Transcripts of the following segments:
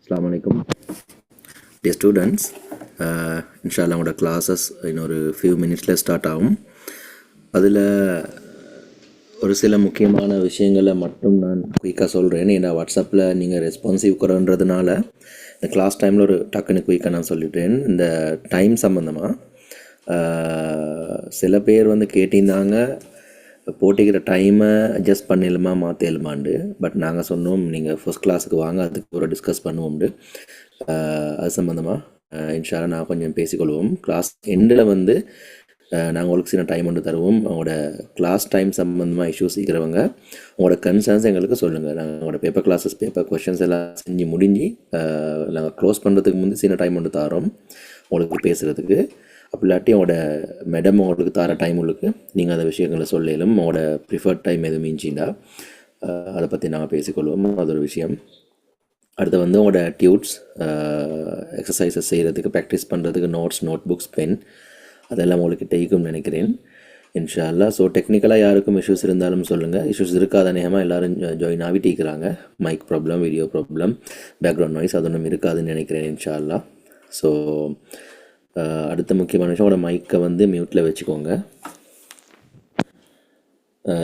Assalamu alaikum. Dear students, inshallah உங்களோட classes இன்னொரு few மினிட்ஸில் ஸ்டார்ட் ஆகும். அதில் ஒரு சில முக்கியமான விஷயங்களை மட்டும் நான் குயிக்காக சொல்கிறேன். ஏன்னா வாட்ஸ்அப்பில் நீங்கள் ரெஸ்பான்சிவ் குறைன்றதுனால இந்த கிளாஸ் டைமில் ஒரு டக்குன்னு குயிக்காக நான் சொல்லிட்டேன். இந்த டைம் சம்மந்தமாக சில பேர் வந்து கேட்டிருந்தாங்க, போட்டிக்கிற டைமை அட்ஜஸ்ட் பண்ணிடலுமா மாற்றலுமாண்டு. பட் நாங்கள் சொன்னோம், நீங்கள் ஃபர்ஸ்ட் கிளாஸுக்கு வாங்க, அதுக்கு ஒரு டிஸ்கஸ் பண்ணுவோம்ண்டு. அது சம்மந்தமாக இன்ஷால்லா நான் கொஞ்சம் பேசிக்கொள்வோம். கிளாஸ் எண்டில் வந்து நாங்கள் உங்களுக்கு சின்ன டைம் ஒன்று தருவோம். அவங்களோட கிளாஸ் டைம் சம்மந்தமாக இஷ்யூஸ் இருக்கிறவங்க உங்களோட கன்சர்ன்ஸ் எங்களுக்கு சொல்லுங்கள். நாங்கள் உங்களோட பேப்பர் கிளாஸஸ் பேப்பர் கொஷின்ஸ் எல்லாம் செஞ்சு முடிஞ்சு நாங்கள் க்ளோஸ் பண்ணுறதுக்கு முந்தைய சின்ன டைம் ஒன்று தரோம் உங்களுக்கு பேசுகிறதுக்கு. அப்படி இல்லாட்டி அவங்களோட மேடம் உங்களுக்கு தர டைம் உங்களுக்கு நீங்கள் அந்த விஷயங்களை சொல்லலும். அவங்களோட ப்ரிஃபர்ட் டைம் எதுவும் மிஞ்சிண்டா அதை பற்றி நாங்கள் பேசிக்கொள்வோம். அது ஒரு விஷயம். அடுத்து வந்து உங்களோட டியூட்ஸ் எக்ஸசைசஸ் செய்கிறதுக்கு ப்ராக்டிஸ் பண்ணுறதுக்கு நோட் புக்ஸ் பென் அதெல்லாம் உங்களுக்கு டேக்கும்னு நினைக்கிறேன் இன்ஷா அல்லாஹ். ஸோ டெக்னிக்கலாக யாருக்கும் இஷ்யூஸ் இருந்தாலும் சொல்லுங்கள். இஷ்யூஸ் இருக்காத நேரமாக எல்லோரும் ஜாயின் ஆகிட்டிருக்கிறாங்க. Mic problem, video problem, background noise அது ஒன்றும் இருக்காதுன்னு நினைக்கிறேன் இன்ஷா அல்லாஹ். ஸோ அடுத்த முக்கியமான விஷயம், உங்களோட மைக்கை வந்து மியூட்டில் வச்சுக்கோங்க.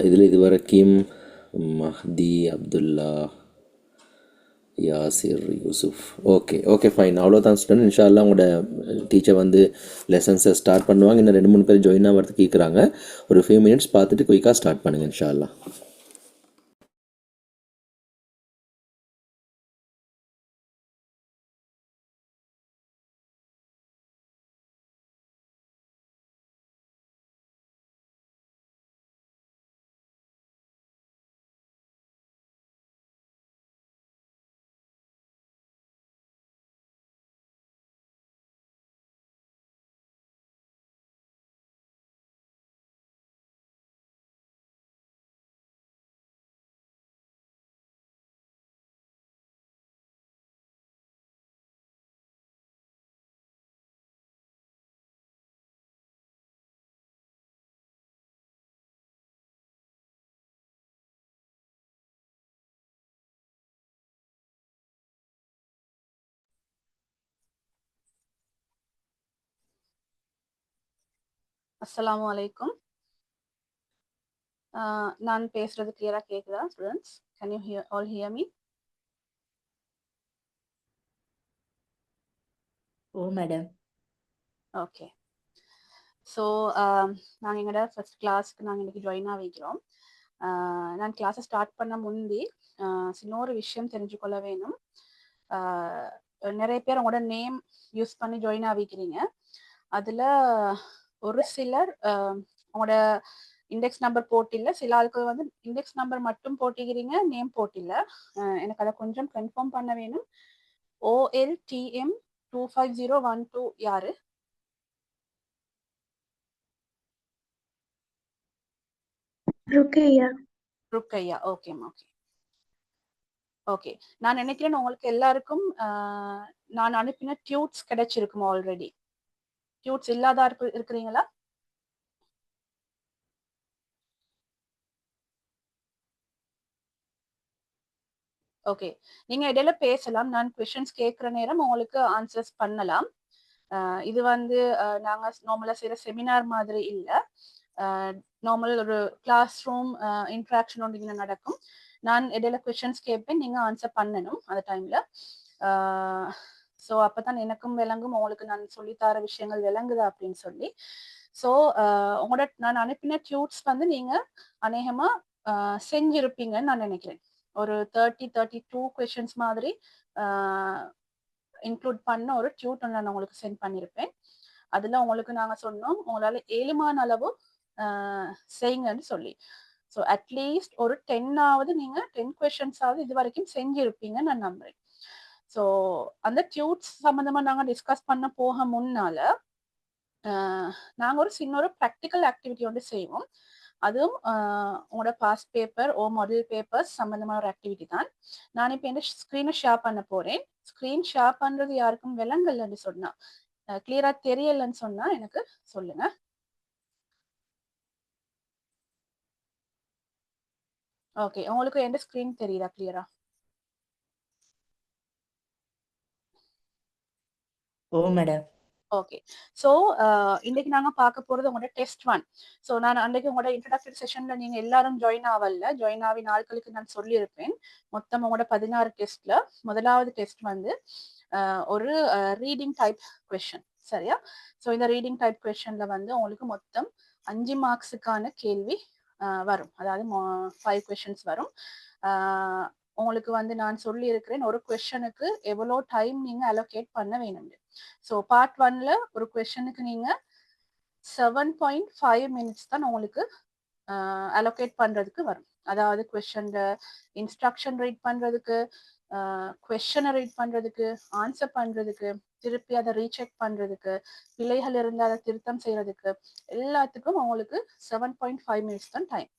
இதில் இதுவரைக்கும் மஹ்தி, அப்துல்லா, யாசிர், யூசுஃப், ஓகே ஃபைன், அவ்வளோதான் ஸ்டூடெண்ட். இன்ஷா அல்லாஹ் உங்களோட டீச்சர் வந்து லெசன்ஸை ஸ்டார்ட் பண்ணுவாங்க. இன்னும் 2-3 பேர் ஜாயின் ஆகிறதுக்கு கேட்குறாங்க. ஒரு ஃபியூ மினிட்ஸ் பார்த்துட்டு குயிக்காக ஸ்டார்ட் பண்ணுங்கள் இன்ஷா அல்லாஹ். அஸ்ஸலாமு அலைக்கும். நான் பேசுறது கிளியரா கேக்குதா students? Can you all hear me? Oh madam. Okay. So நாங்கள் எங்களோட ஃபர்ஸ்ட் கிளாஸ்க்கு நாங்கள் இன்னைக்கு ஜாயின் ஆகிக்கிறோம். நான் கிளாஸை ஸ்டார்ட் பண்ண முந்தி இன்னொரு விஷயம் தெரிஞ்சுக்கொள்ள வேணும். நிறைய பேர் உங்களோட நேம் யூஸ் பண்ணி ஜாயின் ஆகிக்கிறீங்க. அதில் ஒரு சிலர் உங்களோட இண்டெக்ஸ் நம்பர் போட்டில்ல, சில ஆட்கள் வந்து இண்டெக்ஸ் நம்பர் மட்டும் போட்டிக்கிறீங்க, நேம் போட்டில்ல. எனக்கு அதை கொஞ்சம் கன்ஃபார்ம் பண்ண வேணும். OLTM 25012 யாரு? ருக்கையா. ருக்கையா. ஓகே. நான் நினைக்கிறேன் உங்களுக்கு எல்லாருக்கும் நான் அனுப்பின டியூட்ஸ் கிடைச்சிருக்கும் ஆல்ரெடி. டியூட்ஸ் இல்லாத இருக்கிறீங்களா? ஓகே, நீங்க இடையில பேசலாம். நான் கொஸ்டின்ஸ் கேட்குற நேரம் உங்களுக்கு ஆன்சர்ஸ் பண்ணலாம். இது வந்து நாங்க நார்மலா செய்யற செமினார் மாதிரி இல்லை. நார்மல் ஒரு கிளாஸ் ரூம் இன்ட்ராக்ஷன் ஒன்று நடக்கும். நான் இடையில கொஸ்டின்ஸ் கேட்பேன், நீங்க ஆன்சர் பண்ணணும் அந்த டைம்ல. ஸோ அப்பதான் எனக்கும் விளங்கும், உங்களுக்கு நான் சொல்லித்தர விஷயங்கள் விளங்குதா அப்படின்னு சொல்லி. ஸோ உங்களோட நான் அனுப்பின டியூட்ஸ் வந்து நீங்க அநேகமா செஞ்சிருப்பீங்கன்னு நான் நினைக்கிறேன். ஒரு 32 கொஸ்டின்ஸ் மாதிரி இன்க்ளூட் பண்ண ஒரு டியூட் நான் உங்களுக்கு சென்ட் பண்ணியிருப்பேன். அதுல உங்களுக்கு நாங்க சொன்னோம், உங்களால 7மான அளவு செய்யுங்கன்னு சொல்லி. ஸோ அட்லீஸ்ட் ஒரு 10ஆவது நீங்க 10 கொஸ்டின்ஸாவது இது வரைக்கும் செஞ்சிருப்பீங்கன்னு நான் நம்புறேன். ஸோ அந்த டியூட்ஸ் சம்பந்தமா நாங்க டிஸ்கஸ் பண்ண போக முன்னால நாங்க ஒரு சின்ன ஒரு ப்ராக்டிக்கல் ஆக்டிவிட்டி ஒன்று செய்வோம். அதுவும் உங்களோட பாஸ்ட் பேப்பர் மாடல் பேப்பர்ஸ் சம்பந்தமான ஒரு ஆக்டிவிட்டி தான். நான் இப்போ இந்த ஸ்க்ரீனை ஷேர் பண்ண போறேன். ஸ்க்ரீன் ஷேர் பண்றது யாருக்கும் விளங்கலன்னு சொன்னா, கிளியரா தெரியலன்னு சொன்னா எனக்கு சொல்லுங்க. ஓகே, உங்களுக்கு எந்த ஸ்க்ரீன் தெரியுதா கிளியரா? ஓ மேடம். ஓகே. ஸோ இன்னைக்கு நாங்க பார்க்க போறது உங்களோட டெஸ்ட் 1. ஸோ நான் அன்றைக்கு உங்களோட இன்ட்ரோடக்டரி செஷன்ல நீங்க எல்லாரும் ஜாயின் ஆவல்ல. ஜாயின் ஆவி நாட்களுக்கு நான் சொல்லியிருப்பேன். மொத்தம் உங்களோட 16 டெஸ்ட்ல முதலாவது டெஸ்ட் வந்து ஒரு ரீடிங் டைப் கொஸ்டின். சரியா? ஸோ இந்த ரீடிங் டைப் கொஸ்டின்ல வந்து உங்களுக்கு மொத்தம் 5 மார்க்ஸுக்கான கேள்வி வரும். அதாவது 5 கொஸ்டின்ஸ் வரும். உங்களுக்கு வந்து நான் சொல்லி இருக்கிறேன் ஒரு கொஸ்டினுக்கு எவ்வளோ டைம் நீங்க அலோகேட் பண்ண வேணும். ஸோ பார்ட் 1ல ஒரு கொஸ்டினுக்கு நீங்க 7.5 மினிட்ஸ் தான் உங்களுக்கு அலோகேட் பண்றதுக்கு வரும். அதாவது கொஸ்டின் இன்ஸ்ட்ரக்ஷன் ரீட் பண்றதுக்கு, கொஸ்டினை ரீட் பண்றதுக்கு, ஆன்சர் பண்றதுக்கு, திருப்பி அதை ரீசெக் பண்றதுக்கு, பிழைகள் இருந்தால் அதை திருத்தம் செய்யறதுக்கு, எல்லாத்துக்கும் உங்களுக்கு 7.5 மினிட்ஸ் தான் டைம்.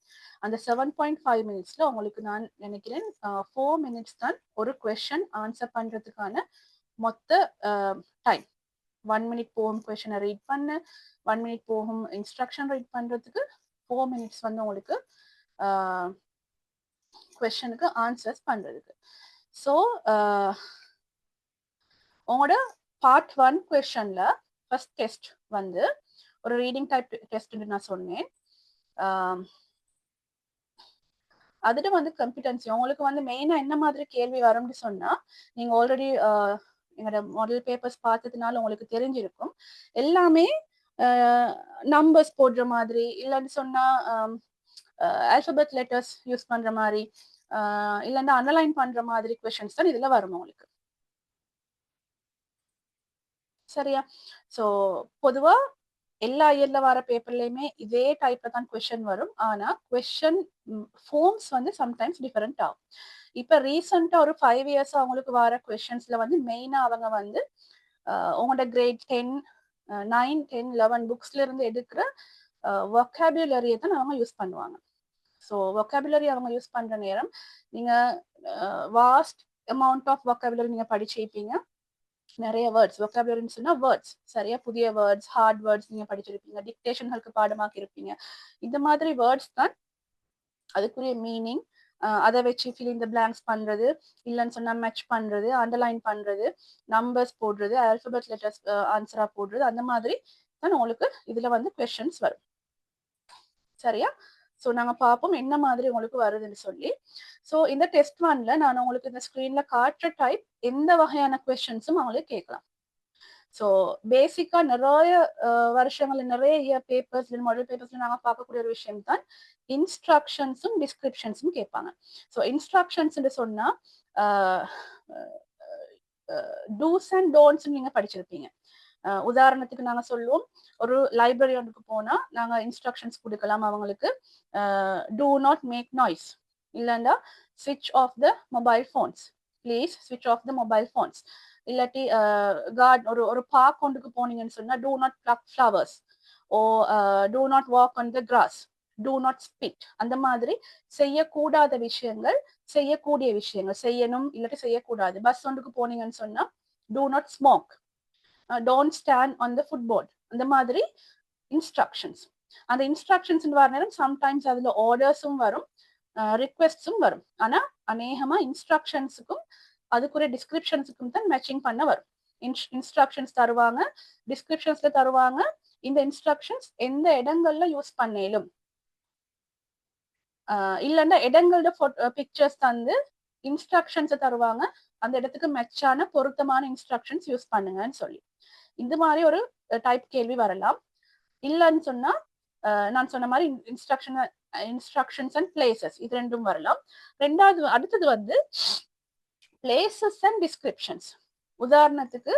அந்த 7.5 மினிட்ஸ்ல உங்களுக்கு நான் நினைக்கிறேன் 4 மினிட்ஸ் தான் ஒரு கொஸ்டின் ஆன்சர் பண்றதுக்கான மொத்த டைம். 1 மினிட் போகும் கொஸ்டினை ரீட் பண்ண, 1 மினிட் போகும் இன்ஸ்ட்ரக்ஷன் ரீட் பண்றதுக்கு, 4 மினிட்ஸ் வந்து உங்களுக்கு கொஸ்டினுக்கு ஆன்சர்ஸ் பண்றதுக்கு. ஸோ உங்களோட பார்ட் 1 கொஸ்டின்ல ஃபர்ஸ்ட் டெஸ்ட் வந்து ஒரு ரீடிங் டைப் டெஸ்ட் நான் சொன்னேன். அதுல வந்து கம்பிட்டன்சி உங்களுக்கு வந்து மெயினா என்ன மாதிரி கேள்வி வரும்னு சொன்னா, நீங்க ஆல்ரெடி எங்களோட மாடல் பேப்பர்ஸ் பார்த்ததுனால உங்களுக்கு தெரிஞ்சிருக்கும். எல்லாமே நம்பர்ஸ் போடுற மாதிரி, இல்லைன்னு சொன்னா ஆல்பபெட் லெட்டர்ஸ் யூஸ் பண்ற மாதிரி, இல்லைன்னா அண்டர்லைன் பண்ற மாதிரி கொஸ்டின்ஸ் தான் இதுல வரும் உங்களுக்கு. சரியா? ஸோ பொதுவா எல்லா இயர்ல வர பேப்பர்லயுமே இதே டைப்ல தான் கொஸ்டின் வரும். ஆனா கொஸ்டின் ஃபார்ம்ஸ் வந்து சம்டைம்ஸ் டிஃபரெண்ட் ஆகும். இப்ப ரீசெண்டா ஒரு 5 இயர்ஸ் அவங்களுக்கு வர கொஸ்டின்ஸ்ல வந்து மெயினா அவங்க வந்து உங்களோட கிரேட் 10, 9, 10, 11 புக்ஸ்ல இருந்து எடுக்கிற வொக்காபுலரியை தான் அவங்க யூஸ் பண்ணுவாங்க. ஸோ வொக்காபுலரி அவங்க யூஸ் பண்ற நேரம் நீங்க வாஸ்ட் அமௌண்ட் ஆஃப் வொக்காபுலரி நீங்க படிச்சிருப்பீங்க. நிறைய வேர்ட்ஸ் வொக்காபுலரின்னு சொன்னா வேர்ட்ஸ், சரியா? புதிய வேர்ட்ஸ், ஹார்ட் வேர்ட்ஸ் நீங்க படிச்சிருப்பீங்க, டிக்டேஷன்களுக்கு பாடமாக்கி இருப்பீங்க. இந்த மாதிரி வேர்ட்ஸ் தான் அதுக்குரிய மீனிங். அதை வச்சு ஃபில் இன் த பிளாங்க்ஸ் பண்றது, இல்லைன்னு சொன்னா மேட்ச் பண்றது, அண்டர்லைன் பண்றது, நம்பர்ஸ் போடுறது, ஆல்பபெட் லெட்டர்ஸ் ஆன்சரா போடுறது, அந்த மாதிரி தான் உங்களுக்கு இதுல வந்து கொஸ்டின்ஸ் வரும். சரியா? ஸோ நாங்க பார்ப்போம் என்ன மாதிரி உங்களுக்கு வருதுன்னு சொல்லி. ஸோ இந்த டெஸ்ட் 1ல நான் உங்களுக்கு இந்த ஸ்கிரீன்ல காட்டுற டைப் எந்த வகையான கொஸ்டின்ஸும் அவங்களுக்கு கேட்கலாம். ஸோ பேசிக்கா நிறைய வருஷங்கள் நிறைய இயர் பேப்பர்ஸ் மாடல் பேப்பர்ஸ்ல நாங்க பார்க்கக்கூடிய ஒரு விஷயம் தான் இன்ஸ்ட்ரக்ஷன்ஸும் டிஸ்கிரிப்ஷன்ஸும் கேட்பாங்க. ஸோ இன்ஸ்ட்ரக்ஷன்ஸ் சொன்னா டூஸ் அண்ட் டோன்ட்ஸ் நீங்க படிச்சிருப்பீங்க. உதாரணத்துக்கு நாங்க சொல்லுவோம், ஒரு லைப்ரரி ஒன்றுக்கு போனா நாங்க இன்ஸ்ட்ரக்ஷன்ஸ் கொடுக்கலாம் அவங்களுக்கு. டூ நாட் மேக் நாய்ஸ், இல்லைன்னா ஸ்விட்ச் of the mobile phones, please ஸ்விட்ச் ஆஃப் த மொபைல் ஃபோன்ஸ். இல்லாட்டி ஒரு பார்க் ஒன்றுக்கு போனீங்கன்னு சொன்னா do not plug flowers, O two not walk on the cross, two not split. அந்த மாதிரி செய்யக்கூடாத விஷயங்கள், செய்யக்கூடிய விஷயங்கள், செய்யணும் இல்லாட்டி செய்யக்கூடாது. பஸ் ஒன்றுக்கு போனீங்கன்னு சொன்னா do not smoke, don't stand on the footboard. அந்த மாதிரி இன்ஸ்ட்ரக்ஷன்ஸ். அந்த இன்ஸ்ட்ரக்ஷன்ஸ் வர நேரம் சம்டைம்ஸ் அதுல ஆர்டர்ஸும் வரும், ரிக்வெஸ்ட்ஸும் வரும். ஆனா அநேகமா இன்ஸ்ட்ரக்ஷன்ஸுக்கும் அதுக்குரிய டிஸ்கிரிப்ஷன்ஸுக்கும் தான் மேட்சிங் பண்ண வரும். இன்ஸ்ட்ரக்ஷன்ஸ் தருவாங்க, டிஸ்கிரிப்ஷன்ஸ்ல தருவாங்க, இந்த இன்ஸ்ட்ரக்ஷன்ஸ் எந்த இடங்கள்ல யூஸ் பண்ணேலும், இல்லைன்னா இடங்களோட பிக்சர்ஸ் தந்து இன்ஸ்ட்ரக்ஷன்ஸை தருவாங்க, அந்த இடத்துக்கு மெச்சான பொருத்தமான இன்ஸ்ட்ரக்ஷன்ஸ் யூஸ் பண்ணுங்கன்னு சொல்லி. இந்த மாதிரி ஒரு டைப் கேள்வி வரலாம். இல்லைன்னு சொன்னா நான் சொன்ன மாதிரி இன்ஸ்ட்ரக்ஷன்ஸ் அண்ட் பிளேசஸ், இது ரெண்டும் வரலாம். அடுத்தது வந்து பிளேசஸ் அண்ட் டிஸ்கிரிப்ஷன்ஸ். உதாரணத்துக்கு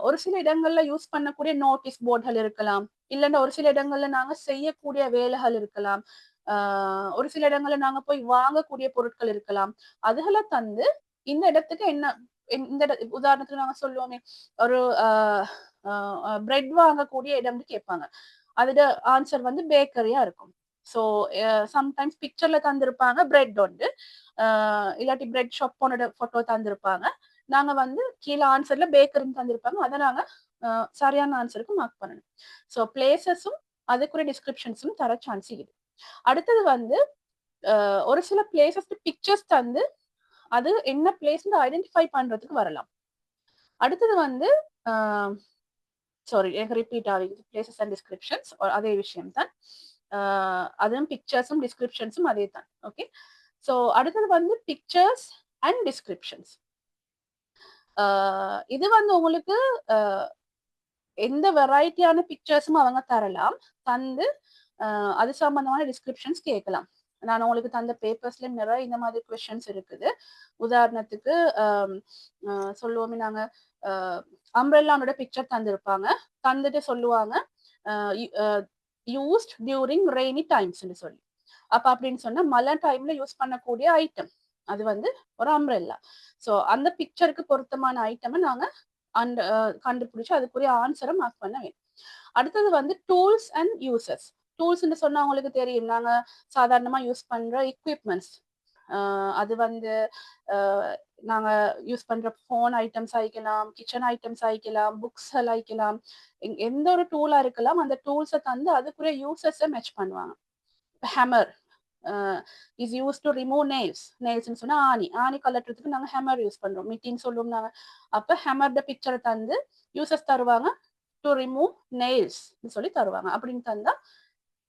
ஒரு சில இடங்கள்ல யூஸ் பண்ணக்கூடிய நோட்டீஸ் போர்டுகள் இருக்கலாம், இல்லைன்னா ஒரு சில இடங்கள்ல நாங்க செய்யக்கூடிய வேலைகள் இருக்கலாம், ஒரு சில இடங்கள்ல நாங்க போய் வாங்கக்கூடிய பொருட்கள் இருக்கலாம். அதுகளை தந்து இந்த இடத்துக்கு என்ன, இந்த உதாரணத்துக்கு நாங்க சொல்லுவோமே, ஒரு பிரெட் வாங்கக்கூடிய இடம்னு கேட்பாங்க. அதோட ஆன்சர் வந்து பேக்கரியா இருக்கும். ஸோ சம்டைம்ஸ் பிக்சர்ல தந்திருப்பாங்க பிரெட் ஒன்று, இல்லாட்டி பிரெட் ஷாப்போட போட்டோ தந்திருப்பாங்க. நாங்க வந்து கீழே ஆன்சர்ல பேக்கரின்னு தந்திருப்பாங்க, அதை நாங்க சரியான ஆன்சருக்கு மார்க் பண்ணணும். ஸோ பிளேசஸும் அதுக்குரிய டிஸ்கிரிப்ஷன்ஸும் தர சான்ஸ் இருக்குது. அடுத்தது வந்து ஒரு சில பிளேசஸ் பிக்சர்ஸ் தந்து அது என்ன பிளேஸ் ஐடென்டிஃபை பண்றதுக்கு வரலாம். அடுத்தது வந்து சாரி எனக்கு ரிப்பீட் ஆகுது, பிளேசஸ் அண்ட் டிஸ்கிரிப்ஷன்ஸ் அதே விஷயம் தான். அதுவும் பிக்சர்ஸும் டிஸ்கிரிப்ஷன்ஸும் அதே தான். ஓகே, ஸோ அடுத்தது வந்து பிக்சர்ஸ் அண்ட் டிஸ்கிரிப்ஷன்ஸ். இது வந்து உங்களுக்கு எந்த வெரைட்டியான பிக்சர்ஸும் அவங்க தரலாம், தந்து அது சம்பந்தமான டிஸ்கிரிப்ஷன்ஸ் கேட்கலாம். நான் உங்களுக்கு தந்த பேப்பர்ஸ்ல நிறைய இந்த மாதிரி கொஸ்டின்ஸ் இருக்குது. உதாரணத்துக்கு சொல்லுவோமே நாங்க அம்ப்ரெல்லானோட பிக்சர் தந்திருப்பாங்க, தந்துட்டு சொல்லுவாங்க யூஸ்ட் டியூரிங் ரெய்னி டைம்ஸ்ன்னு சொல்லி. அப்ப அப்படின்னு சொன்னா மழை டைம்ல யூஸ் பண்ணக்கூடிய ஐட்டம் அது வந்து ஒரு அம்ப்ரெல்லா. ஸோ அந்த பிக்சருக்கு பொருத்தமான ஐட்டமை நாங்க அந்த கண்டுபிடிச்சு அதுக்குரிய ஆன்சரை மார்க் பண்ண வேணும். அடுத்தது வந்து டூல்ஸ் அண்ட் யூசஸ். டூல்ஸ்ன்னு சொன்னா உங்களுக்கு தெரியும், நாங்க சாதாரணமா யூஸ் பண்ற எக்யூப்மெண்ட்ஸ். அது வந்து நாங்க யூஸ் பண்ற ஃபோன் ஐட்டம்ஸ் ஆயிக்கலாம், கிச்சன் ஐட்டம்ஸ் ஆயிக்கலாம், புக்ஸ் ஆயிக்கலாம், எந்த ஒரு டூலா இருக்கலாம். அந்த டூல்ஸை தந்து அதுக்குரிய யூசஸை மேட்ச் பண்ணுவாங்க. Hammer is use to remove nails. நெயில்ஸ்ன்னு சொன்னா ஆணி கலட்டுறதுக்கு நாங்க ஹேமர் யூஸ் பண்றோம், மீட்டிங் சொல்லுவோம் நாங்க. அப்ப ஹேமர்ட பிக்சரை தந்து யூசஸ் தருவாங்க, டு ரிமூவ் நெயில்ஸ் சொல்லி தருவாங்க. அப்படின்னு தந்தா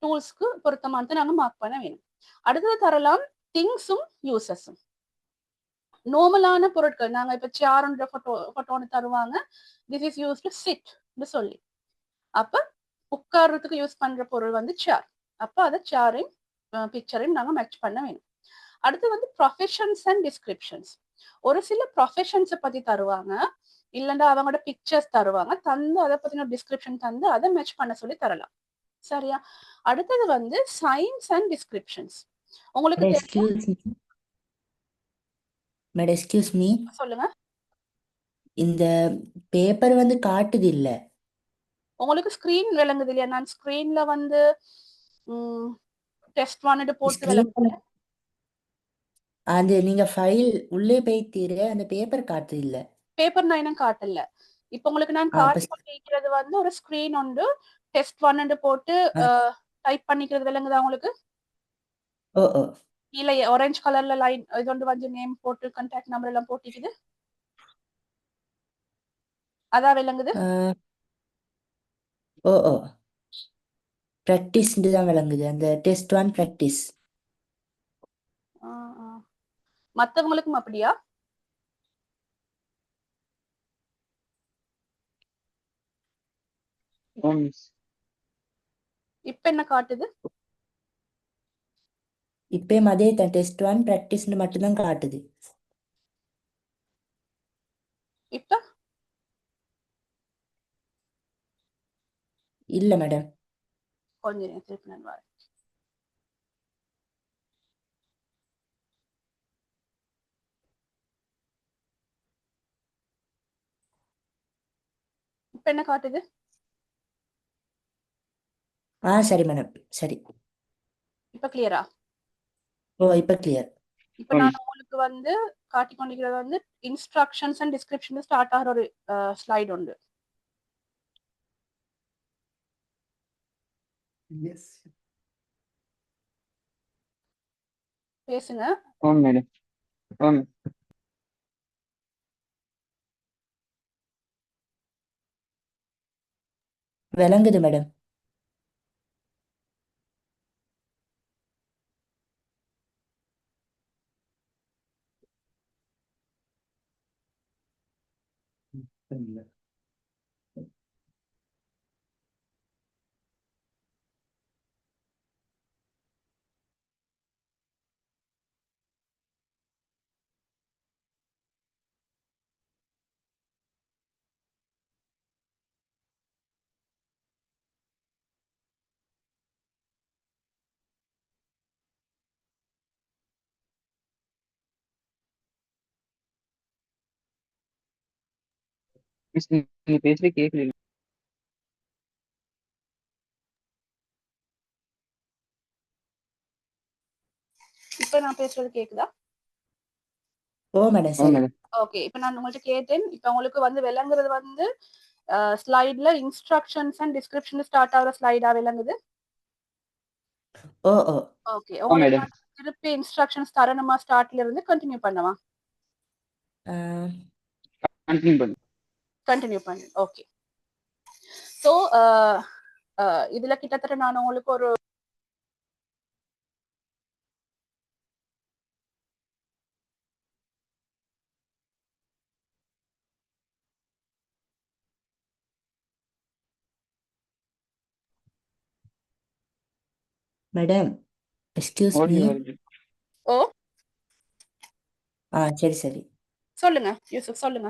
டூல்ஸ்க்கு பொருத்தமானது நாங்க மார்க் பண்ண வேணும். அடுத்தது தரலாம் திங்ஸும் யூசஸும். நார்மலான பொருட்கள், நாங்க இப்ப சேருன்ற போட்டோன்னு தருவாங்க, this is use to sit சொல்லி. அப்ப உட்கார்றதுக்கு யூஸ் பண்ற பொருள் வந்து சேர். அப்ப அதை சேரையும் பிக்சரையும் நாங்க மேட்ச் பண்ண வேணும். அடுத்து வந்து ப்ரொஃபஷன்ஸ் அண்ட் டிஸ்கிரிப்ஷன்ஸ். ஒரு சில ப்ரொஃபஷன்ஸை பத்தி தருவாங்க, இல்லைன்னா அவங்களோட பிக்சர்ஸ் தருவாங்க, தந்து அதை பத்தின டிஸ்கிரிப்ஷன் தந்து அதை மேட்ச் பண்ண சொல்லி தரலாம். சரியா? அடுத்தது வந்து சயின்ஸ் அண்ட் டிஸ்கிரிப்ஷன்ஸ். உங்களுக்கு எக்ஸ்கியூஸ் மீ, சொல்லுங்க. இந்த பேப்பர் வந்து காட்டுது இல்ல, உங்களுக்கு ஸ்கிரீன் விளங்குது இல்லையா? நான் ஸ்கிரீன்ல வந்து டெஸ்ட் 1 போட்டு விளங்குது. அது நீங்க ஃபைல் உள்ளே போய்த்தீர அந்த பேப்பர் காட்டுது இல்ல. பேப்பர் நான் இன்னும் காட்டல. இப்ப உங்களுக்கு நான் காட்டி பண்ணிக்கிறது வந்து ஒரு ஸ்கிரீன் ஒன்று டெஸ்ட் 1 போட்டு டைப் பண்ணிக்கிறது விளங்குதா உங்களுக்கு? ஓ ஓ, இல்ல ஆரஞ்சு கலர்ல லைன் இது ஒன்று வந்து நேம் போட்டு கான்டாக்ட் நம்பர் எல்லாம் போட்டிக்குது, அதான் விளங்குது. ஓ ஓ, பிராக்டிஸ் தான் விளங்குது, அந்த டெஸ்ட் 1 பிராக்டிஸ். மத்தவங்களுக்கும் அப்படியா? இப்ப என்ன காட்டுது? இப்பயும் அதே தான், டெஸ்ட் 1 பிராக்டிஸ் மட்டும் தான் காட்டுது. இப்ப இல்ல மேடம். கொஞ்சம் திருப்பி நான் வரேன். இப்ப என்ன காட்டுது? சரி மேடம், சரி. இப்ப கிளியரா? ஓ, இப்ப கிளியர். இப்ப நான் உங்களுக்கு வந்து காட்டி கொண்டிருக்கிறது வந்து இன்ஸ்ட்ரக்ஷன்ஸ் அண்ட் டிஸ்கிரிப்ஷன் ஸ்டார்ட் ஆகிற ஒரு ஸ்லைட் உண்டு. பேசுங்க. விளங்குது மேடம். நீங்க பேசுறது கேட்கல. இப்ப நான் பேசுறது கேக்குதா? ஓ மேடம், சரி. ஓகே, இப்ப நான் உங்கள்கிட்ட கேட்டேன், இப்ப உங்களுக்கு வந்து விளங்குறது வந்து ஸ்லைட்ல இன்ஸ்ட்ரக்ஷன்ஸ் அண்ட் டிஸ்கிரிப்ஷன் ஸ்டார்ட் ஆகிற ஸ்லைடா விளங்குது? ஓ ஓ, ஓகே, உங்களுக்கு திருப்பி இன்ஸ்ட்ரக்ஷன்ஸ் தரணுமா? ஸ்டார்ட்ல இருந்து கண்டினியூ பண்ணவா? கண்டினியூ பண்ணு. கண்டினியூ பண்ணு. ஓகே. ஸோ இதுல கிட்டத்தட்ட நான் உங்களுக்கு ஒரு மேடம், எக்ஸ்கியூஸ் மீ. ஓ சரி சரி. சொல்லுங்க யூசுப், சொல்லுங்க.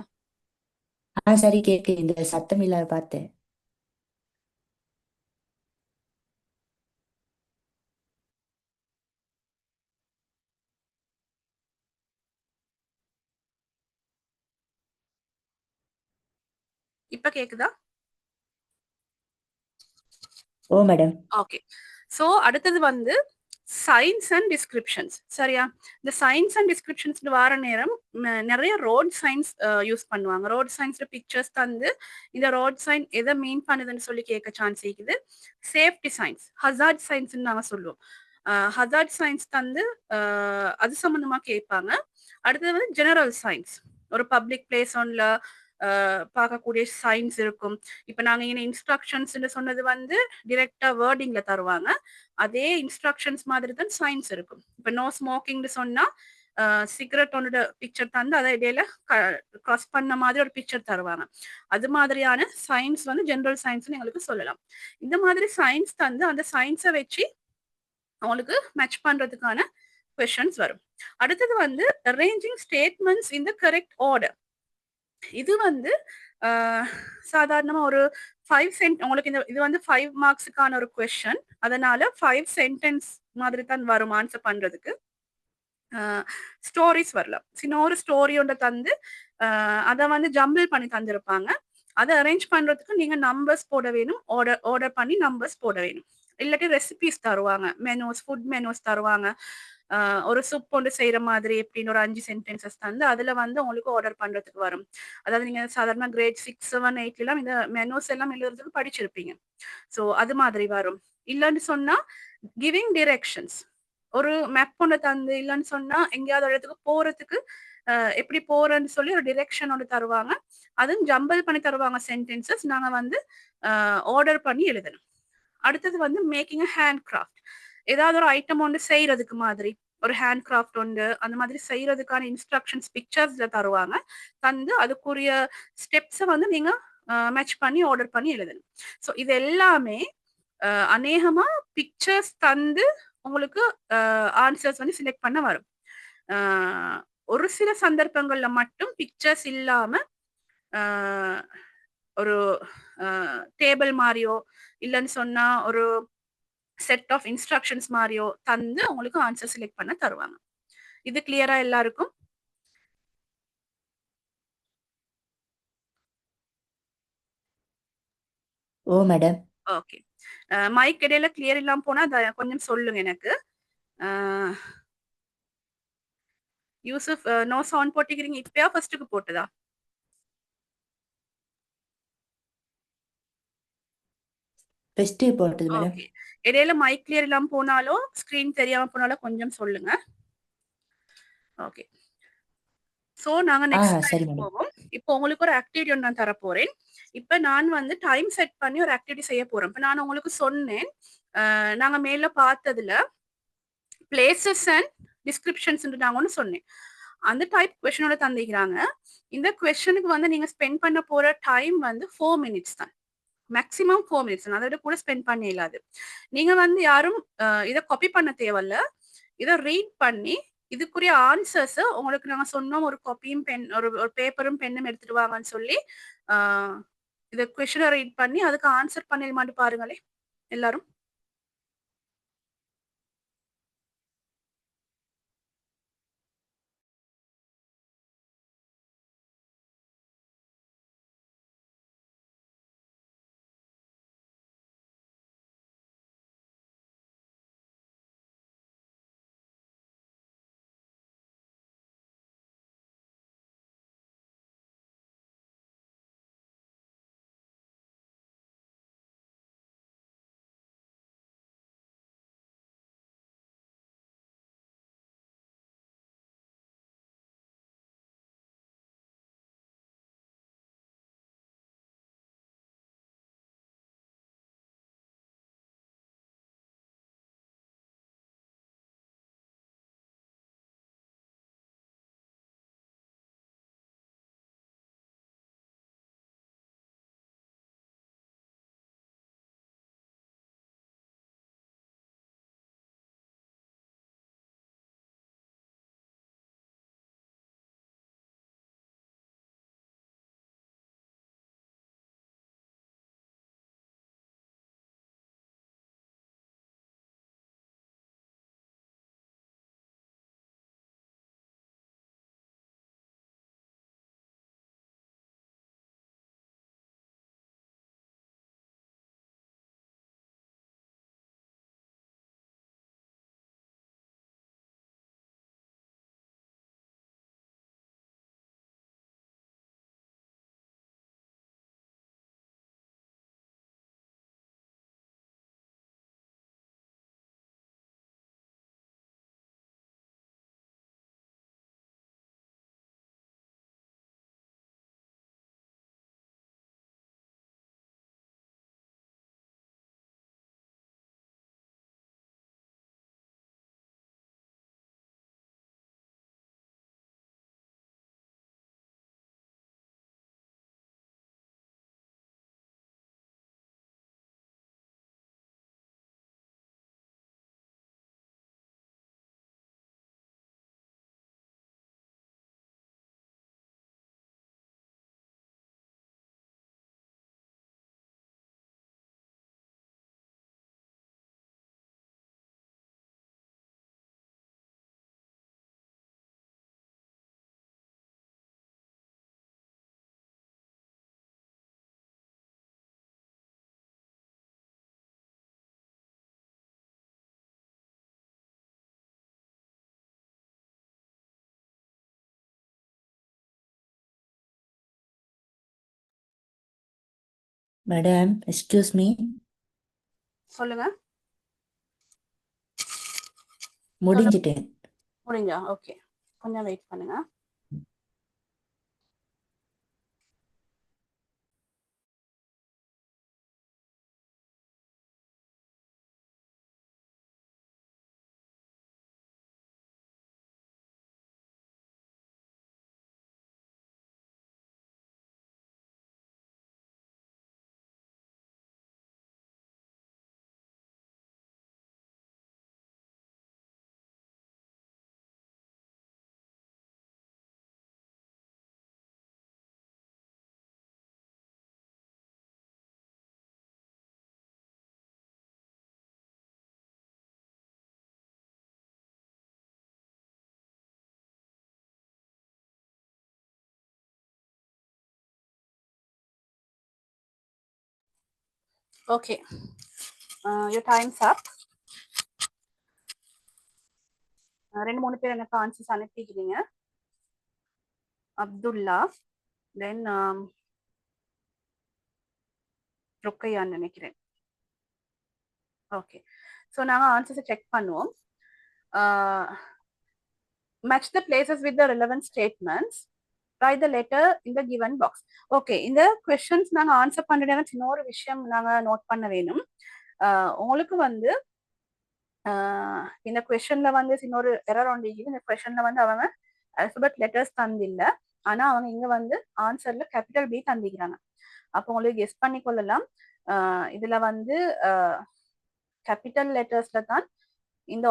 சரி, கேக்கு. இந்த சத்தம் இல்லாத பார்த்தேன். இப்ப கேக்குதா? ஓ மேடம். ஓகே. ஸோ அடுத்தது வந்து சயின்ஸ் அண்ட் டிஸ்கிரிப்ஷன்ஸ். சரியா? இந்த சயின்ஸ் அண்ட் டிஸ்கிரிப்ஷன்ஸ் வார நேரம் நிறைய ரோட் சயின்ஸ் யூஸ் பண்ணுவாங்க. ரோட் சயின்ஸ்ல பிக்சர்ஸ் தந்து இந்த ரோட் சைன் எதை மீன் பண்ணுதுன்னு சொல்லி கேட்க சான்ஸ் இருக்குது. சேஃப்டி சயின்ஸ், ஹசார்ட் சயின்ஸ் நாங்க சொல்லுவோம். ஹசார்ட் சயின்ஸ் தந்து அது சம்பந்தமா கேட்பாங்க. அடுத்தது வந்து ஜெனரல் சயின்ஸ், ஒரு பப்ளிக் பிளேஸ் ஒன்ல பார்க்கக்கூடிய சயின்ஸ் இருக்கும். இப்ப நாங்க இங்க இன்ஸ்ட்ரக்ஷன்ஸ் சொன்னது வந்து டிரெக்டா வேர்டிங்ல தருவாங்க. அதே இன்ஸ்ட்ரக்ஷன்ஸ் மாதிரி தான் சயின்ஸ் இருக்கும். இப்ப நோ ஸ்மோக்கிங்னு சொன்னா சிகரெட் ஒன்னோட பிக்சர் தந்து அதை இடையில கிராஸ் பண்ண மாதிரி ஒரு பிக்சர் தருவாங்க. அது மாதிரியான சயின்ஸ் வந்து ஜெனரல் சயின்ஸ் எங்களுக்கு சொல்லலாம். இந்த மாதிரி சயின்ஸ் தந்து அந்த சயின்ஸை வச்சு அவங்களுக்கு மேட்ச் பண்றதுக்கான கொஸ்டின்ஸ் வரும். அடுத்தது வந்து arranging statements in the correct order. இது வந்து சாதாரணமா ஒரு 5 சென்ட் உங்களுக்கு இது வந்து 5 மார்க்ஸுக்கான ஒரு கொஸ்டின். அதனால 5 சென்டென்ஸ் மாதிரி தான் வரும் ஆன்சர் பண்றதுக்கு. ஸ்டோரிஸ் வரலாம். சின்ன ஒரு ஸ்டோரி ஒன்றை தந்து அதை வந்து ஜம்பிள் பண்ணி தந்திருப்பாங்க. அதை அரேஞ்ச் பண்றதுக்கு நீங்க நம்பர்ஸ் போட வேணும். ஆர்டர் பண்ணி நம்பர்ஸ் போட வேணும். இல்லாட்டி ரெசிபிஸ் தருவாங்க, மெனூஸ், ஃபுட் மெனூஸ் தருவாங்க. ஒரு சூப் ஒன்று செய்யற மாதிரி எப்படின்னு ஒரு 5 சென்டென்சஸ் தந்து அதுல வந்து உங்களுக்கு ஆர்டர் பண்றதுக்கு வரும். அதாவது நீங்க சாதாரண கிரேட் 6, 7, 8 எல்லாம் இந்த மெனூஸ் எல்லாம் எழுதுறதுக்கு படிச்சிருப்பீங்க. ஸோ அது மாதிரி வரும். இல்லைன்னு சொன்னா கிவிங் டிரெக்ஷன்ஸ், ஒரு மேப் ஒன்று தந்து இல்லைன்னு சொன்னா எங்கேயாவது ஒரு இடத்துக்கு போறதுக்கு எப்படி போறேன்னு சொல்லி ஒரு டிரெக்ஷன் ஒன்று தருவாங்க. அதுவும் ஜம்பிள் பண்ணி தருவாங்க சென்டென்சஸ். நாங்க வந்து ஆர்டர் பண்ணி எழுதணும். அடுத்தது வந்து மேக்கிங் ஹேண்ட் கிராஃப்ட், ஏதாவது ஒரு ஐட்டம் ஒன்று செய்யறதுக்கு மாதிரி ஒரு ஹேண்ட் கிராஃப்ட் ஒன்று அந்த மாதிரி செய்யறதுக்கான இன்ஸ்ட்ரக்ஷன்ஸ் பிக்சர்ஸ்ல தருவாங்க. தந்து அதுக்குரிய ஸ்டெப்ஸை வந்து நீங்க மேட்ச் பண்ணி ஆர்டர் பண்ணி எழுதணும். ஸோ இது எல்லாமே அநேகமா பிக்சர்ஸ் தந்து உங்களுக்கு ஆன்சர்ஸ் வந்து செலக்ட் பண்ண வரும். ஒரு சில சந்தர்ப்பங்கள்ல மட்டும் பிக்சர்ஸ் இல்லாம ஒரு டேபிள் மாதிரியோ இல்லைன்னு சொன்னா ஒரு செட் ஆஃப் இன்ஸ்ட்ரக்ஷன்ஸ் மாதிரியோ தந்து உங்களுக்கு ஆன்சர் செலக்ட் பண்ண தருவாங்க. இது கிளியரா எல்லாருக்கும்? ஓ மேடம். ஓகே. மைக் இடையில கிளியர் இல்லாம போனா கொஞ்சம் சொல்லுங்க எனக்கு. யூசுப், நோ சவுண்ட் போட்டிக்கிறீங்க. இப்பயா ஃபர்ஸ்ட்டுக்கு போட்டதா? ஃபெஸ்ட் போட்டது மேடம். ஓகே. இடையில மைக் கிளியர் இல்லாம போனாலோ ஸ்கிரீன் தெரியாம போனாலோ கொஞ்சம் சொல்லுங்க. ஓகே. ஸோ நாங்க நெக்ஸ்ட் சரி டைம் மேடம். போவோம். இப்போ உங்களுக்கு ஒரு ஆக்டிவிட்டி ஒன்று நான் தரப்போறேன். இப்ப நான் வந்து டைம் செட் பண்ணி ஒரு ஆக்டிவிட்டி செய்ய போறேன். இப்ப நான் உங்களுக்கு சொன்னேன், நாங்க மேல பார்த்ததுல பிளேசஸ் அண்ட் டிஸ்கிரிப்ஷன்ஸ் நாங்க ஒன்று சொன்னேன். அந்த டைப் கொஸ்டினோட தந்திக்கிறாங்க. இந்த கொஸ்டினுக்கு வந்து நீங்க ஸ்பெண்ட் பண்ண போற டைம் வந்து 4 மினிட்ஸ் தான். Maximum 4 minutes. அதை விட கூட ஸ்பெண்ட் பண்ண இயலாது. நீங்க வந்து யாரும் இதை காப்பி பண்ண தேவையில்ல. இதை ரீட் பண்ணி இதுக்குரிய ஆன்சர்ஸ் உங்களுக்கு நாங்க சொன்னோம். ஒரு காப்பியும் பென், ஒரு பேப்பரும் பென்னும் எடுத்துட்டு வாங்கன்னு சொல்லி இதை கொஸ்டினை ரீட் பண்ணி அதுக்கு ஆன்சர் பண்ணிடுமான்னு பாருங்களேன் எல்லாரும். மேடம் எக்ஸ்கியூஸ் மீ, சொல்லுங்க. முடிஞ்சிட்டேன். முடிஞ்சா? ஓகே, கொஞ்சம் வெயிட் பண்ணுங்க. Okay, your time's up. 2-3 பேர் எனக்கு ஆன்சர்ஸ் அனுப்பிக்கிறீங்க. அப்துல்லா, தென் ருக்கையான்னு நினைக்கிறேன். ஓகே, ஸோ நாங்கள் ஆன்சர்ஸை செக் பண்ணுவோம். match the places with the relevant statements. Write the letter in the given box. Okay, இந்த questions நாங்கள் ஆன்சர் பண்ணுறதுனா சின்ன ஒரு விஷயம் நாங்கள் நோட் பண்ண வேணும். உங்களுக்கு வந்து இந்த கொஸ்டின்ல வந்து இன்னொரு எரர் ஒன்று இருக்குது. இந்த கொஸ்டின்ல வந்து அவங்க அல்பபெட் லெட்டர்ஸ் தந்தில்ல, ஆனா அவங்க இங்க வந்து ஆன்சர்ல கேபிட்டல் பி தந்திக்கிறாங்க. அப்போ உங்களுக்கு கெஸ் பண்ணி கொள்ளலாம், இதுல வந்து கேபிட்டல் லெட்டர்ஸ்ல தான் இந்த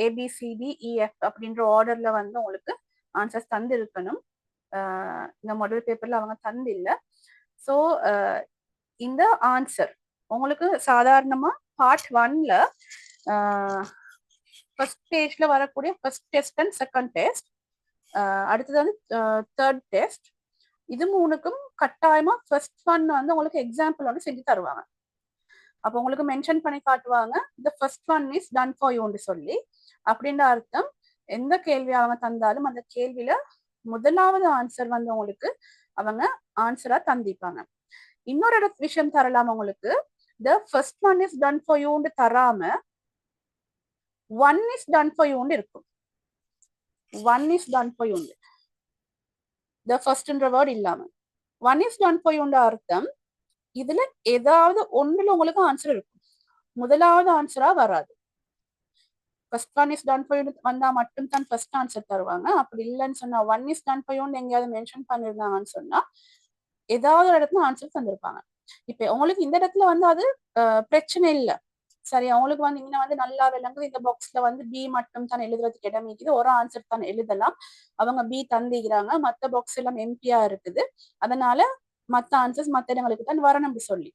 ABCDEF அப்படின்ற ஆர்டர்ல வந்து உங்களுக்கு ஆன்சர்ஸ் தந்து இருக்கணும். இந்த மாடல் பேப்பர்ல அவங்க தந்தில்ல. ஸோ இந்த ஆன்சர் உங்களுக்கு சாதாரணமா பார்ட் 1ல ஃபர்ஸ்ட் பேஜ்ல வரக்கூடிய first test and second test, அடுத்தது வந்து தேர்ட் டெஸ்ட், இது மூணுக்கும் கட்டாயமா ஃபர்ஸ்ட் ஒன் வந்து உங்களுக்கு எக்ஸாம்பிள் வந்து செஞ்சு தருவாங்க. அப்போ உங்களுக்கு மென்ஷன் பண்ணி காட்டுவாங்க the first one is done for you ன்னு சொல்லி. அப்படின்ற அர்த்தம் எந்த கேள்வி அவங்க தந்தாலும் அந்த கேள்வியில முதலாவது ஆன்சர் வந்து உங்களுக்கு அவங்க ஆன்சரா தந்திப்பாங்க. இன்னொரு விஷயம் தரலாம் உங்களுக்கு, the first one is done for you ன்னு தராம one is done for you ன்னு இருக்கும். one is done for you ன்னு the first ன்ற வேர்ட் இல்லாம one is done for you ன்ற அர்த்தம் இதுல ஏதாவது ஒண்ணுல உங்களுக்கு ஆன்சர் இருக்கும், முதலாவது ஆன்சரா வராது. First one is done for you வந்தா மட்டும் தான் ஃபர்ஸ்ட் ஆன்சர் தருவாங்க. அப்படி இல்லைன்னு சொன்னா ஒன் இஸ் டன் ஃபார் யூன்னு எங்கேயாவது மென்ஷன் பண்ணிருந்தாங்கன்னு சொன்னா ஏதாவது ஒரு இடத்துல ஆன்சர் தந்திருப்பாங்க. இப்ப உங்களுக்கு இந்த இடத்துல வந்து அது பிரச்சனை இல்லை, சரி. அவங்களுக்கு வந்து இங்க வந்து நல்லா விளங்குது, இந்த பாக்ஸ்ல வந்து பி மட்டும் தான் எழுதுறதுக்கு இடம் இருக்குது, ஒரு ஆன்சர் தான் எழுதலாம், அவங்க பி தந்திக்கிறாங்க, மற்ற பாக்ஸ் எல்லாம் எம்டியா இருக்குது, அதனால மற்ற ஆன்சர்ஸ் மற்ற இடங்களுக்கு தான் வரணும் சொல்லி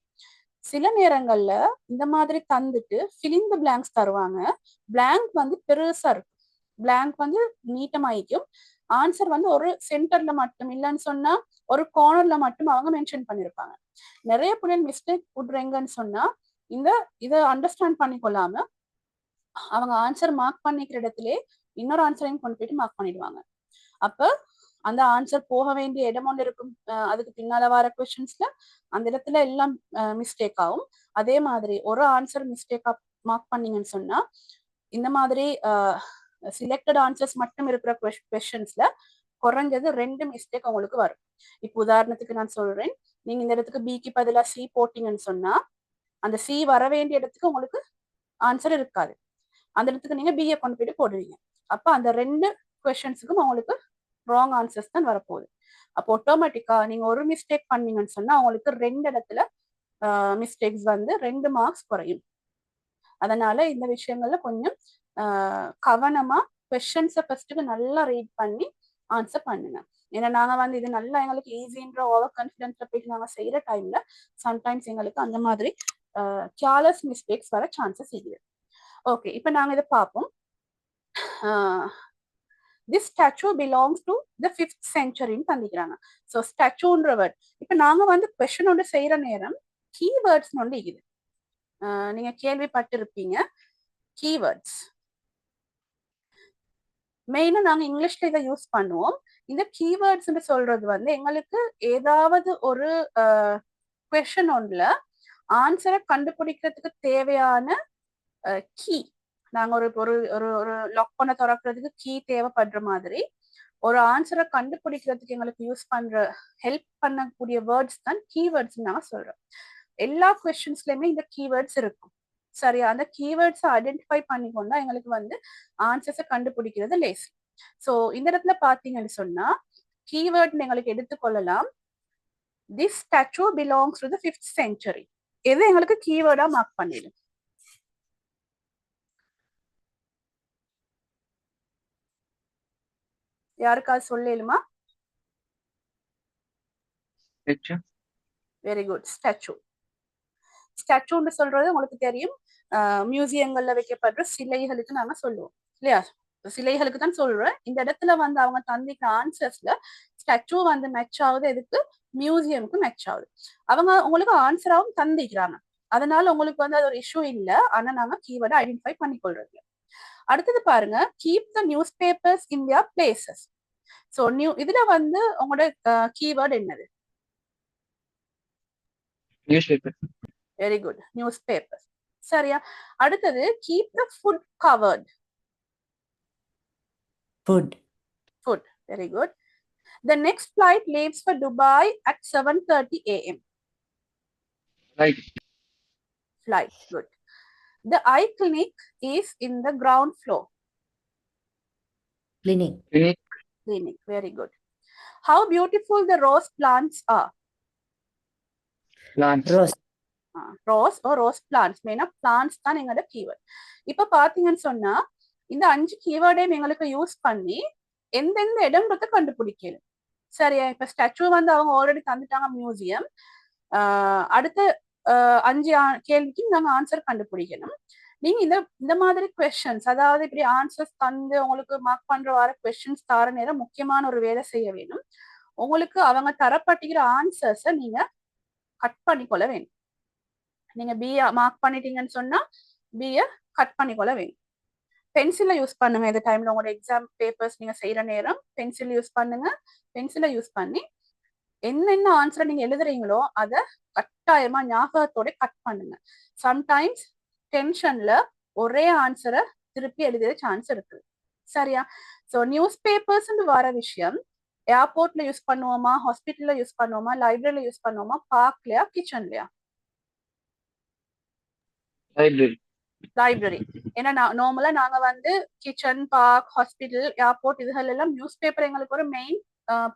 சில நேரங்கள்ல இந்த மாதிரி தந்துட்டு ஃபில்லிங் தி பிளாங்க்ஸ் தருவாங்க. பிளாங்க் வந்து பெருசா இருக்கும், பிளாங்க் வந்து நீட்டமாயிக்கும், ஆன்சர் வந்து ஒரு சென்டர்ல மட்டும் இல்லைன்னு சொன்னா ஒரு கார்னர்ல மட்டும் அவங்க மென்ஷன் பண்ணிருப்பாங்க. நிறைய பிள்ளைங்க மிஸ்டேக் விடுறீங்கன்னு சொன்னா இதை அண்டர்ஸ்டாண்ட் பண்ணிக்கொள்ளாம அவங்க ஆன்சர் மார்க் பண்ணிக்கிற இடத்துல இன்னொரு ஆன்சரையும் கொண்டு போயிட்டு மார்க் பண்ணிடுவாங்க. அப்ப அந்த ஆன்சர் போக வேண்டிய இடம் ஒன்று இருக்கும், அதுக்கு பின்னால வர கொஸ்டின்ஸ்ல அந்த இடத்துல எல்லாம் மிஸ்டேக் ஆகும். அதே மாதிரி ஒரு ஆன்சர் மிஸ்டேக்கா மார்க் பண்ணீங்கன்னு சொன்னா இந்த மாதிரி சிலெக்டட் ஆன்சர்ஸ் மட்டும் இருக்கிற கொஸ்டின்ஸ்ல குறைஞ்சது 2 மிஸ்டேக் உங்களுக்கு வரும். இப்போ உதாரணத்துக்கு நான் சொல்றேன், நீங்க இந்த இடத்துக்கு பிக்கு பதிலா சி போட்டீங்கன்னு சொன்னா அந்த சி வர வேண்டிய இடத்துக்கு உங்களுக்கு ஆன்சர் இருக்காது, அந்த இடத்துக்கு நீங்க பிஏ கொண்டு போயிட்டு போடுவீங்க. அப்ப அந்த 2 கொஸ்டின்ஸுக்கும் உங்களுக்கு ராங் ஆன்சர்ஸ் தான் வரப்போகுது. அப்போ ஆட்டோமேட்டிக்கா நீங்க ஒரு மிஸ்டேக் பண்ணீங்கன்னு சொன்னா உங்களுக்கு 2 இடத்துல மிஸ்டேக்ஸ் வந்து 2 மார்க்ஸ் குறையும். அதனால இந்த விஷயங்கள்ல கொஞ்சம் கவனமா கொஸ்டின்ஸை ஃபர்ஸ்ட்டுக்கு நல்லா ரீட் பண்ணி ஆன்சர் பண்ணுங்க. ஏன்னா நாங்க வந்து இது நல்லா எங்களுக்கு ஈஸின்ற ஓவர் கான்ஃபிடென்ஸ்ல போயிட்டு நாங்க செய்யற டைம்ல சம்டைம்ஸ் எங்களுக்கு அந்த மாதிரி கேர்லெஸ் மிஸ்டேக்ஸ் வர சான்சஸ் இருக்குது. ஓகே, இப்போ நாங்க இதை பார்ப்போம். this statue belongs to the 5th century தந்திக்கிறாங்க. ஸோ ஸ்டாச்சுன்ற வேர்ட் இப்போ நாங்க வந்து கொஸ்டின் ஒன்று செய்யற நேரம் கீவேர்ட்ஸ் ஒன்று இருக்குது, நீங்க கேள்விப்பட்டிருப்பீங்க கீவேர்ட்ஸ். மெயினா நாங்க இங்கிலீஷ்ல இதை யூஸ் பண்ணுவோம். இந்த கீவேர்ட்ஸ் சொல்றது வந்து எங்களுக்கு ஏதாவது ஒரு கொஸ்டின் ஒன்றுல ஆன்சரை கண்டுபிடிக்கிறதுக்கு தேவையான கீ. நாங்க ஒரு ஒரு ஒரு ஒரு லாக் பண்ண திறக்கிறதுக்கு கீ தேவைப்படுற மாதிரி ஒரு ஆன்சரை கண்டுபிடிக்கிறதுக்கு எங்களுக்கு யூஸ் பண்ற ஹெல்ப் பண்ணக்கூடிய வேர்ட்ஸ் தான் கீவேர்ட்ஸ் நாங்க சொல்றோம். எல்லா கொஸ்டின்ஸ்லயுமே இந்த கீவேர்ட்ஸ் இருக்கும். சரியா? அந்த கீவேர்ட்ஸை ஐடென்டிஃபை பண்ணிக்கொண்டா எங்களுக்கு வந்து ஆன்சர்ஸை கண்டுபிடிக்கிறது லேசி. ஸோ இந்த இடத்துல பாத்தீங்கன்னு சொன்னா கீவேர்ட் எங்களுக்கு எடுத்துக்கொள்ளலாம். This statue belongs to the 5th century. எது எங்களுக்கு கீவேர்டா மார்க் பண்ணிடும்? யாருக்காவது சொல்லலுமா? Very good. ஸ்டாச்சு. ஸ்டாச்சுன்னு சொல்றது உங்களுக்கு தெரியும், மியூசியங்கள்ல வைக்கப்படுற சிலைகளுக்கு நாங்க சொல்லுவோம் இல்லையா? சிலைகளுக்கு தான் சொல்றேன். இந்த இடத்துல வந்து அவங்க தந்திக்கிற ஆன்சர்ஸ்ல ஸ்டாச்சு வந்து மேட்ச் ஆகுது, எதுக்கு? மியூசியமுக்கு மேட்ச் ஆகுது. அவங்க உங்களுக்கு ஆன்சராவும் தந்திக்கிறாங்க, அதனால உங்களுக்கு வந்து அது ஒரு இஷ்யூ இல்லை. ஆனா நாங்க கீவேர்டை ஐடென்டிஃபை பண்ணிக்கொள்றது. அடுத்தது பாருங்க, keep the newspapers in their places. So இதுல வந்து உங்களோட கீவேர்டு என்னது? Newspaper. Very good. Newspaper. சரியா? அடுத்தது keep the food covered. Food. Food. Very good. The next flight leaves for Dubai at 7:30 a.m. Right. Flight. Good. The eye clinic is in the ground floor. Clinic. Clinic. Clinic. Very good. How beautiful the rose plants are. Plants. Rose. Rose rose plants. மெயினா plants தான் எங்களோட keyword. இப்ப பாத்தீங்கன்னு சொன்னா இந்த 5 கீவேர்டையும் எங்களுக்கு use பண்ணி எந்தெந்த இடம்ன்றத கண்டுபிடிக்கணும். சரியா? இப்ப ஸ்டாச்சு வந்து அவங்க ஆல்ரெடி தந்துட்டாங்க, மியூசியம். அடுத்த 5 கேள்விக்கு நாங்க ஆன்சர் கண்டுபிடிக்கணும். நீங்க இந்த மாதிரி கொஸ்டின்ஸ், அதாவது இப்படி ஆன்சர்ஸ் தந்து உங்களுக்கு மார்க் பண்ற வர கொஸ்டின்ஸ் தர நேரம் முக்கியமான ஒரு வேலை செய்ய வேணும். உங்களுக்கு அவங்க தரப்பட்டுகிற ஆன்சர்ஸை நீங்க கட் பண்ணிக்கொள்ள வேணும். நீங்க பிஏ மார்க் பண்ணிட்டீங்கன்னு சொன்னா பிஏ கட் பண்ணிக்கொள்ள வேணும். பென்சிலை யூஸ் பண்ணுங்க. இந்த டைம்ல உங்களோட எக்ஸாம் பேப்பர்ஸ் நீங்க செய்யற நேரம் பென்சில் யூஸ் பண்ணுங்க. பென்சிலை யூஸ் பண்ணி என்னென்ன ஆன்சரை நீங்க எழுதுறீங்களோ அதை கட்டாயமா ஞாபகத்தோட கட் பண்ணுங்க. சம்டைம்ஸ் டென்ஷன்ல ஒரே ஆன்சரை திருப்பி எழுதுற சான்ஸ் இருக்கு. சரியா? ஸோ நியூஸ் பேப்பர்ஸ் வர விஷயம் ஏர்போர்ட்ல யூஸ் பண்ணுவோமா, ஹாஸ்பிட்டல்ல யூஸ் பண்ணுவோமா, லைப்ரரியில யூஸ் பண்ணுவோமா, பார்க்லயா, கிச்சன்லயா? லைப்ரரி. லைப்ரரி. ஏன்னா நார்மலா நாங்க வந்து கிச்சன், பார்க், ஹாஸ்பிட்டல், ஏர்போர்ட் இதுகள் எல்லாம் நியூஸ் பேப்பர் எங்களுக்கு ஒரு மெயின்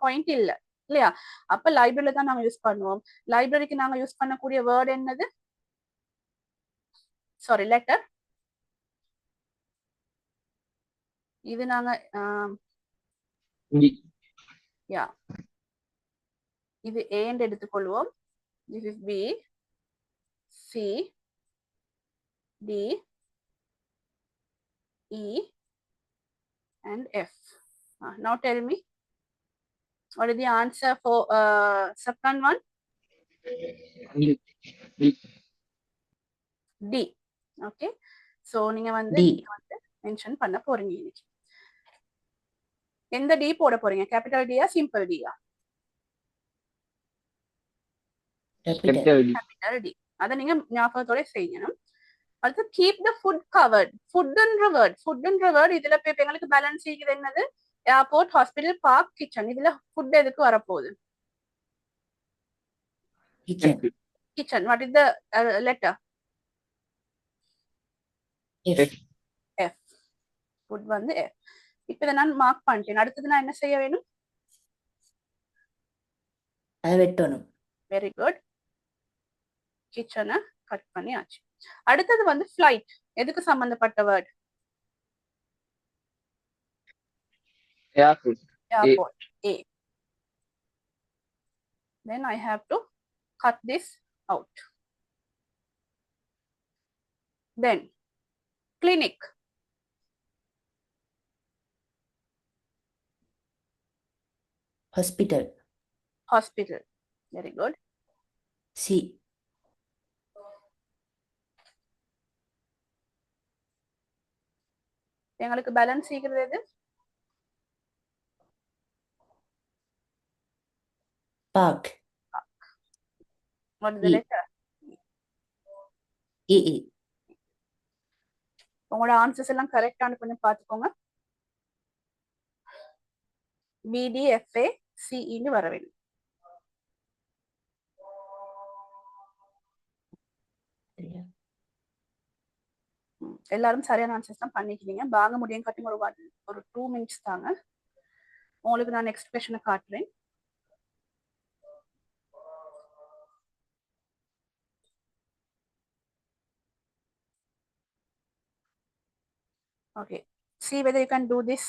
பாயிண்ட் இல்ல இல்லையா? அப்ப லைப்ரரியில தான் நாங்க யூஸ் பண்ணுவோம். லைப்ரரிக்கு நாங்க யூஸ் பண்ணக்கூடிய வேர்ட் என்னது? Sorry, letter. இது நாங்க யா இது ஏன்னு எடுத்துக்கொள்வோம். This is B, C, D, E and F. Now tell me, what is the answer for second one? D. Okay. So நீங்க வந்து மென்ஷன் பண்ண போறீங்க இன்னைக்கு. எந்த டி போட போறீங்க? கேபிட்டல் டியா, சிம்பிள் டியா? Capital T. அதை நீங்க ஞாபகத்தோட செய்யணும். அடுத்து கீப் த ஃபுட் கவர்ட். ஃபுட்ன்ற வேர்ட் இதுல போய் எங்களுக்கு பேலன்ஸ் செய்யுது என்னது? Airport, hospital, park, kitchen. இதுல ஃபுட் எதுக்கு வரப்போகுது? Kitchen. What is the letter? F. Food வந்து F. இப்ப இதை நான் மார்க் பண்ணிட்டேன். அடுத்தது நான் என்ன செய்ய வேணும்? வெட்டணும். Very good. கிச்சனை கட் பண்ணி ஆச்சு. அடுத்தது வந்து ஃபிளைட். எதுக்கு சம்பந்தப்பட்ட word? Airport. A. Then I have to cut this out. Then clinic. Hospital. Very good. C. எங்களுக்கு பேலன்ஸ் செய்கிறது எது? Park. What is the letter? ஏ. உங்களோட ஆன்சர்ஸ் எல்லாம் கரெக்டானு கொஞ்சம் பார்த்துக்கோங்க. BDFA CEன்னு வர வேண்டும். எல்லாரும் சரியான ஆன்சர்ஸ் தான் பண்ணிக்கிறீங்க. வாங்க முடியும் காட்டி ஒரு 2 மினிட்ஸ் தாங்க. உங்களுக்கு நான் நெக்ஸ்ட் கொஸ்டினை காட்டுறேன். Okay, see whether you can do this.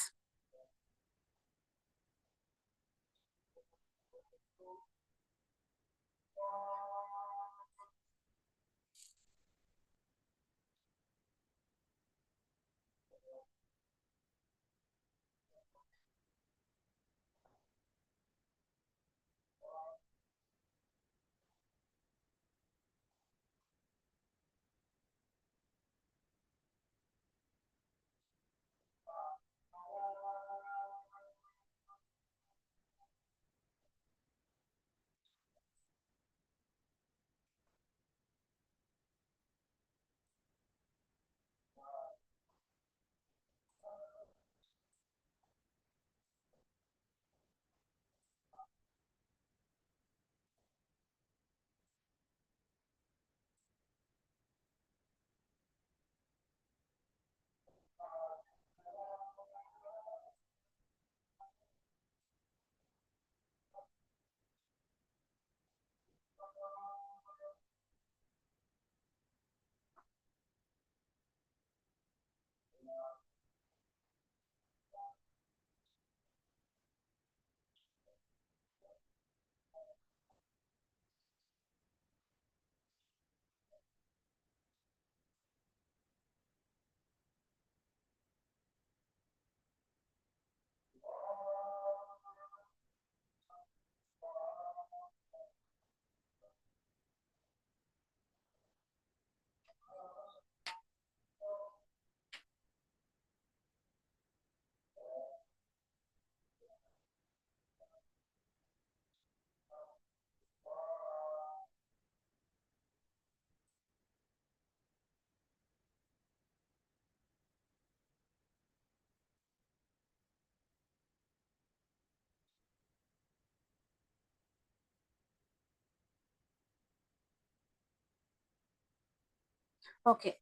Okay.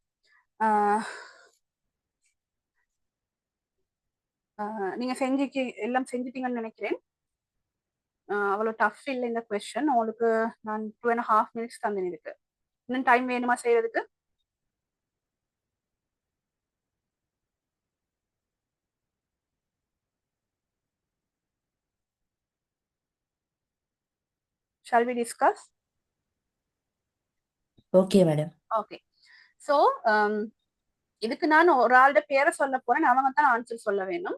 நீங்க எல்லாம் செஞ்சிட்டீங்கன்னு நினைக்கிறேன். அவ்வளோ டஃப் இல்லை இந்த கொஸ்டின். உங்களுக்கு நான் 2.5 மினிட்ஸ் தந்தேன். இருக்கு இன்னும் டைம் வேணுமா செய்யறதுக்கு? Shall we discuss? Okay madam. Okay. So இதுக்கு நான் ஒரு ஆளோட பேரை சொல்ல போறேன். அவங்க தான் ஆன்சர் சொல்ல வேணும்.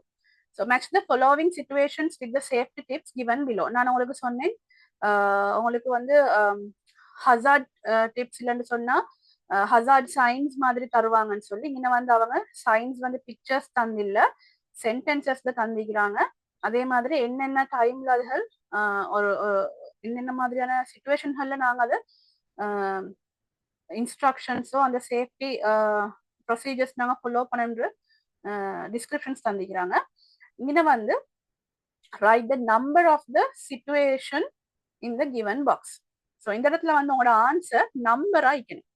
So match the following situations with the safety tips given below. நான் உங்களுக்கு சொன்னேன், உங்களுக்கு வந்து ஹசார்ட் டிப்ஸ் இல்லைன்னு சொன்னா ஹசார்ட் சைன்ஸ் மாதிரி தருவாங்கன்னு சொல்லி இங்க வந்து அவங்க சைன்ஸ் வந்து பிக்சர்ஸ் தந்தில்ல, சென்டென்சஸ் தந்திக்கிறாங்க. அதே மாதிரி என்னென்ன டைம்ல அதுகள் ஒரு என்னென்ன மாதிரியான சிச்சுவேஷன்கள்ல நாங்க அதை இன்ஸ்ட்ரக்ஷன்ஸோ அந்த சேஃப்டி ப்ரொசீஜர்ஸ் நாங்க ஃபாலோ பண்ணுற டிஸ்கிரிப்ஷன்ஸ் தந்திக்கிறாங்க. இங்க வந்து write the number of the situation in the given box. So இந்த இடத்துல வந்து உங்களோட ஆன்சர் நம்பரா இருக்கணும்.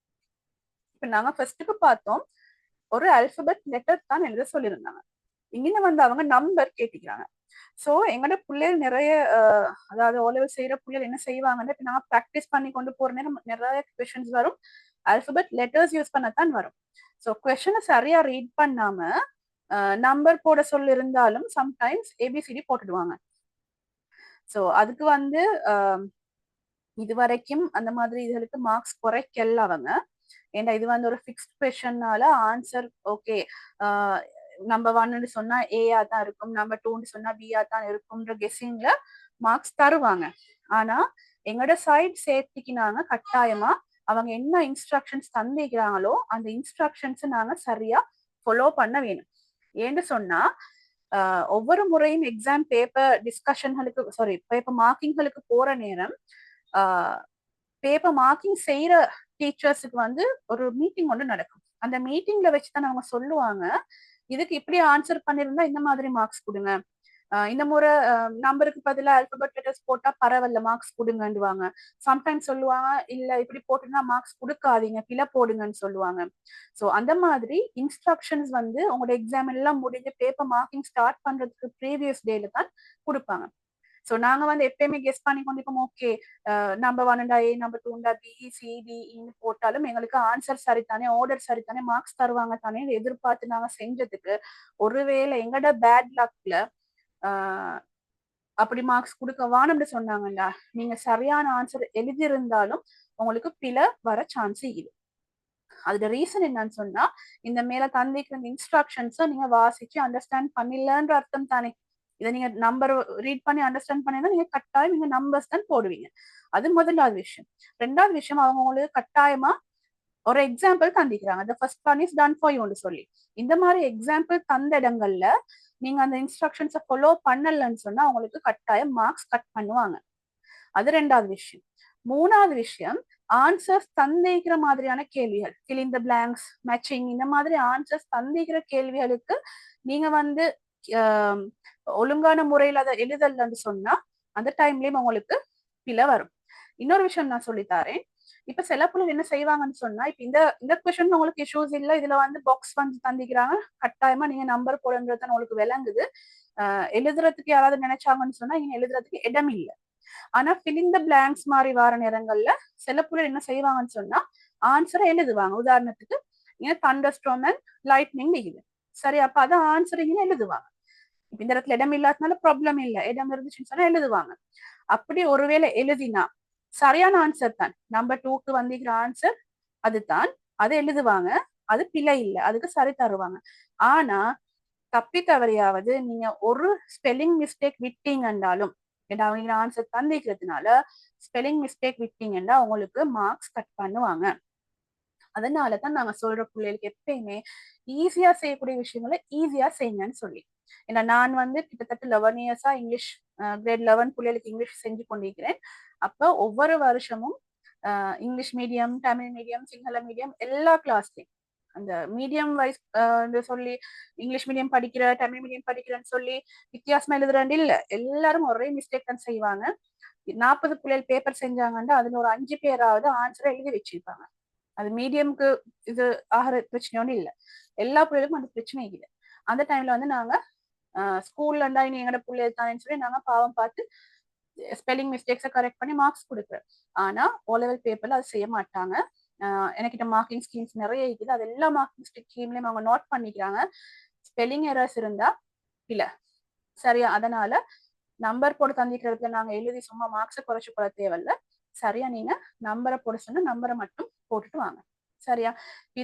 இப்ப நாங்க ஃபர்ஸ்ட்டுக்கு பார்த்தோம், ஒரு அல்பபெட் லெட்டர் தான் எழுத சொல்லியிருந்தாங்க. இங்க வந்து அவங்க நம்பர் கேட்டுக்கிறாங்க. ஸோ எங்களோட பிள்ளைகள் நிறைய அதாவது ஓலெவல் செய்யற பிள்ளைகள் என்ன செய்வாங்கன்னா, இப்ப நாங்க ப்ராக்டிஸ் பண்ணி கொண்டு போற நேரம் நிறைய கொஸ்டின்ஸ் வரும், அல்பபெட் லெட்டர்ஸ் யூஸ் பண்ணத்தான் வரும். ஸோ கொஸ்டினை சரியா ரீட் பண்ணாம நம்பர் போட சொல்லி இருந்தாலும் சம்டைம்ஸ் ஏபிசிடி போட்டுடுவாங்க. ஸோ அதுக்கு வந்து இது வரைக்கும் அந்த மாதிரி இதுகளுக்கு மார்க்ஸ் குறைக்கல அவங்க. ஏன்னா இது வந்து ஒரு ஃபிக்ஸ்ட் கொஸ்டின்னால ஆன்சர் ஓகே நம்பர் 1 சொன்னா ஏயா தான் இருக்கும், நம்பர் 2 சொன்னா பியா தான் இருக்கும்ன்ற கெஸ்ஸிங்ல மார்க்ஸ் தருவாங்க. ஆனா எங்களோட சைட் சேஃப்டிக்கு நாங்க கட்டாயமா அவங்க என்ன இன்ஸ்ட்ரக்ஷன்ஸ் தந்திக்கிறாங்களோ அந்த இன்ஸ்ட்ரக்ஷன்ஸ் நாங்க சரியா ஃபாலோ பண்ண வேணும். ஏன்னு சொன்னா ஒவ்வொரு முறையும் எக்ஸாம் பேப்பர் டிஸ்கஷன்களுக்கு பேப்பர் மார்க்கிங்களுக்கு போற நேரம் பேப்பர் மார்க்கிங் செய்யற டீச்சர்ஸுக்கு வந்து ஒரு மீட்டிங் ஒன்று நடக்கும். அந்த மீட்டிங்ல வச்சுதான் அவங்க சொல்லுவாங்க, இதுக்கு இப்படி ஆன்சர் பண்ணிருந்தா இந்த மாதிரி மார்க்ஸ் கொடுங்க, இந்த முறை நம்பருக்கு பதிலாக ஆல்பபெட் லெட்டர்ஸ் போட்டா பரவாயில்ல மார்க்ஸ் கொடுங்கன்னுவாங்க. சம்டைம்ஸ் சொல்லுவாங்க இல்ல இப்படி போட்டுனா மார்க்ஸ் கொடுக்காதீங்க, பிழை போடுங்கன்னு சொல்லுவாங்க. ஸோ அந்த மாதிரி இன்ஸ்ட்ரக்ஷன்ஸ் வந்து உங்களோட எக்ஸாம் எல்லாம் முடிஞ்சு பேப்பர் மார்க்கிங் ஸ்டார்ட் பண்றதுக்கு ப்ரீவியஸ் டேல தான் கொடுப்பாங்க. ஸோ நாங்க வந்து எப்பயுமே கெஸ் பண்ணி கொண்டிருப்போம், okay number 1 A, number 2 B, C, D, E போட்டாலும் எங்களுக்கு ஆன்சர் சரித்தானே, ஆர்டர் சரித்தானே, மார்க்ஸ் தருவாங்க தானே எதிர்பார்த்து நாங்க செஞ்சதுக்கு ஒருவேளை எங்கட பேட் லக்ல அப்படி மார்க்ஸ் கொடுக்க வானம்னு சொன்னாங்கல்ல, நீங்க சரியான ஆன்சர் எழுதியிருந்தாலும் உங்களுக்கு பிழை வர சான்ஸ் இல்லை. அதோட ரீசன் என்னன்னு சொன்னா, இந்த மேல தந்திக்கிற இன்ஸ்ட்ரக்ஷன்ஸை நீங்க வாசிச்சு அண்டர்ஸ்டாண்ட் பண்ணலன்ற அர்த்தம் தானே. இதை நீங்க நம்பர் ரீட் பண்ணி அண்டர்ஸ்டாண்ட் பண்ணினா நீங்க கட்டாயம் நீங்க நம்பர்ஸ் தான் போடுவீங்க. அது முதலாவது விஷயம். ரெண்டாவது விஷயம், அவங்க உங்களுக்கு கட்டாயமா ஒரு example தந்திக்கிறாங்க. the first one is done for you சொல்லி. இந்த மாதிரி எக்ஸாம்பிள் தந்த இடங்கள்ல நீங்க அந்த இன்ஸ்ட்ரக்ஷன்ஸை ஃபாலோ பண்ணலன்னு சொன்னா உங்களுக்கு கட்டாயம் மார்க்ஸ் கட் பண்ணுவாங்க. அது ரெண்டாவது விஷயம். மூணாவது விஷயம், ஆன்சர்ஸ் தந்திக்கிற மாதிரியான கேள்விகள், fill in the blanks, matching, இந்த மாதிரி ஆன்சர்ஸ் தந்திக்கிற கேள்விகளுக்கு நீங்க வந்து ஒழுங்கான முறையில் அதை எழுதலன்னு சொன்னா அந்த டைம்லயும் உங்களுக்கு பிழை வரும். இன்னொரு விஷயம் நான் சொல்லித்தாரேன். இப்ப சில பிள்ளை என்ன செய்வாங்கன்னு சொன்னா, இப்ப இந்த கொஸ்டின் உங்களுக்கு இஷ்யூஸ் இல்ல, இதுல வந்து பாக்ஸ் வந்து தந்திக்கிறாங்க, கட்டாயமா நீங்க நம்பர் போடுன்றது உங்களுக்கு விளங்குது. எழுதுறதுக்கு யாராவது நினைச்சாங்கன்னு சொன்னா இங்க எழுதுறதுக்கு இடம் இல்லை. ஆனா fill in the blanks மாதிரி வார நேரங்கள்ல சில பிள்ளை என்ன செய்வாங்கன்னு சொன்னா ஆன்சரை எழுதுவாங்க. உதாரணத்துக்கு இங்க தண்டர்ஸ்டார்ம் அண்ட் லைட்னிங் இருக்குது, சரி, அப்ப அதான் ஆன்சர் இங்க எழுதுவாங்க. இப்ப இந்த இடத்துல இடம் இல்லாதனால ப்ராப்ளம் இல்லை, இடம் இருந்துச்சுன்னு சொன்னா எழுதுவாங்க. அப்படி ஒருவேளை எழுதினா சரியான ஆன்சர் தான், நம்பர் 2க்கு வந்திருக்கிற ஆன்சர் அதுதான், அதை எழுதுவாங்க, அது பிழை இல்லை, அதுக்கு சரி தருவாங்க. ஆனா தப்பி தவறியாவது நீங்க ஒரு ஸ்பெல்லிங் மிஸ்டேக் விட்டீங்கன்றாலும், அவங்க ஆன்சர் தந்திக்கிறதுனால ஸ்பெல்லிங் மிஸ்டேக் விட்டீங்கன்னா உங்களுக்கு மார்க்ஸ் கட் பண்ணுவாங்க. அதனாலதான் நாங்க சொல்ற பிள்ளைகளுக்கு எப்பயுமே ஈஸியா செய்யக்கூடிய விஷயங்களை ஈஸியா செய்யுங்கன்னு சொல்லி. ஏன்னா நான் வந்து கிட்டத்தட்ட 11 இயர்ஸா இங்கிலீஷ் கிரேட் 11 பிள்ளைகளுக்கு இங்கிலீஷ் செஞ்சு கொண்டிருக்கிறேன். அப்ப ஒவ்வொரு வருஷமும் English medium, Tamil medium, Sinhala medium எல்லா கிளாஸ்லயும் அந்த மீடியம் வைஸ் சொல்லி இங்கிலீஷ் மீடியம் படிக்கிற, தமிழ் மீடியம் படிக்கிறேன்னு சொல்லி வித்தியாசமா எழுதுறாண்டு இல்ல, எல்லாரும் ஒரே மிஸ்டேக் தான் செய்வாங்க. 40 பிள்ளைகள் பேப்பர் செஞ்சாங்கன்னா அதுல ஒரு 5 பேராவது ஆன்சரை எழுதி வச்சிருப்பாங்க. அது மீடியம்க்கு இது ஆகிற பிரச்சனையோன்னு இல்லை, எல்லா பிள்ளைகளுக்கும் அந்த பிரச்சனை இல்லை. அந்த டைம்ல வந்து நாங்க ஸ்கூல்ல இருந்தா இனி எங்கட பிள்ளைகள் தானேன்னு சொல்லி நாங்க பாவம் பார்த்து ஸ்பெல்லிங் மிஸ்டேக்ஸை கரெக்ட் பண்ணி மார்க்ஸ் கொடுக்குறோம். ஆனா ஓ லெவல் பேப்பர்ல அது செய்ய மாட்டாங்க. எனக்கிட்ட மார்க்கிங் ஸ்கீம்ஸ் நிறைய இருக்குது, அது எல்லா மார்க்கிங் ஸ்கீம்லயும் அவங்க நோட் பண்ணிக்கிறாங்க, ஸ்பெல்லிங் எரர்ஸ் இருந்தா இல்ல, சரியா. அதனால நம்பர் போட்டு தந்திக்கிறதுல நாங்க எழுதி சும்மா மார்க்ஸை குறைச்சு போட தேவையில்ல, சரியா. நீங்க நம்பரை போட சொன்னா நம்பரை மட்டும் போட்டுட்டு வாங்க, சரியா.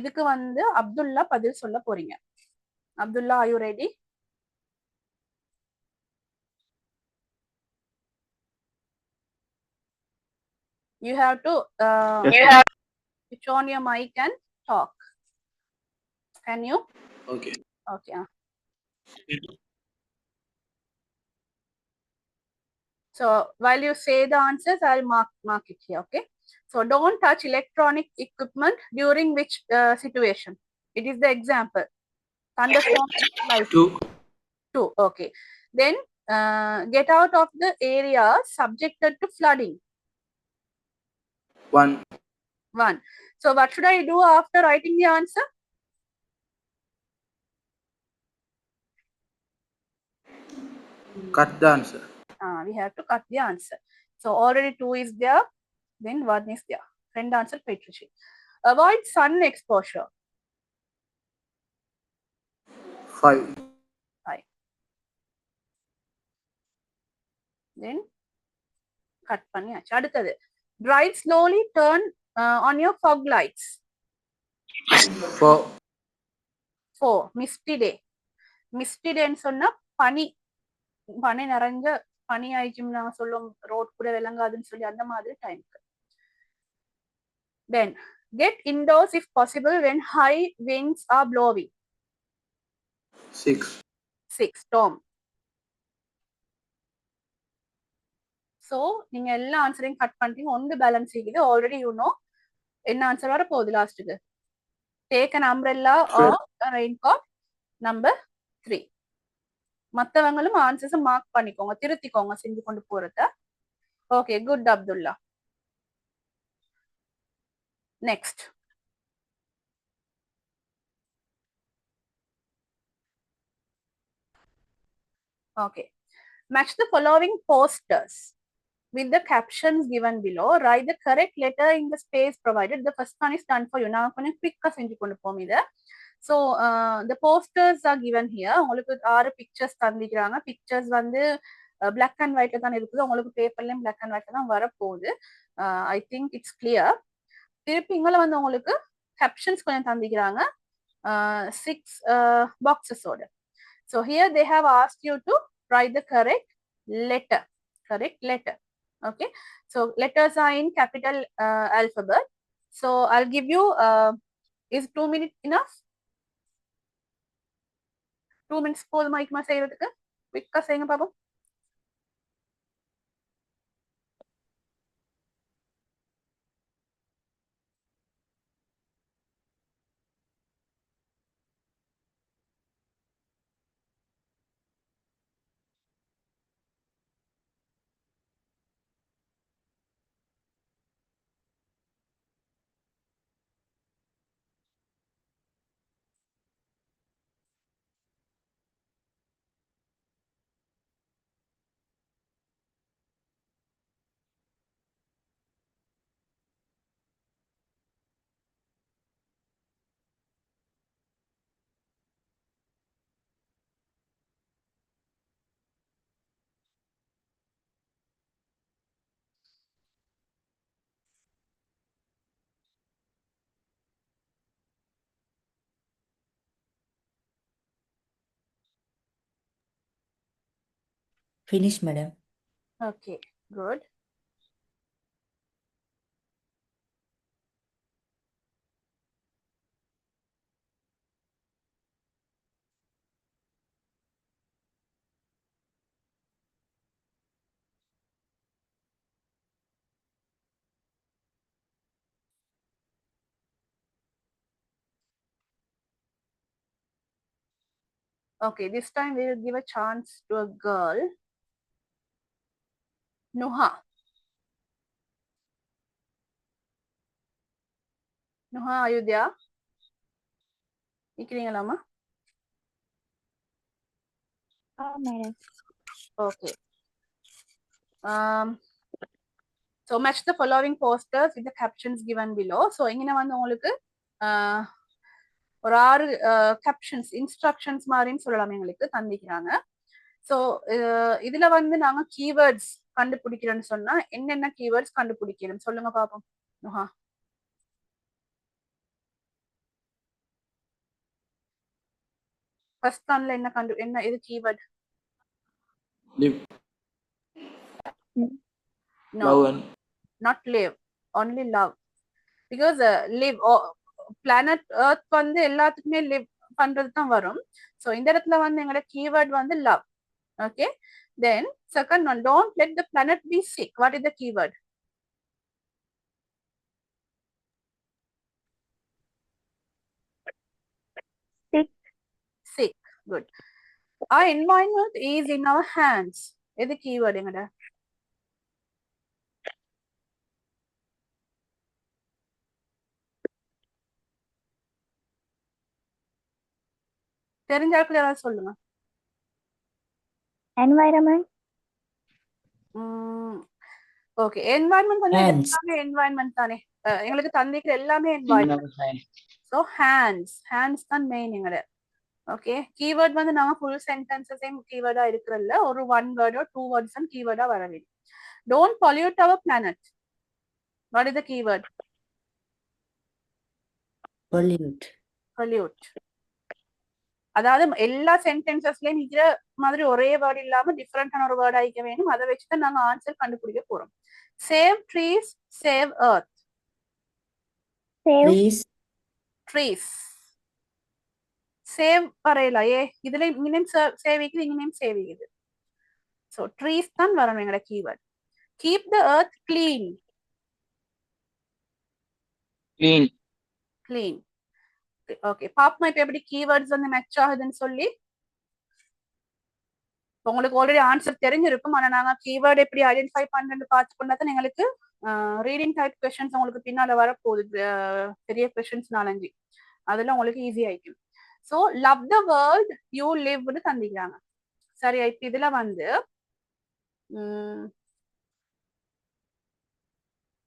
இதுக்கு வந்து அப்துல்லா பதில் சொல்ல போறீங்க. Abdullah, are you ready? You have to switch on your mic and talk. Can you? Okay. Okay. So while you say the answers, I'll mark it here. Okay. So don't touch electronic equipment during which situation? It is the example. Thunderstorm. Like 2. Okay. Then get out of the area subjected to flooding. 1. So what should I do after writing the answer? Cut the answer. We have to cut the answer. So already 2 is there, then 1 is there. Friend answer Petrici. Avoid sun exposure. 5. Then cut பண்ணியாச்சு. அடுத்தது drive slowly, turn on your fog lights. 4. misty day. misty day ன்னு சொன்னா பனி நிறைஞ்ச பனி ஆயிக்கும் நாங்க சொல்லுவோம், road கூட விளங்காதுன்னு சொல்லி அந்த மாதிரி டைமுக்கு. Then get indoors if possible when high winds are blowing. 6. Storm. So நீங்க எல்லா ஆன்சரையும் கட் பண்ணிட்டீங்க, ஒன்று பேலன்ஸ் இருக்குது. ஆல்ரெடி யூ நோ என்ன ஆன்சர் வர போகுது லாஸ்ட்டுக்கு. Take an umbrella or raincoat. Number 3. மற்றவங்களும் ஆன்சர்ஸ் மார்க் பண்ணிக்கோங்க, திருத்திக்கோங்க செஞ்சு கொண்டு போறத. Okay, good Abdullah. Next. Okay. Match the following posters with the captions given below. Write the correct letter in the space provided. The first one is done for you. Now, I'm quick செஞ்சு கொண்டு போம் இத. So, the posters are given here. உங்களுக்கு 6 pictures தந்திக்கிறாங்க. Pictures வந்து black and white தான் இருக்குது. உங்களுக்கு பேப்பர்லயும் black and white தான் வரப்போகுது. I think it's clear. திருப்பி இங்கல வந்து உங்களுக்கு captions கொஞ்சம் தந்திக்கிறாங்க. 6 boxes ஓட. So here they have asked you to write the correct letter. Okay. So letters are in capital alphabet. So I'll give you, is 2 minutes enough? 2 minutes போதுமா இக்குமா செய்யறதுக்கு? குயிக்கா செய்யுங்க பாப்போம். Finish, madam. Okay, good. Okay, this time we will give a chance to a girl. Nuha. Nuha, are you there? இருக்கிறீங்களாமா? madam. Okay. So match the following posters with the captions given below. So இங்க வந்து உங்களுக்கு ஒரு 6 captions instructions மாதிரின்னு சொல்லலாம் எங்களுக்கு தந்திக்கிறாங்க. So இதுல வந்து நாங்க கீவேர்ட்ஸ் கண்டுபிடிக்கிறோம்னு சொன்னா என்னென்ன கீவேர்ட்ஸ் கண்டுபிடிக்கணும் சொல்லுங்க பாப்போம். நுஹா, ஃபர்ஸ்ட் ஒன்ல என்ன இது keyword? Live. No, Love and not live, only love. Because live, planet earth வந்து எல்லாத்துக்குமே live பண்றது தான் வரும். ஸோ இந்த இடத்துல வந்து எங்களோட கீவேர்ட் வந்து love. Okay. Then second one, don't let the planet be sick. What is the keyword? Sick. Sick. Good. Our environment is in our hands. எது keyword எங்கட? தெரிஞ்ச ஆட்கள் யாராவது சொல்லுங்க. Environment. ஓகே, என்வாயன்மெண்ட் வந்து Hands. எல்லாமே என்வாயன்மெண்ட் தானே, எங்களுக்கு தந்திக்கிற எல்லாமே என்வாயன்மெண்ட். ஸோ ஹேண்ட்ஸ் தான் மெயின் எங்கட. ஓகே, கீவேர்ட் வந்து நாங்க ஃபுல் சென்டென்சஸையும் கீவேர்டா இருக்கிறல்ல, ஒரு 1 வேர்டோ 2 வேர்ட்ஸ் தான் கீவேர்டா வர வேண்டும். Don't pollute our planet. What is the keyword? Pollute. அதாவது எல்லா சென்டென்சஸ்லயும் இருக்கிற மாதிரி ஒரே வேர்ட் இல்லாம டிஃபரெண்டான ஒரு வேர்ட் ஆயிக்க வேணும். அதை வச்சுதான் நாங்க ஆன்சர் கண்டுபிடிக்க போறோம். Save trees, save earth. Trees save வரையல, இதுல இங்கேயும் சேவிக்குது, இங்கேயும் சேவிக்குது. ஸோ ட்ரீஸ் தான் வரணும் எங்களோட keyword. Keep the earth clean. Clean. Clean. Okay, பாப்போமா இப்ப எப்படி கீவேர்ட்ஸ் வந்து மேட்ச் ஆகுதுன்னு சொல்லி. உங்களுக்கு ஆல்ரெடி ஆன்சர் தெரிஞ்சிருக்கும். ஆனா நாங்க கீவேர்ட் எப்படி ஐடென்டிஃபை பண்றேன்னு பார்த்துக்கொண்டா தான் எங்களுக்கு ரீடிங் டைப் கொஸ்டின்ஸ் உங்களுக்கு பின்னால வரப்போகுது, பெரிய கொஸ்டின்ஸ் 4-5 அதெல்லாம் உங்களுக்கு ஈஸி ஆயிக்கும். So love the world you லிவ்னு தந்திக்கிறாங்க. சரியா, இப்ப இதுல வந்து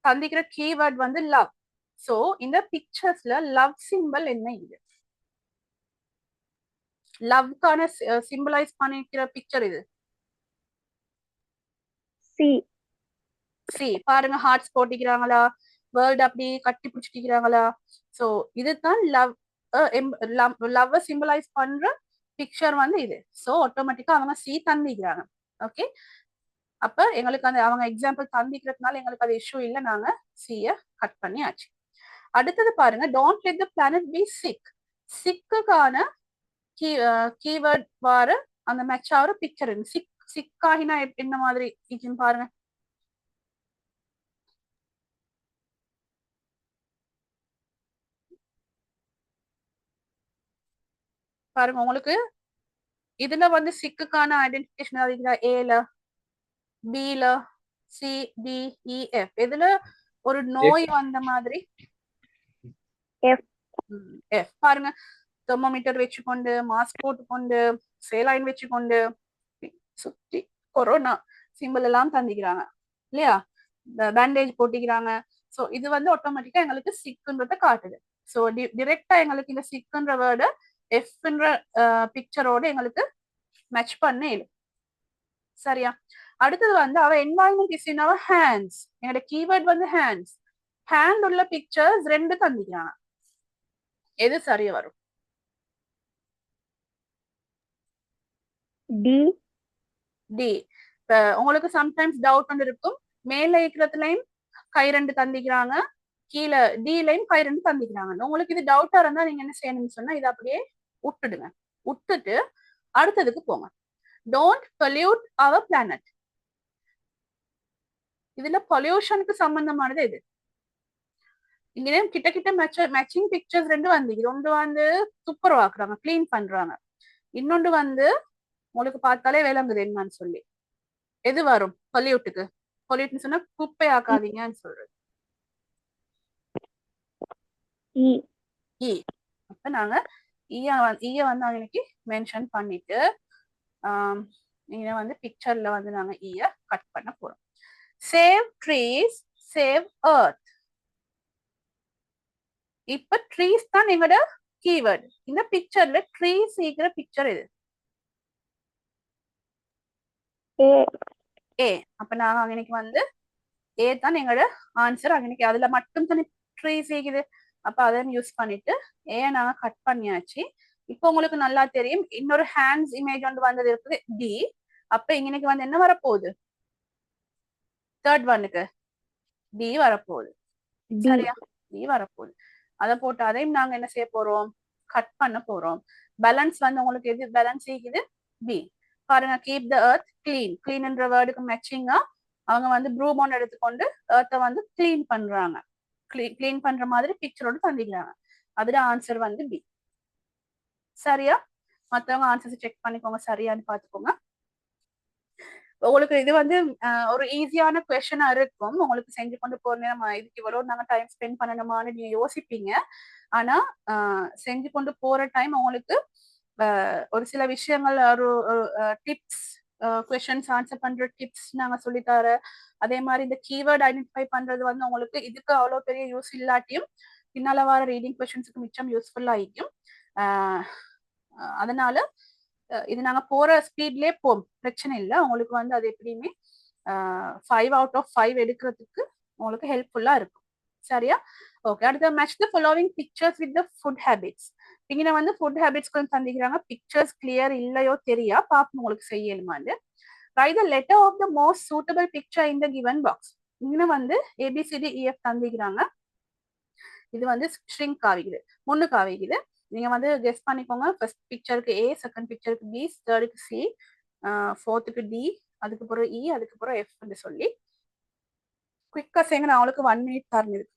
தந்திக்கிற கீவேர்ட் வந்து லவ். ஸோ இந்த பிக்சர்ஸ்ல லவ் சிம்பிள் என்ன இது? லவ்க்கான சிம்பிளைஸ் பண்ணிக்கிற பிக்சர் இது. சி. சி பாருங்க, ஹார்ட்ஸ் போட்டிக்கிறாங்களா, வேர்ல்ட் அப்படி கட்டி பிடிச்சிக்கிறாங்களா. ஸோ இதுதான் லவ் லவ் சிம்பிளைஸ் பண்ற பிக்சர் வந்து இது. ஸோ ஆட்டோமேட்டிக்கா அவங்க சி தந்திக்கிறாங்க. ஓகே, அப்ப எங்களுக்கு அந்த அவங்க எக்ஸாம்பிள் தந்திக்கிறதுனால எங்களுக்கு அது இஷ்யூ இல்லை, நாங்க சிய கட் பண்ணியாச்சு. அடுத்தது பாருங்க, don't let the planet be sick. சிக்குக்கான கீவேர்ட் வார அந்த மேட்ச் ஆகிற பிக்சர் சிக். சிக்காகினா என்ன மாதிரி இருக்குன்னு பாருங்க. பாருங்க, உங்களுக்கு இதுல வந்து சிக்குக்கான ஐடென்டிபிகேஷன் அதிகா ஏல, பில, சி, டி, இ, எஃப். இதுல ஒரு நோய் வந்த மாதிரி எஃப். எஃப். பாருங்க, தெர்மோமீட்டர் வச்சுக்கொண்டு, மாஸ்க் போட்டுக்கொண்டு, சேலைன் வச்சுக்கொண்டு சுத்தி கொரோனா சிம்பிள் எல்லாம் தந்திக்கிறாங்க இல்லையா, பேண்டேஜ் போட்டிக்கிறாங்க. ஸோ இது வந்து ஆட்டோமேட்டிக்கா எங்களுக்கு சிக்குன்றத காட்டுது. ஸோ டிரெக்டா எங்களுக்கு இந்த சிக்குன்ற வேர்டு எஃப்ன்ற பிக்சரோட எங்களுக்கு மேட்ச் பண்ண இயலும். சரியா, அடுத்தது வந்து our environment is in our hands. என்னோட கீவேர்ட் வந்து ஹேண்ட்ஸ். ஹேண்ட் உள்ள பிக்சர்ஸ் 2 தந்திக்கிறாங்க. எது சரியா வரும்? டி. டி. உங்களுக்கு சம்டைம்ஸ் டவுட் வந்து இருக்கும், மேல இருக்கிறதுலயும் கை 2 தந்திக்கிறாங்க, கீழே டி லைன் கை 2 தந்திக்கிறாங்க. உங்களுக்கு இது டவுட்டா இருந்தா நீங்க என்ன செய்யணும்னு சொன்னா இதை அப்படியே விட்டுடுங்க. விட்டுட்டு அடுத்ததுக்கு போங்க. Don't pollute our planet. இதுல பொல்யூஷனுக்கு சம்பந்தமானது எது? இங்கே கிட்ட கிட்ட மேட்சிங் பிக்சர்ஸ் 2 வந்து ஒன்று வந்து துப்புரவாக்குறாங்க, கிளீன் பண்றாங்க. இன்னொன்று வந்து உங்களுக்கு பார்த்தாலே விளங்குது என்னன்னு சொல்லி. எது வரும் பொல்யூட்டுக்கு? பொல்யூட்னு சொன்னா குப்பை ஆக்காதீங்கன்னு சொல்றது. இ. இ. அப்ப நாங்க ஈய வந்து அவங்களுக்கு மென்ஷன் பண்ணிட்டு இங்க வந்து பிக்சர்ல வந்து நாங்க ஈய கட் பண்ண போறோம். Save trees, save earth. இப்ப ட்ரீஸ் தான் எங்களோட கீவேர்ட். இந்த பிக்சர்ல ட்ரீஸ் இருக்கிற பிக்சர் இது ஏ. ஏ. அப்ப நாங்க அன்னைக்கு வந்து ஏ தான் எங்களோட ஆன்சர். அன்னைக்கு அதுல மட்டும் தானே ட்ரீஸ் இருக்குது. அப்ப அதை யூஸ் பண்ணிட்டு ஏ நாங்க கட் பண்ணியாச்சு. இப்போ உங்களுக்கு நல்லா தெரியும், இன்னொரு ஹேண்ட்ஸ் இமேஜ் வந்து வந்தது இருக்குது டி. அப்ப இன்னைக்கு வந்து என்ன வரப்போகுது? தேர்ட் ஒன்னுக்கு டி வரப்போகுது. சரியா, டி வரப்போகுது. அதை போட்டு அதையும் நாங்க என்ன செய்ய போறோம்? கட் பண்ண போறோம். பேலன்ஸ் வந்து உங்களுக்கு எது பேலன்ஸ் ஆகிக்குது? பி. பாருங்க, கீப் த எர்த் கிளீன். கிளீன்ன்ற வேர்டுக்கு மேட்சிங்கா அவங்க வந்து ப்ரூமோன் எடுத்துக்கொண்டு எர்த்தை வந்து கிளீன் பண்றாங்க. கிளீன் பண்ற மாதிரி பிக்சரோட தந்திக்கிறாங்க. அதுல ஆன்சர் வந்து பி. சரியா, மத்தவங்க ஆன்சர்ஸ் செக் பண்ணிக்கோங்க, சரியான்னு பாத்துக்கோங்க. உங்களுக்கு இது வந்து ஒரு ஈஸியான கொஸ்டினா இருக்கும். உங்களுக்கு செஞ்சு கொண்டு போறேன், இதுக்கு இவ்வளவு நாங்க டைம் ஸ்பெண்ட் பண்ணணுமான்னு நீங்க யோசிப்பீங்க. ஆனா செஞ்சு கொண்டு போற டைம் உங்களுக்கு ஒரு சில விஷயங்கள், ஒரு டிப்ஸ், கொஸ்டின்ஸ் ஆன்சர் பண்ற டிப்ஸ் நாங்க சொல்லித்தர. அதே மாதிரி இந்த கீவேர்ட் ஐடென்டிஃபை பண்றது வந்து உங்களுக்கு இதுக்கு அவ்வளவு பெரிய யூஸ் இல்லாட்டியும் பின்னால வர ரீடிங் கொஸ்டின்ஸுக்கு மிச்சம் யூஸ்ஃபுல்லா ஆகிக்கும். அதனால இது நாங்க போற ஸ்பீட்லயே போம், பிரச்சனை இல்லை. உங்களுக்கு வந்து அது எப்படியுமே 5 out of 5 எடுக்கிறதுக்கு உங்களுக்கு ஹெல்ப்ஃபுல்லா இருக்கும். சரியா, ஓகே. அடுத்த match the following pictures with the food habits. இங்க வந்து ஃபுட் ஹேபிட்ஸ் கொஞ்சம் தந்திக்கிறாங்க. பிக்சர்ஸ் கிளியர் இல்லையோ தெரியா, பாப்போம் உங்களுக்கு செய்யலுமான்னு. Write the letter of the most suitable picture in the given box. இங்க வந்து ABCDEF தந்திக்கிறாங்க. இது வந்து ஷ்ரிங்க் ஆகிக்குது, முன்னுக்கு ஆகிக்குது. நீங்க வந்து கெஸ் பண்ணிக்கோங்க. ஃபர்ஸ்ட் பிக்சருக்கு ஏ, செகண்ட் பிக்சருக்கு பி, தேர்டுக்கு சி, ஃபோர்த்துக்கு டி, அதுக்கப்புறம் இ, அதுக்கப்புறம் எஃப் சொல்லி குயிக்கா செய்யுங்க, நான் உங்களுக்கு 1 minute தரணும்.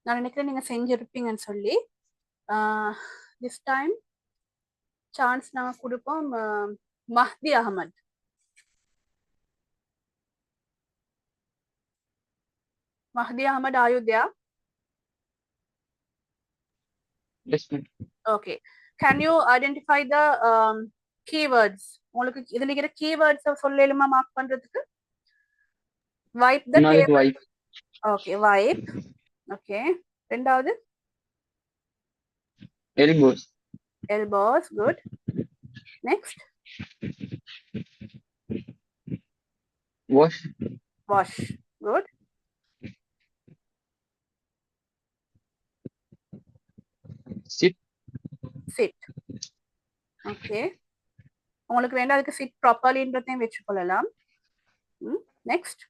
நான் நினைக்கிறேன் நீங்க செஞ்சிருப்பீங்கன்னு சொல்லி. திஸ் டைம் சான்ஸ் நாங்க கொடுப்போம் Mahdi Ahmed. Mahdi Ahmad, are you there? Yes, ma'am. Okay. Can you identify the keywords? உங்களுக்கு இதுல இருக்கிற keywords சொல்லலுமா மார்க் பண்றதுக்கு? Wipe the Another table. wipe. Okay, wipe. Okay. ரெண்டாவது Elbows. elbows. Good. Next. Wash. Wash. Good. Sit. Sit. Okay. உங்களுக்கு வேண்டாம் அதுக்கு sit properlyன்றதையும் வெச்சுக்கொள்ளலாம். Next.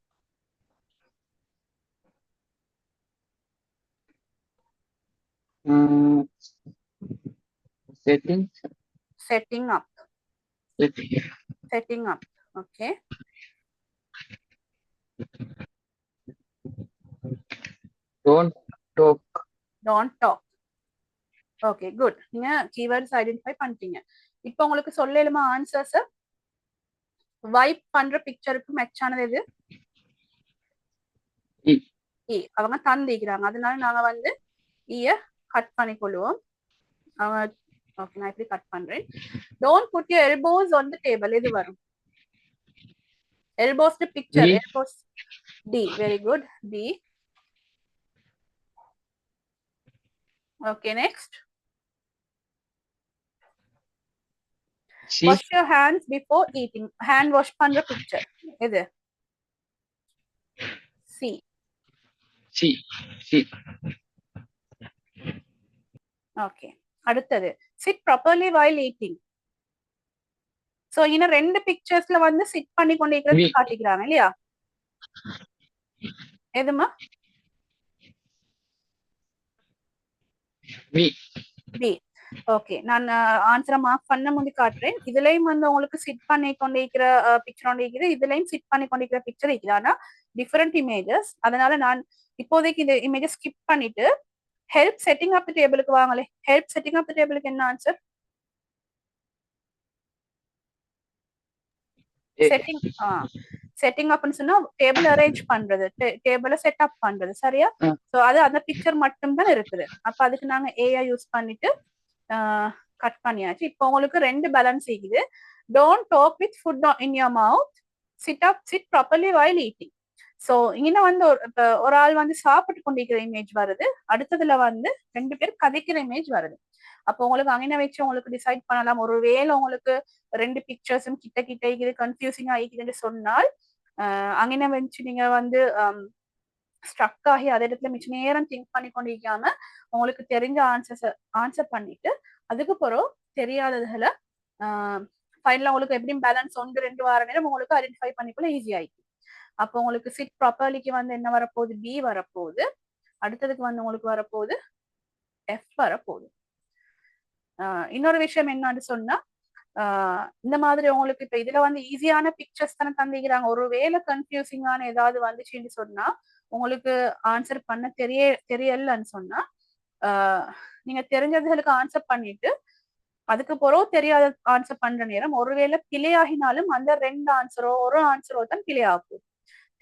Setting. Setting up. Setting. Setting up. Okay. Don't talk. Don't talk. Okay, good. நீங்க keywords identify பண்ணிட்டீங்க. இப்போ உங்களுக்கு சொல்லலுமா answers? Vibe பண்ற பிக்சருக்கு match ஆனது எது? E. அவங்க தந்திக்கிறாங்க. அதனால நாங்க வந்து E கட் பண்ணிக்கொள்வோம். ஓகே, நான் இப்படி கட் பண்றேன். Don't put your elbows on the table. எது வரும்? Elbows the picture. D. Elbows. D. Very good. D. Okay, next. C. Wash your hands before eating. Hand wash பண்ற picture. எது? C. C. C. Okay. அடுத்தது sit properly while eating. So இன்னும் ரெண்டு பிக்சர்ஸ்ல வந்து chit பண்ணி கொண்டு இருக்கிறது காட்டிக்கிறாங்க இல்லையா? எதுமா? B. B. ஓகே, நான் ஆன்சரை மார்க் பண்ண முந்தி காட்டுறேன். இதுலயும் வந்து உங்களுக்கு சிட் பண்ணி கொண்டு இருக்கிற பிக்சர் ஒன்று இருக்குது, இதுலயும் சிட் பண்ணி கொண்டு இருக்கிற பிக்சர் இருக்குது. ஆனா டிஃபரெண்ட் இமேஜஸ். அதனால நான் இப்போதைக்கு இந்த இமேஜை ஸ்கிப் பண்ணிட்டு ஹெல்ப் செட்டிங் அப் தி டேபிளுக்கு வாங்களே. ஹெல்ப் செட்டிங் அப் தி டேபிளுக்கு என்ன ஆன்சர்? செட்டிங் செட்டிங் அப்னு சொன்னா டேபிள் அரேஞ்ச் பண்றது, டேபிளை செட் அப் பண்றது, சரியா? சோ அது அந்த பிக்சர் மட்டும் தான் இருக்குது. அப்ப அதுக்கு நாங்க ஏஐ யூஸ் பண்ணிட்டு கட் பண்ணியாச்சு. இப்போ உங்களுக்கு ரெண்டு பேலன்ஸ் இருக்குது. Don't talk with food in your mouth, sit properly while eating. So இங்க வந்து ஒரு ஆள் வந்து சாப்பிட்டு கொண்டிருக்கிற இமேஜ் வருது, அடுத்ததுல வந்து ரெண்டு பேர் கதைக்கிற இமேஜ் வருது. அப்போ உங்களுக்கு அங்கே வச்சு உங்களுக்கு டிசைட் பண்ணலாம். ஒருவேளை உங்களுக்கு ரெண்டு பிக்சர்ஸும் கிட்ட கிட்ட இது கன்ஃபியூசிங் ஆகிக்குதுன்னு சொன்னால் அங்கே வச்சு நீங்க வந்து ஸ்ட்ரக் ஆகி அதே இடத்துல மிச்ச நேரம் திங்க் பண்ணி கொண்டிருக்காம உங்களுக்கு தெரிஞ்ச ஆன்சர் பண்ணிட்டு அதுக்கு பிறகு தெரியாததுல ஃபைனலா உங்களுக்கு எப்படியும் பேலன்ஸ் 1 2 வார நேரம் உங்களுக்கு ஐடென்டிஃபை பண்ணிக்கொள்ள ஈஸி ஆயிடுச்சு. அப்போ உங்களுக்கு சிட் ப்ராப்பர்லிக்கு வந்து என்ன வரப்போகுது, பி வரப்போகுது. அடுத்ததுக்கு வந்து உங்களுக்கு வரப்போகுது எஃப் வரப்போகுது. இன்னொரு விஷயம் என்னன்னு சொன்னா, இந்த மாதிரி உங்களுக்கு இப்ப இதுல வந்து ஈஸியான பிக்சர்ஸ் தானே தந்திக்கிறாங்க. ஒருவேளை கன்ஃபியூசிங்கான ஏதாவது வந்துச்சுன்னு சொன்னா, உங்களுக்கு ஆன்சர் பண்ண தெரியலன்னு சொன்னா, நீங்க தெரிஞ்சதுகளுக்கு ஆன்சர் பண்ணிட்டு அதுக்கு பிறகு தெரியாத ஆன்சர் பண்ற நேரம் ஒருவேளை பிழையாகினாலும் அந்த 2 ஆன்சரோ ஒரு ஆன்சரோ தான் பிழையாகும்.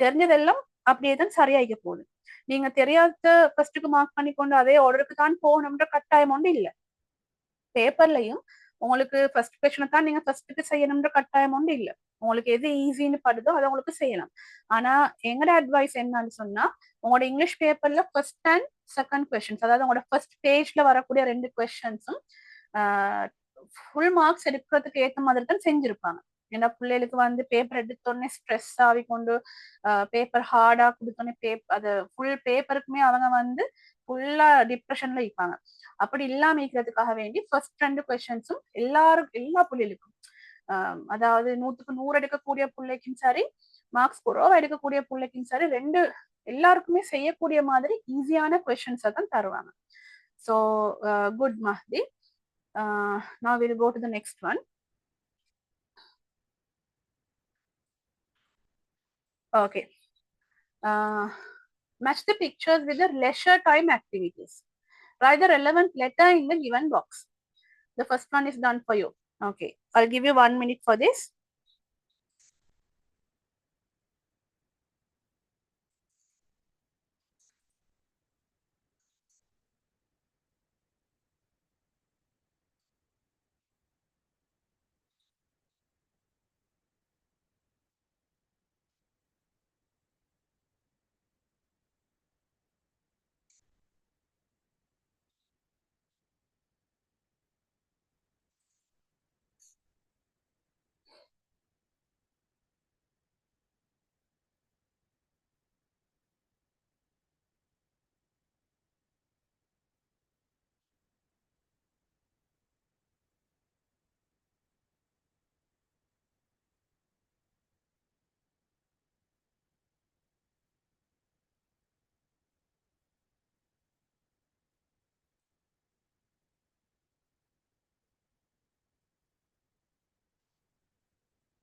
தெரிஞ்சதெல்லாம் அப்படியே தான் சரியாகி போகுது. நீங்க தெரியாத ஃபர்ஸ்ட்டுக்கு மார்க் பண்ணி கொண்டு அதே ஆர்டருக்கு தான் போகணும்ன்ற கட்டாயம் ஒன்று இல்லை. பேப்பர்லயும் உங்களுக்கு ஃபர்ஸ்ட் கொஸ்டினை தான் நீங்க ஃபர்ஸ்ட்டுக்கு செய்யணும்ன்ற கட்டாயம் ஒன்று இல்லை. உங்களுக்கு எது ஈஸின்னு படுதோ அதை உங்களுக்கு செய்யலாம். ஆனா எங்களோட அட்வைஸ் என்னன்னு சொன்னா, உங்களோட இங்கிலீஷ் பேப்பர்ல ஃபர்ஸ்ட் அண்ட் செகண்ட் கொஸ்டின்ஸ், அதாவது உங்களோட ஃபர்ஸ்ட் பேஜ்ல வரக்கூடிய 2 கொஸ்டின்ஸும் ஃபுல் மார்க்ஸ் எடுக்கிறதுக்கு ஏற்ற மாதிரி தான் செஞ்சிருப்பாங்க. ஏன்னா பிள்ளைகளுக்கு வந்து பேப்பர் எடுத்தோடனே ஸ்ட்ரெஸ் ஆகி கொண்டு பேப்பர் ஹார்டா கொடுத்தோடனே அது ஃபுல் பேப்பருக்குமே அவங்க வந்து ஃபுல்லா டிப்ரெஷன்ல இருப்பாங்க. அப்படி இல்லாம இருக்கிறதுக்காக வேண்டி ஃபர்ஸ்ட் 2 கொஸ்டின்ஸும் எல்லா பிள்ளைகளுக்கும், அதாவது 100க்கு 100 எடுக்கக்கூடிய பிள்ளைக்கும் சரி, மார்க்ஸ் குறைவா எடுக்கக்கூடிய பிள்ளைக்கும் சரி, எல்லாருக்குமே செய்யக்கூடிய மாதிரி ஈஸியான கொஸ்டின்ஸை தான் தருவாங்க. So good Mahdi. Now we'll go to the next one. Okay. Match the pictures with the leisure time activities. Write the relevant letter in the given box. The first one is done for you. Okay. I'll give you 1 minute for this.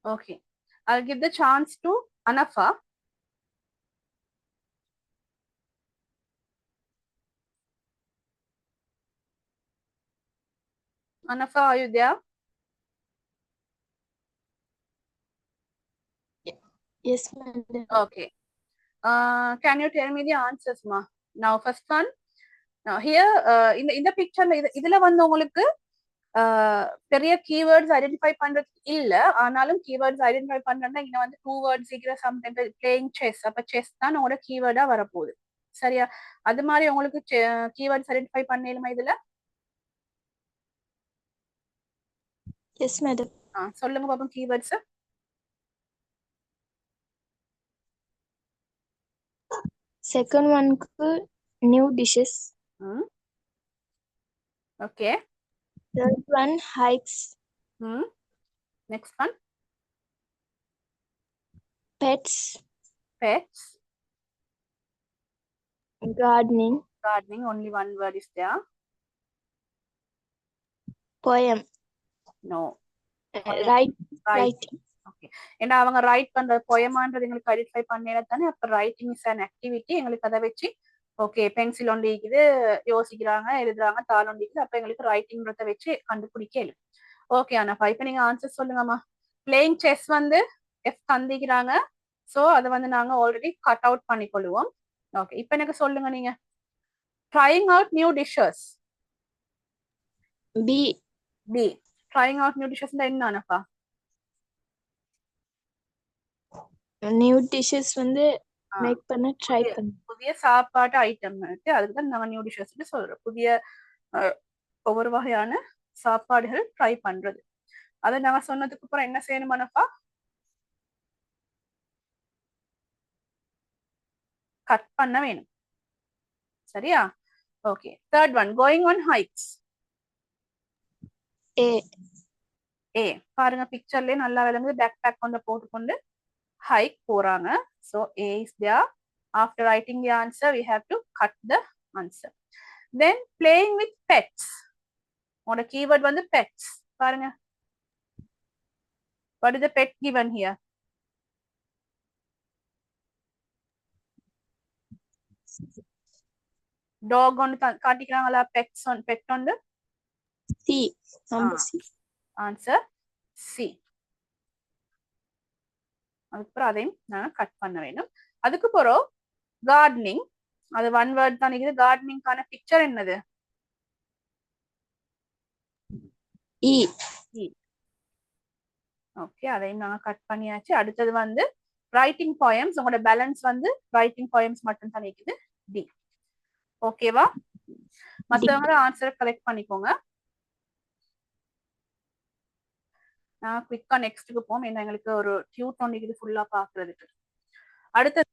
Okay. I'll give the chance to Anafa. Anafa, are you there? Yes, madam. Okay. Can you tell me the answers, ma? Now, first one. Now, here, in the picture, இதுல வந்து உங்களுக்கு பெரிய keywords identify பண்றது இல்ல. ஆனாலும் keywords identify பண்றதுனா இங்க வந்து 2 words இருக்கிற சம்டைம் பிளேயிங் செஸ், அப்ப செஸ் தான் உங்களோட கீவேர்டா வரப்போகுது. சரியா? அது மாதிரி உங்களுக்கு கீவேர்ட்ஸ் ஐடென்டிஃபை பண்ணலுமா இதுல? Yes madam. சொல்லுங்க பாப்போம் கீவேர்ட்ஸ். செகண்ட் ஒன்க்கு new dishes. Okay. Third one hikes. Next one. Pets. Pets. Gardening. Gardening, only one word is there. Poem. No. Writing. Okay. ஏன்னா அவங்க ரைட் பண்ற போயமான்றது எங்களுக்கு ஐடென்டிஃபை பண்ணல தானே. அப்ப ரைட்டிங் இஸ் an activity. எங்களுக்கு அதை வச்சு ஓகே பென்சில் ஒன்று இருக்குது, யோசிக்கிறாங்க, எழுதுறாங்க, தாள் ஒன்று இருக்குது, அப்ப எங்களுக்கு ரைட்டிங்கிறத வச்சு கண்டுபிடிக்கல. ஓகே அனஃபா, இப்ப நீங்க ஆன்சர் சொல்லுங்கம்மா. பிளேயிங் செஸ் வந்து எஃப் தந்திக்கிறாங்க. சோ அதை வந்து நாங்க ஆல்ரெடி கட் அவுட் பண்ணிக்கொள்ளுவோம். ஓகே, இப்ப எனக்கு சொல்லுங்க நீங்க. Trying out new dishes. B. Trying out new dishes என்ன அனஃபா? நியூ டிஷஸ் வந்து மேக் பண்ண ட்ரை பண்ண புதிய சாப்பாட்டு ஐட்டம் இருக்கு, அதுக்கு தான் நாங்க நியூ டிஷஸ் சொல்றோம். புதிய ஒவ்வொரு வகையான சாப்பாடுகள் ட்ரை பண்றது. அதை நாங்க சொன்னதுக்கு அப்புறம் என்ன செய்யணும் அனஃபா? கட் பண்ண வேணும். சரியா? Okay. Third one, going on hikes. A பாருங்க, பிக்சர்லயே நல்லா விளங்குது. பேக் பேக் கொண்டு போட்டுக்கொண்டு ஹைக் போறாங்க. So A is there. After writing the answer, we have to cut the answer. Then playing with pets. உங்களோட keyword வந்து pets. பாருங்க. What is the pet given here? Dog on காட்டிக்கிறாங்களா? Pets on pet on the C. Number C. answer C. அதுக்கப்புறம் அதையும் நான் cut பண்ண வேண்டும். அதுக்கு பிறகு கார்டனிங், அது ஒன் வேர்ட் தான் இருக்குது. கார்டனிங்கான பிக்சர் என்னது? E. ஓகே, அதையும் நாங்க கட் பண்ணியாச்சு. அடுத்தது வந்து ரைட்டிங் போயம்ஸ். உங்களோட பேலன்ஸ் வந்து ரைட்டிங் போயம்ஸ் மட்டும் தான் இருக்குது. டி. ஓகேவா? மற்றவங்க ஆன்சரை கலெக்ட் பண்ணிக்கோங்க. நான் குவிக்கா நெக்ஸ்ட்டுக்கு போவோம். ஏன்னா எங்களுக்கு ஒரு டியூட் ஒன்று இருக்குது ஃபுல்லா பாக்குறதுக்கு. அடுத்தது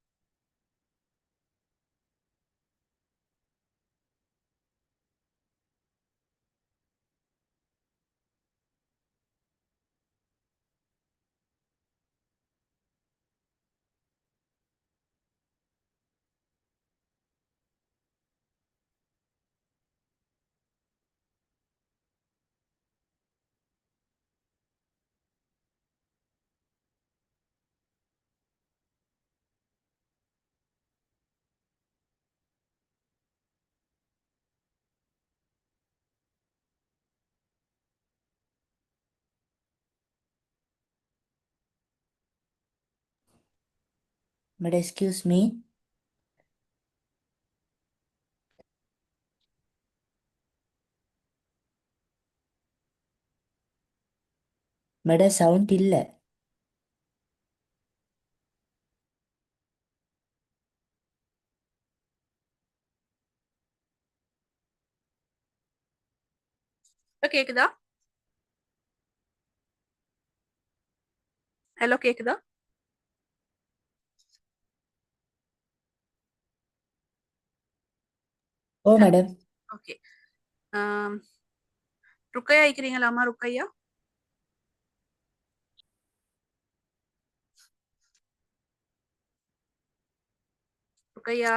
But excuse me. Madam sound இல்ல. கேக்குதா? ஹலோ, கேக்குதா? ஓ மேடம். ஓகே. ருக்கையா இருக்கிறீங்களாமா? ருக்கையா, ருக்கையா.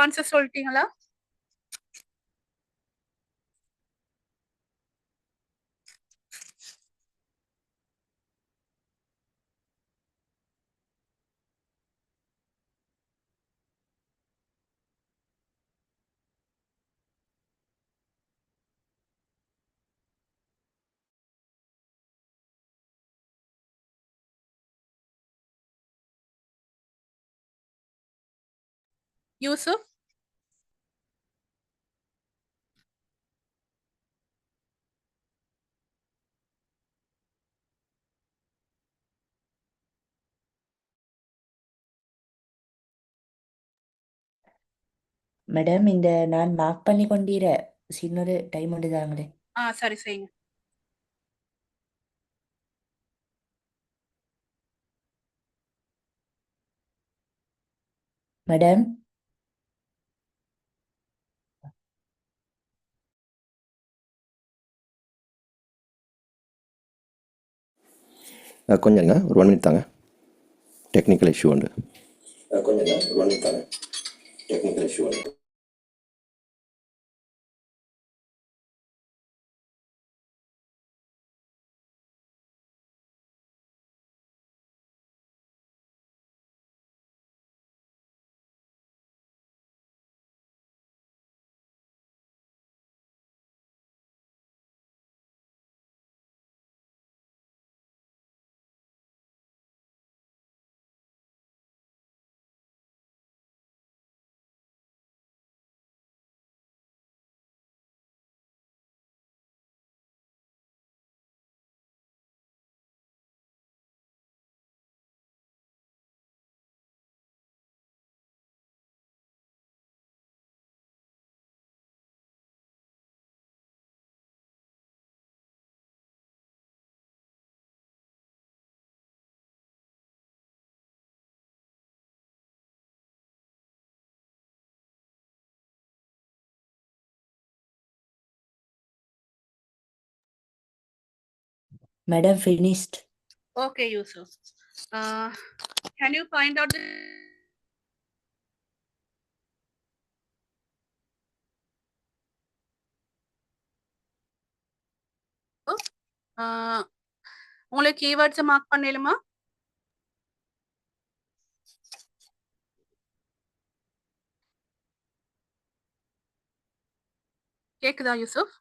ஆன்சர் சொல்லிட்டீங்களா? யூசுப், மேடம் இந்த நான் மார்க் பண்ணி கொண்டீர சின்னொரு டைம் உண்டு தாங்களே. சரி செய்யுங்க. மேடம் கொஞ்சம் இருங்க, ஒரு 1 மினிட் தாங்க. டெக்னிக்கல் இஷ்யூ உண்டு. கொஞ்சம் இருங்க, ஒரு 1 மினிட் தாங்க. டெக்னிக்கல் இஷ்யூ உண்டு. Madam, finished. Okay, Yusuf. Can you find out the உங்களுக்கு கீவேர்ட்ஸ் மார்க் பண்ணலுமா? கேக்குதா யூசுப்?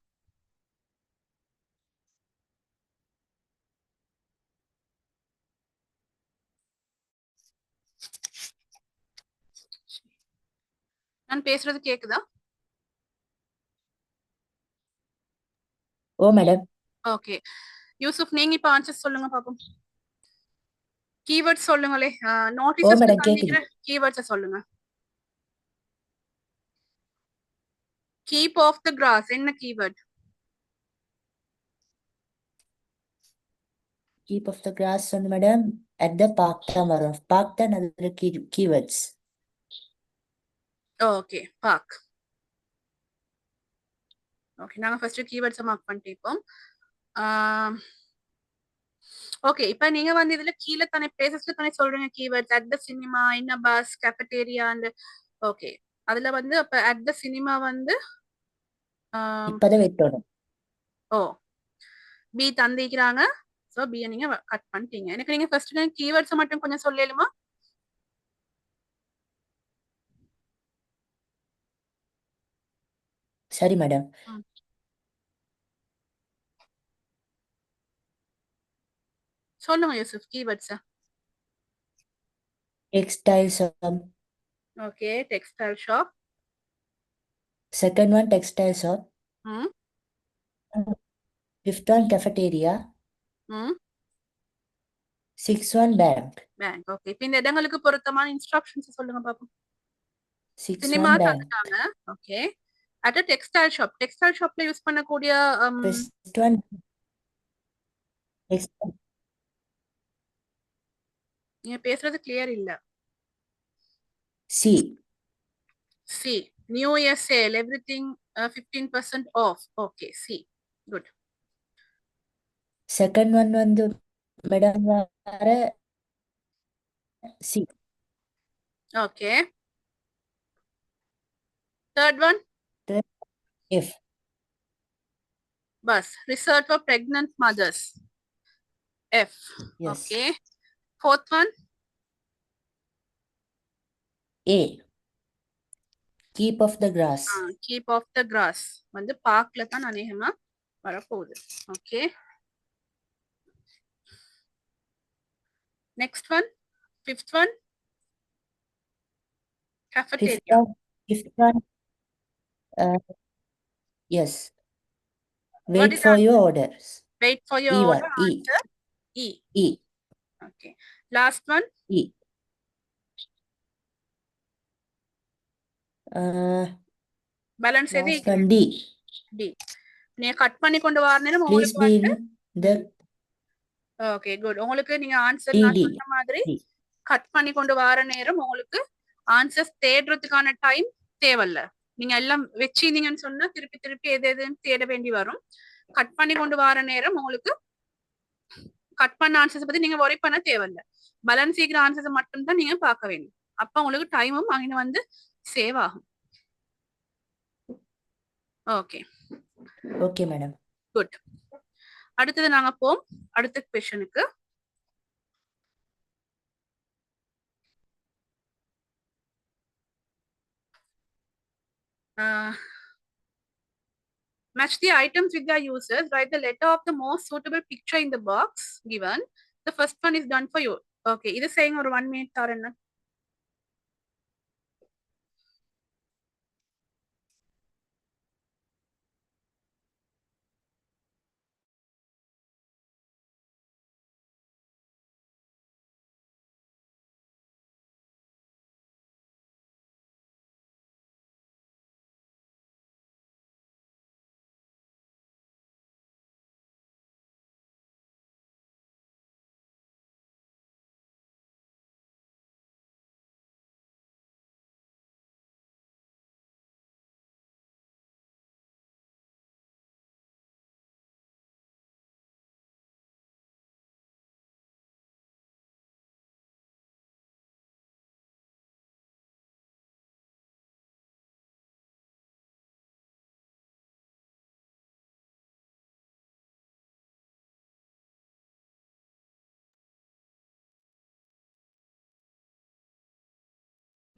நான் பேசுறது கேக்குதா? Oh, madam. ஓகே யூசுப், நீங்க இப்ப ஆன்சர் சொல்லுங்க பாப்போம். கீவேர்ட்ஸ் சொல்லுங்களே. Oh, நோட்டீசஸ் madam, தந்திக்கிற கேக்குது. கீவேர்ட்ஸ் சொல்லுங்க. கீப் ஆஃப் த கிராஸ் என்ன keyword? Keep of the grass on madam. At the park தான் வரும். Park தான் அதுல keywords. Okay, park. ஓகே, நாங்க ஃபர்ஸ்ட் கீவேர்ட்ஸ் மார்க் பண்ணிட்டு இருப்போம். ஓகே, இப்ப நீங்க வந்து இதுல கீழே தானே பிளேசஸ்ல தானே சொல்றீங்க keywords. At the cinema, in a bus, cafeteria and okay. அதுல வந்து அப்ப அட் த சினிமா வந்து இப்பதான் வெட்டணும். ஓ பி தந்திக்கிறாங்க. சோ பி நீங்க கட் பண்ணிட்டீங்க. எனக்கு நீங்க ஃபர்ஸ்ட் கீவேர்ட்ஸ் மட்டும் கொஞ்சம் சொல்லலுமா? சரி மேடம். சொல்லுங்க Yusuf keywords. Textile shop. Okay, textile shop. Second one textile shop. ம் Fifth one cafeteria. ம் Sixth one bank. Bank. Okay, இப்போ இந்த இடங்களுக்கு பொருத்தமான இன்ஸ்ட்ரக்ஷன்ஸ் சொல்லுங்க பாப்போம். Sixth cinema one bank. தந்துட்டாங்க. Okay, at textile shop. Textile ஷாப்ல யூஸ் பண்ணக்கூடிய First one. Next one. நீங்க பேசுறது கிளியர் இல்ல. C. C new year sale everything 15% off. Okay, C good. Second one வந்து மேடம் வர C. Okay, third one Third F. Bus research for pregnant mothers. F. Yes. Okay, fourth one A. Keep of the grass. Keep off the grass வந்து பார்க்ல தான் அநேகமா வரப்போகுது. Okay, next one fifth one Fifth cafeteria. one. Fifth one. Yes. What Wait is for that? your orders. Wait for your E order. one. E. Answer E. E. Okay, last one E. balance எது? Last one D. D. நீங்க cut பண்ணி கொண்டு வர நேரம் Please உங்களுக்கு be வந்து in the okay good. உங்களுக்கு நீங்க ஆன்சர் D. நான் D. சொன்ன மாதிரி D. கட் பண்ணி கொண்டு வர நேரம் உங்களுக்கு ஆன்சர்ஸ் தேடுறதுக்கான டைம் தேவையில்ல. நீங்க எல்லாம் வச்சிருந்தீங்கன்னு சொன்னா திருப்பி திருப்பி எது எதுன்னு தேட வேண்டி வரும். கட் பண்ணி கொண்டு வர நேரம் உங்களுக்கு கட் பண்ண ஆன்சர்ஸ் பத்தி நீங்க ஒரி பண்ண தேவையில்ல. பேலன்ஸ் சீக்கிரம் ஆன்சர்ஸ் மட்டும் தான் நீங்க பார்க்க வேண்டும். அப்ப உங்களுக்கு டைமும் அங்க வந்து சேவ் ஆகும். Okay Okay, madam. குட். அடுத்தது நாங்க போம் அடுத்த கொஸ்டினுக்கு. Match the items with their users. Write the letter of the most suitable picture in the box given. The first one is done for you. Okay, இது செய்யுங்க ஒரு 1 minute தரேன்.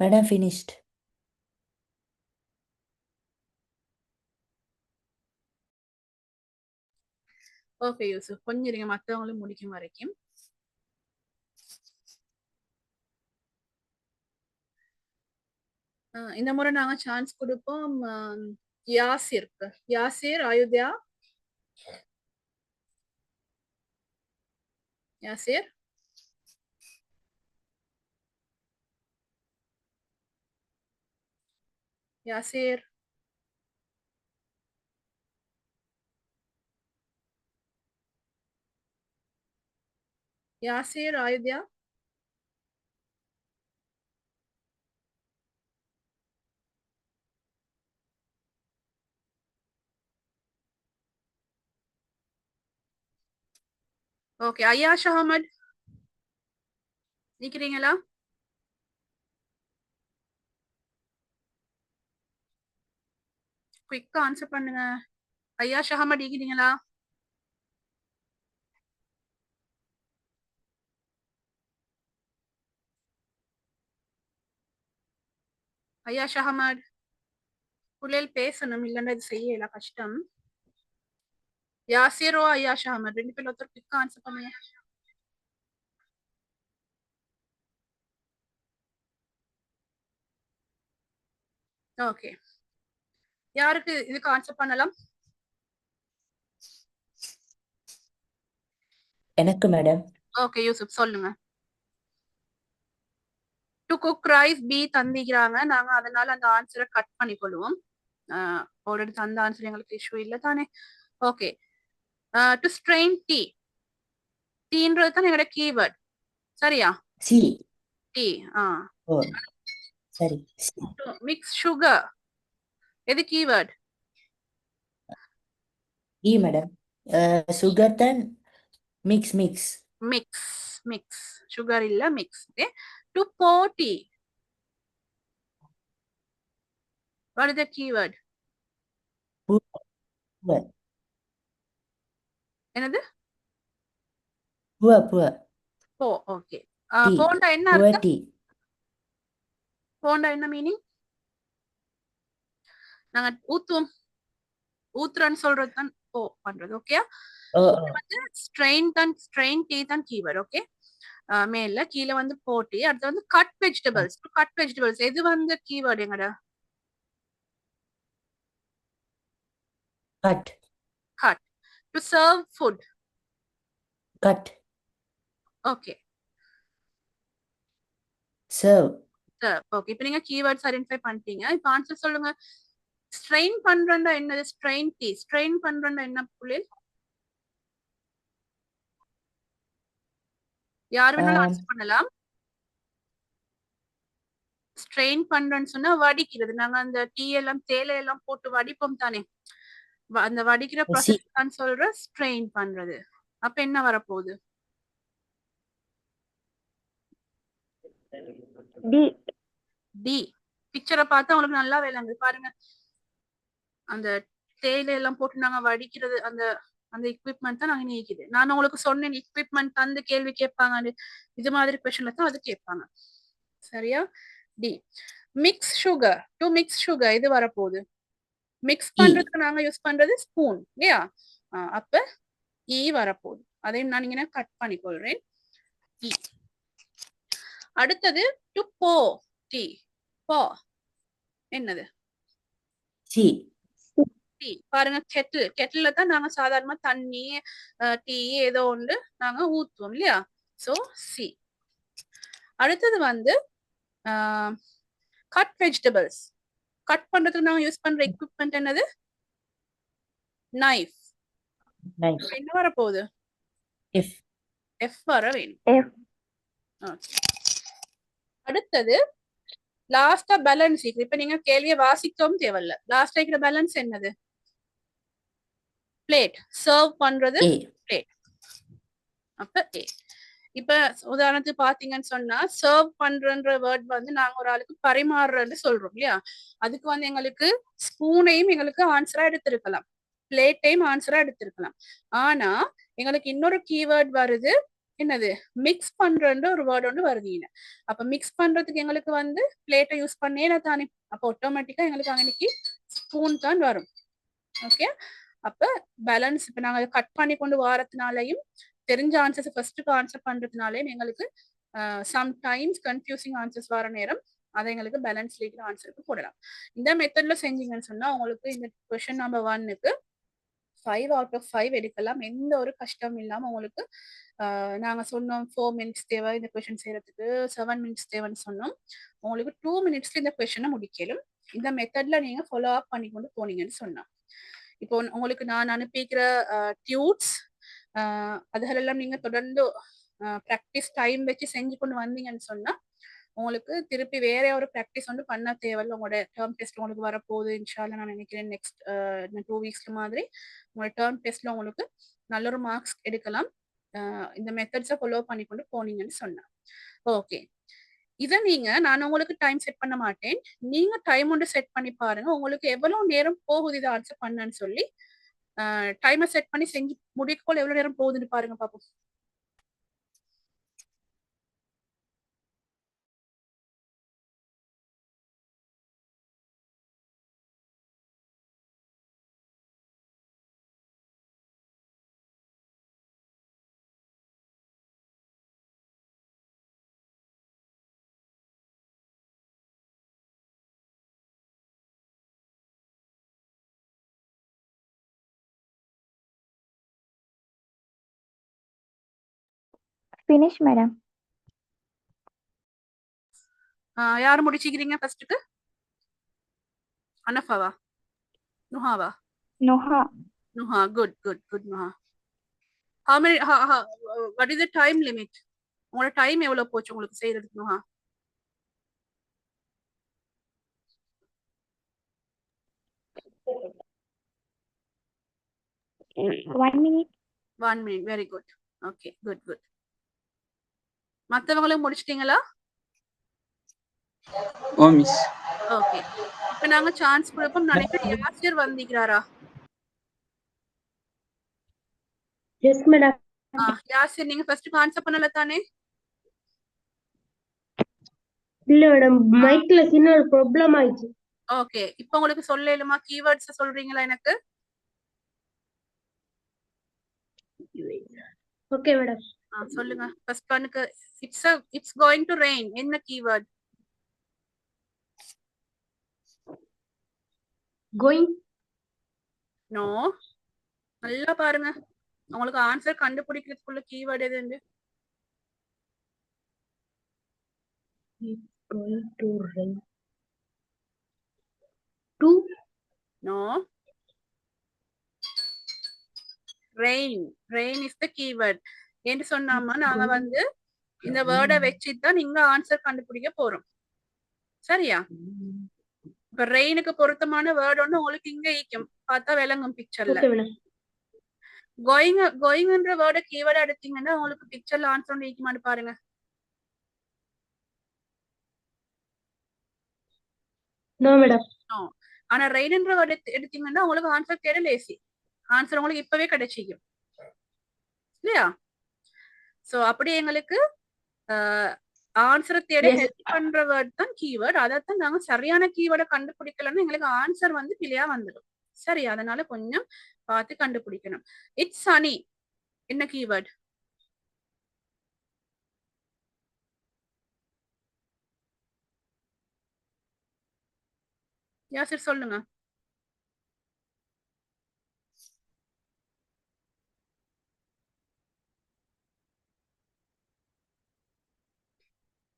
Madam finished. Okay Yusuf, கொஞ்சம் இருங்க, மற்றவங்களும் முடிக்கும் வரைக்கும். இந்த முறை நாங்க சான்ஸ் கொடுப்போம் யாசிருக்கு. யாசிர், அயுத்யா. யாசிர், யாசிர், யாசிர், அயுத்யா. ஓகே, ஐயாஷ் அகமது நிக்கிறீங்களா? குயிக்கா ஆன்சர் பண்ணுங்க. ஐயாஷ் அகமது நிக்கிறீங்களா? ஐயாஷ் அகமது, புள்ளைகள் பேசணும், இல்லைன்னா இது செய்யல, கஷ்டம். யாசிரோ ஐயாஷ் அகமது, ரெண்டு பேர்ல ஒருத்தர் குயிக்கா ஆன்சர் பண்ணுங்க. ஓகே, யாருக்கு இதுக்கு ஆன்சர் பண்ணலாம்? எனக்கு மேடம். ஓகே யூசுப், சொல்லுங்க. டு குக் ரைஸ் பி தந்திக்கிறாங்க, நாங்க அதனால அந்த ஆன்சரை கட் பண்ணி கொள்வோம். ஆல்ரெடி தந்த ஆன்சர் எங்களுக்கு இஷ்யூ இல்லை தானே. ஓகே, டு ஸ்ட்ரெயின் டீ, டீன்றது தான் எங்களோட கீவேர்ட், சரியா? சி. டீ. ஓ சரி. டு மிக்ஸ் சுகர், எது கீவேர்ட்? E madam. சுகர் தான் mix mix. Mix, mix, sugar இல்ல, mix. Okay, to pour tea, what is the keyword? Pour. என்னது? Pour pour. Pour. Okay, tea. போண்டா என்ன புவர் அர்த்தம்? டீ. போண்டா என்ன மீனிங்? நாங்க ஊத்துவோம், ஊத்துறன்னு சொல்றது தான் போ பண்றது. ஓகே, ஓ வந்து ஸ்ட்ரெயின் தான், ஸ்ட்ரெயின் டீ தான் கீவேர்ட். ஓகே, மேல கீழே வந்து போட்டி. அடுத்து வந்து கட் வெஜிடபிள்ஸ். கட் வெஜிடபிள்ஸ் எது வந்து கீவேர்ட் எங்கட? Cut. Cut. To serve food. Cut. Okay, serve. Okay, இப்போ நீங்க கீவேர்ட்ஸ் ஐடென்டிஃபை பண்ணிட்டீங்க. இப்போ ஆன்சர் சொல்லுங்க. ஸ்ட்ரெயின் பண்றேன்டா என்னது? Strain tea. ஸ்ட்ரெயின் பண்றேன்டா என்ன புள்ளில்? யார் வேணாலும் ஆன்சர் பண்ணலாம். ஸ்ட்ரெயின் பண்றேன்னு சொன்னா வடிக்கிறது. நாங்க அந்த டீ எல்லாம் தேயிலை எல்லாம் போட்டு வடிப்போம் தானே, அந்த வடிக்கிற ப்ராசஸ் தான் சொல்ற ஸ்ட்ரெயின் பண்றது. அப்ப என்ன வரப்போகுது? டி. டி. பிக்சரை பார்த்தா உங்களுக்கு நல்லா விளங்குது பாருங்க. அந்த தேயிலை எல்லாம் போட்டு நாங்க வடிக்கிறது, அந்த அந்த எக்யூப்மெண்ட் தான் நாங்க நீக்குது. நான் உங்களுக்கு சொன்னேன், எக்யூப்மெண்ட் தந்து கேள்வி கேட்பாங்க, இது மாதிரி கொஸ்டின்ல தான் அது கேட்பாங்க, சரியா? D. Mix sugar. To mix sugar இது வரப்போகுது. மிக்ஸ் பண்றதுக்கு நாங்க யூஸ் பண்றது ஸ்பூன், இல்லையா? அப்ப இ வரப்போகுது. அதையும் நான் இங்க கட் பண்ணிக்கொள்றேன். இ. அடுத்தது டு போ டீ. போ என்னது? சி. டீ. பாருங்க, கெட்டில். கெட்டில்ல தான் நாங்க சாதாரணமா தண்ணி, டீ ஏதோ ஒன்று நாங்க ஊத்துவோம், இல்லையா? So C. அடுத்தது வந்து கட் வெஜிடபிள்ஸ். கட் பண்றதுக்கு நாங்க யூஸ் பண்ற எக்யூப்மெண்ட் என்னது? நைஃப். என்ன வரப்போகுது? எஃப். எஃப் வர வேணும். எஃப். அடுத்தது லாஸ்டா பேலன்ஸ். இப்ப நீங்க கேள்வியை வாசிக்கவும் தேவையில்ல. லாஸ்டா இருக்கிற பேலன்ஸ் என்னது? பிளேட். சர்வ் பண்றது பிளேட். அப்ப ஏ. இப்ப உதாரணத்துக்கு பாத்தீங்கன்னு சொன்னா, சர்வ் பண்றன்ற வேர்ட் வந்து நாங்க ஒரு ஆளுக்கு பரிமாறுறன்னு சொல்றோம், இல்லையா? அதுக்கு வந்து எங்களுக்கு ஸ்பூனையும் எங்களுக்கு ஆன்சரா எடுத்திருக்கலாம், பிளேட்டையும் ஆன்சரா எடுத்திருக்கலாம். ஆனா எங்களுக்கு இன்னொரு கீவேர்ட் வருது, என்னது மிக்ஸ் பண்றன்ற ஒரு வேர்ட் ஒன்று வருதுங்க. அப்ப மிக்ஸ் பண்றதுக்கு எங்களுக்கு வந்து பிளேட்டை யூஸ் பண்ணேனா தானே, அப்ப ஆட்டோமேட்டிக்கா எங்களுக்கு அன்னைக்கு ஸ்பூன் தான் வரும். ஓகே, அப்ப பேலன்ஸ் இப்ப நாங்க கட் பண்ணி கொண்டு வாரத்தினாலையும் தெரிஞ்ச ஆன்சர்ஸ் ஃபர்ஸ்ட்டுக்கு ஆன்சர் பண்றதுனாலையும் எங்களுக்கு சம்டைம்ஸ் கன்ஃபியூசிங் ஆன்சர்ஸ் வர நேரம் அதை எங்களுக்கு பேலன்ஸ் இருக்கிற ஆன்சருக்கு போடலாம். இந்த மெத்தட்ல செஞ்சீங்கன்னு சொன்னா உங்களுக்கு இந்த கொஸ்டின் நம்பர் 1க்கு 5 out of 5 எடுக்கலாம். எந்த ஒரு கஷ்டம் இல்லாம உங்களுக்கு நாங்க சொன்னோம் 4 minutes தேவை இந்த கொஸ்டின் செய்யறதுக்கு, 7 minutes தேவைன்னு சொன்னோம். உங்களுக்கு 2 minutesல இந்த கொஸ்டினை முடிக்கலும். இந்த மெத்தட்ல நீங்க ஃபாலோ அப் பண்ணி கொண்டு போனீங்கன்னு சொன்னா, இப்போ உங்களுக்கு நான் அனுப்பிக்கிற டியூட்ஸ் அதுகளெல்லாம் நீங்க தொடர்ந்து ப்ராக்டிஸ் டைம் வச்சு செஞ்சு கொண்டு வந்தீங்கன்னு சொன்னா உங்களுக்கு திருப்பி வேற ஒரு ப்ராக்டிஸ் வந்து பண்ண தேவையில்லை. உங்களோட டேர்ம் டெஸ்ட் உங்களுக்கு வரப்போகுது இன்ஷால்லா நான் நினைக்கிறேன் நெக்ஸ்ட் 2 weeks மாதிரி உங்களோட டேர்ம் டெஸ்ட்ல உங்களுக்கு நல்ல ஒரு மார்க்ஸ் எடுக்கலாம் இந்த மெத்தட்ஸை ஃபாலோ பண்ணி கொண்டு போனீங்கன்னு சொன்னா. ஓகே, இதை நான் உங்களுக்கு டைம் செட் பண்ண மாட்டேன், நீங்க டைம் ஒன்று செட் பண்ணி பாருங்க. உங்களுக்கு எவ்வளவு நேரம் போகுது இதை ஆன்சர் பண்ணன்னு சொல்லி டைமர் செட் பண்ணி செஞ்சு முடிக்கோள் எவ்வளவு நேரம் போகுதுன்னு பாருங்க பாப்போம். Finish, madam. யார் முடிச்சிக்கிறீங்க ஃபர்ஸ்ட்டுக்கு? அனஃபாவா நுஹாவா? Noha. Noha, good good good Noha. how many what is the time limit? உங்களோட டைம் எவ்வளவு போச்சு உங்களுக்கு செய்யறதுக்கு Noha? One minute. 1 minute. Very good. Okay, good good. மத்தவங்களும் முடிச்சிட்டீங்களா? Oh, miss. ஓகே, இப்ப நாங்க சான்ஸ் கொடுப்போம். நினைக்கிறேன் யாசிர் வந்திக்கிறாரா? Yes madam. யாசிர் நீங்க ஃபர்ஸ்ட் ஆன்சர் பண்ணல தானே? இல்ல மேடம், மைக்ல சின்ன ஒரு ப்ராப்ளம் ஆயிடுச்சு. ஓகே, இப்போ உங்களுக்கு சொல்லலுமா? கீவேர்ட்ஸ் சொல்றீங்களா எனக்கு? Okay madam. சொல்லுங்க. ஃபர்ஸ்ட் ஒன்னுக்கு இட்ஸ் கோயிங் டு ரெயின் என்ன கீவேர்ட்? கோயிங். நோ, நல்லா பாருங்க. உங்களுக்கு ஆன்சர் கண்டுபிடிக்கிறதுக்குள்ள கீவேர்ட் எது? Going to rain. To. No. Rain. Rain is the keyword. என்று சொன்னாம நாங்க வந்து இந்த வேர்டை வச்சுதான் நீங்க ஆன்சர் கண்டுபிடிக்க போறோம். சரியா? இப்ப ரெயினுக்கு பொருத்தமான வேர்டு ஒண்ணு உங்களுக்கு இங்க ஈக்கும், பார்த்தா விளங்கும் பிக்சர்ல. கோயிங்ன்ற வேர்டை கீவேர்டா எடுத்தீங்கன்னா உங்களுக்கு பிக்சர்ல ஆன்சர் ஒன்று ஈக்குமான்னு பாருங்க. No madam. நோ. ஆனா ரெயின்ன்ற வேர்டு எடுத்தீங்கன்னா உங்களுக்கு ஆன்சர் தேட லேசி. ஆன்சர் உங்களுக்கு இப்பவே கிடைச்சிக்கும் இல்லையா? சோ அப்படி எங்களுக்கு ஆன்சரை தேட ஹெல்ப் பண்ற வேர்ட் தான் கீவேர்ட். அதைத்தான் நாங்க சரியான கீவேர்டை கண்டுபிடிக்கலன்னா எங்களுக்கு ஆன்சர் வந்து பிழையா வந்துடும். சரி, அதனால கொஞ்சம் பார்த்து கண்டுபிடிக்கணும். இட்ஸ் சனி என்ன கீவேர்ட்? யாசிர் சொல்லுங்க.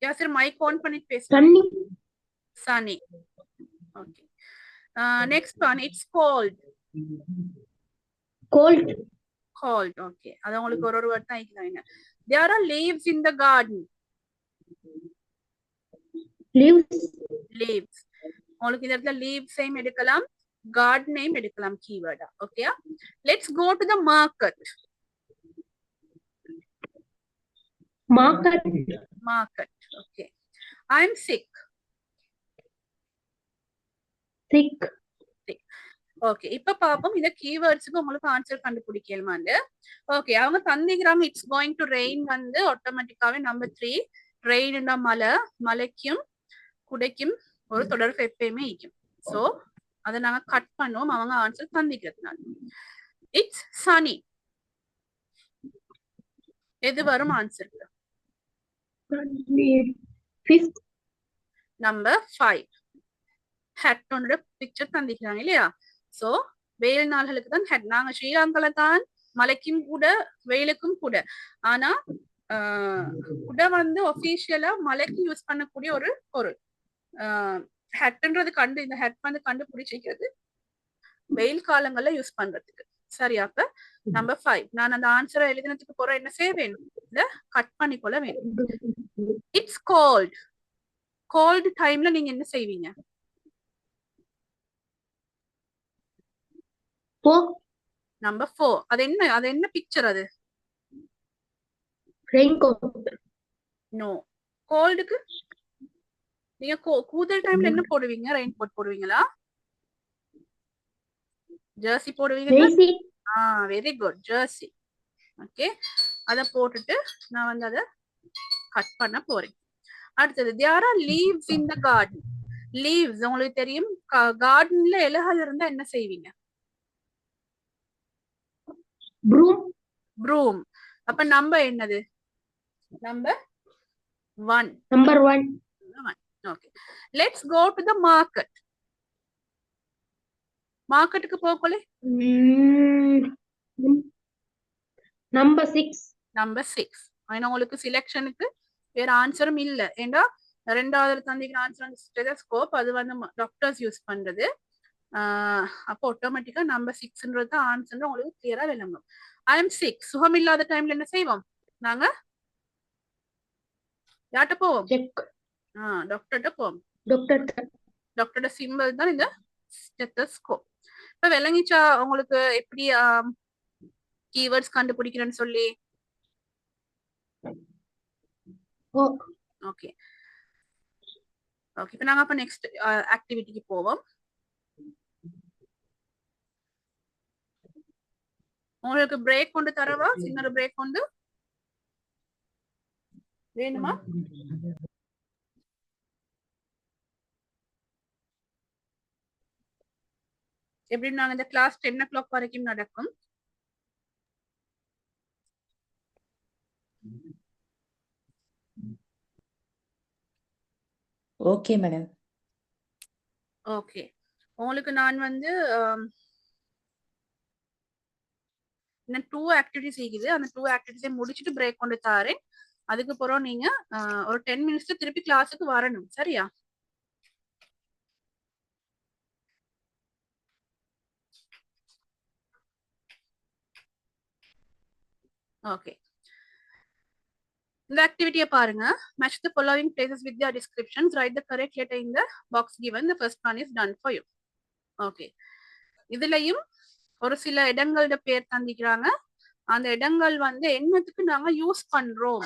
யாசிர் மைக் ஆன் பண்ணி பேசுங்க. சனி. Okay. Next one it's gold. Gold. Gold. Okay, அது உங்களுக்கு ஒரு வேர்ட் தான் ஈக்குறாங்க. There are leaves in the garden. Leaves. Leaves. உங்களுக்கு இந்த இடத்துல leaves ஐயும் எடுக்கலாம், garden ஐயும் எடுக்கலாம் கீவேர்டா. Okay, let's go to the market. Market. Market. Okay. I'm sick. Sick. Sick. Okay, இப்ப பாப்போம் இந்த கீவேர்ட்ஸ்க்கு உங்களுக்கு ஆன்சர் கண்டுபிடிக்கலுமாண்டு. ஓகே, அவங்க தந்திக்கிறாங்க இட்ஸ் கோயிங் டு ரெயின் வந்து ஆட்டோமேட்டிக்காவே நம்பர் 3 ரெயின்னா மழை, மலைக்கும் குடைக்கும் ஒரு தொடர்பு எப்பயுமே இருக்கும். சோ அதை நாங்க கட் பண்ணுவோம் அவங்க ஆன்சர் தந்திக்கிறதுனால. இட்ஸ் சனி, எது வரும் ஆன்சருக்கு? Fifth. நம்பர் 5 ஹேட்டோட பிக்சர் தந்திக்கிறாங்க இல்லையா? சோ வெயில் நாள்களுக்கு தான் ஹேட். நாங்க ஸ்ரீலங்கால தான் மலைக்கும் கூட வெயிலுக்கும் கூட. ஆனா குடை வந்து ஒபிஷியலா மலைக்கு யூஸ் பண்ணக்கூடிய ஒரு பொருள். ஹேட்ன்றது இந்த ஹேட் வந்து கண்டுபிடிச்சிக்கிறது வெயில் காலங்கள்ல யூஸ் பண்றதுக்கு. சரியா? அப்ப நம்பர் 5 நான் அந்த ஆன்சரை எழுதினதுக்கு போற என்ன செய்ய வேணும்? இத கட் பண்ணிக்கொள்ள வேணும். இட்ஸ் கோல்ட், கோல்டு டைம்ல நீங்க என்ன செய்வீங்க? 4. நம்பர் 4 அது என்ன பிக்சர் அது? Raincoat. நோ. கோல்டுக்கு நீங்க கூதல் டைம்ல என்ன போடுவீங்க? ரெயின் கோட் போடுவீங்களா? ஜெர்சி போடுவீங்க? Jersey. Very good, Jersey. Okay, அத போட்டுட்டு நான் வந்து அத கட் பண்ண போறேன். அடுத்தது there are leaves in the garden. leaves உங்களுக்கு தெரியும், கார்டன்ல இலைகள் இருந்தா என்ன செய்வீங்க? Broom. broom. அப்ப நம்பர் என்னது? Number 1. Number 1. Okay, let's go to the market. மார்க்கெட்டுக்கு போகலே Number 6. நம்பர் 6. ஆனா உங்களுக்கு செலக்ஷனுக்கு வேற ஆன்சரும் இல்ல. ஏண்டா ரெண்டாவது தந்திக்கிற ஆன்சர் வந்து ஸ்டெதஸ்கோப், அது வந்து டாக்டர்ஸ் யூஸ் பண்றது. அப்போ ஆட்டோமேட்டிக்கா நம்பர் 6ன்றது தான் ஆன்சர் உங்களுக்கு கிளியரா விளங்கும். ஐ எம் சிக், சுகம் இல்லாத டைம்ல என்ன செய்வோம்? நாங்க யார்கிட்ட போவோம்? Check. டாக்டர்கிட்ட போவோம். Doctor. டாக்டரோட சிம்பிள் தான் இந்த ஸ்டெத்தஸ்கோப். இப்ப விளங்கிச்சா உங்களுக்கு எப்படி கீவேர்ட்ஸ் கண்டுபிடிக்கிறேன்னு சொல்லி? ஓகே ஓகே, இப்ப நாங்க அப்ப நெக்ஸ்ட் ஆக்டிவிட்டிக்கு போவோம். உங்களுக்கு பிரேக் கொண்டு தரவா? சின்ன பிரேக் கொண்டு வேணுமா? எப்படி நாங்க இந்த கிளாஸ் 10 o'clock வரைக்கும் நடக்கும். Okay madam. ஓகே, உங்களுக்கு நான் வந்து இன்னும் 2 ஆக்டிவிட்டிஸ் இருக்குது. அந்த 2 ஆக்டிவிட்டிஸை முடிச்சுட்டு பிரேக் கொண்டு தாரேன். அதுக்கு பிறகு நீங்க ஒரு 10 மினிட்ஸ்ல திருப்பி கிளாஸுக்கு வரணும். சரியா? ஓகே, இந்த ஆக்டிவிட்டியை பாருங்க. match the following places with their descriptions, write the correct letter in the box given. The first one is done for you. Okay, இதுலயும் ஒரு சில இடங்களோட பேர் தந்திக்கிறாங்க. அந்த இடங்கள் வந்து என்னத்துக்கு நாங்க யூஸ் பண்றோம்,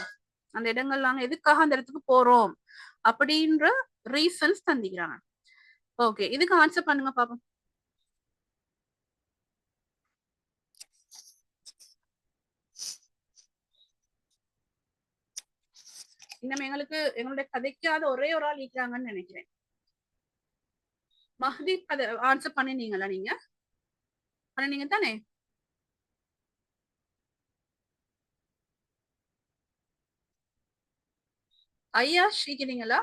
அந்த இடங்கள் நாங்க எதுக்காக அந்த இடத்துக்கு போறோம் அப்படின்ற ரீசன்ஸ் தந்திக்கிறாங்க. ஓகே, இதுக்கு ஆன்சர் பண்ணுங்க பாப்போம். இன்னும் எங்களுடைய கதைக்காத ஒரே ஒரு ஆள் இருக்கிறாங்கன்னு நினைக்கிறேன். மஹதீப் அதை ஆன்சர் பண்ணினீங்களா? நீங்க பண்ணினீங்க தானே? ஐயா ஸ்ரீக்கிறீங்களா?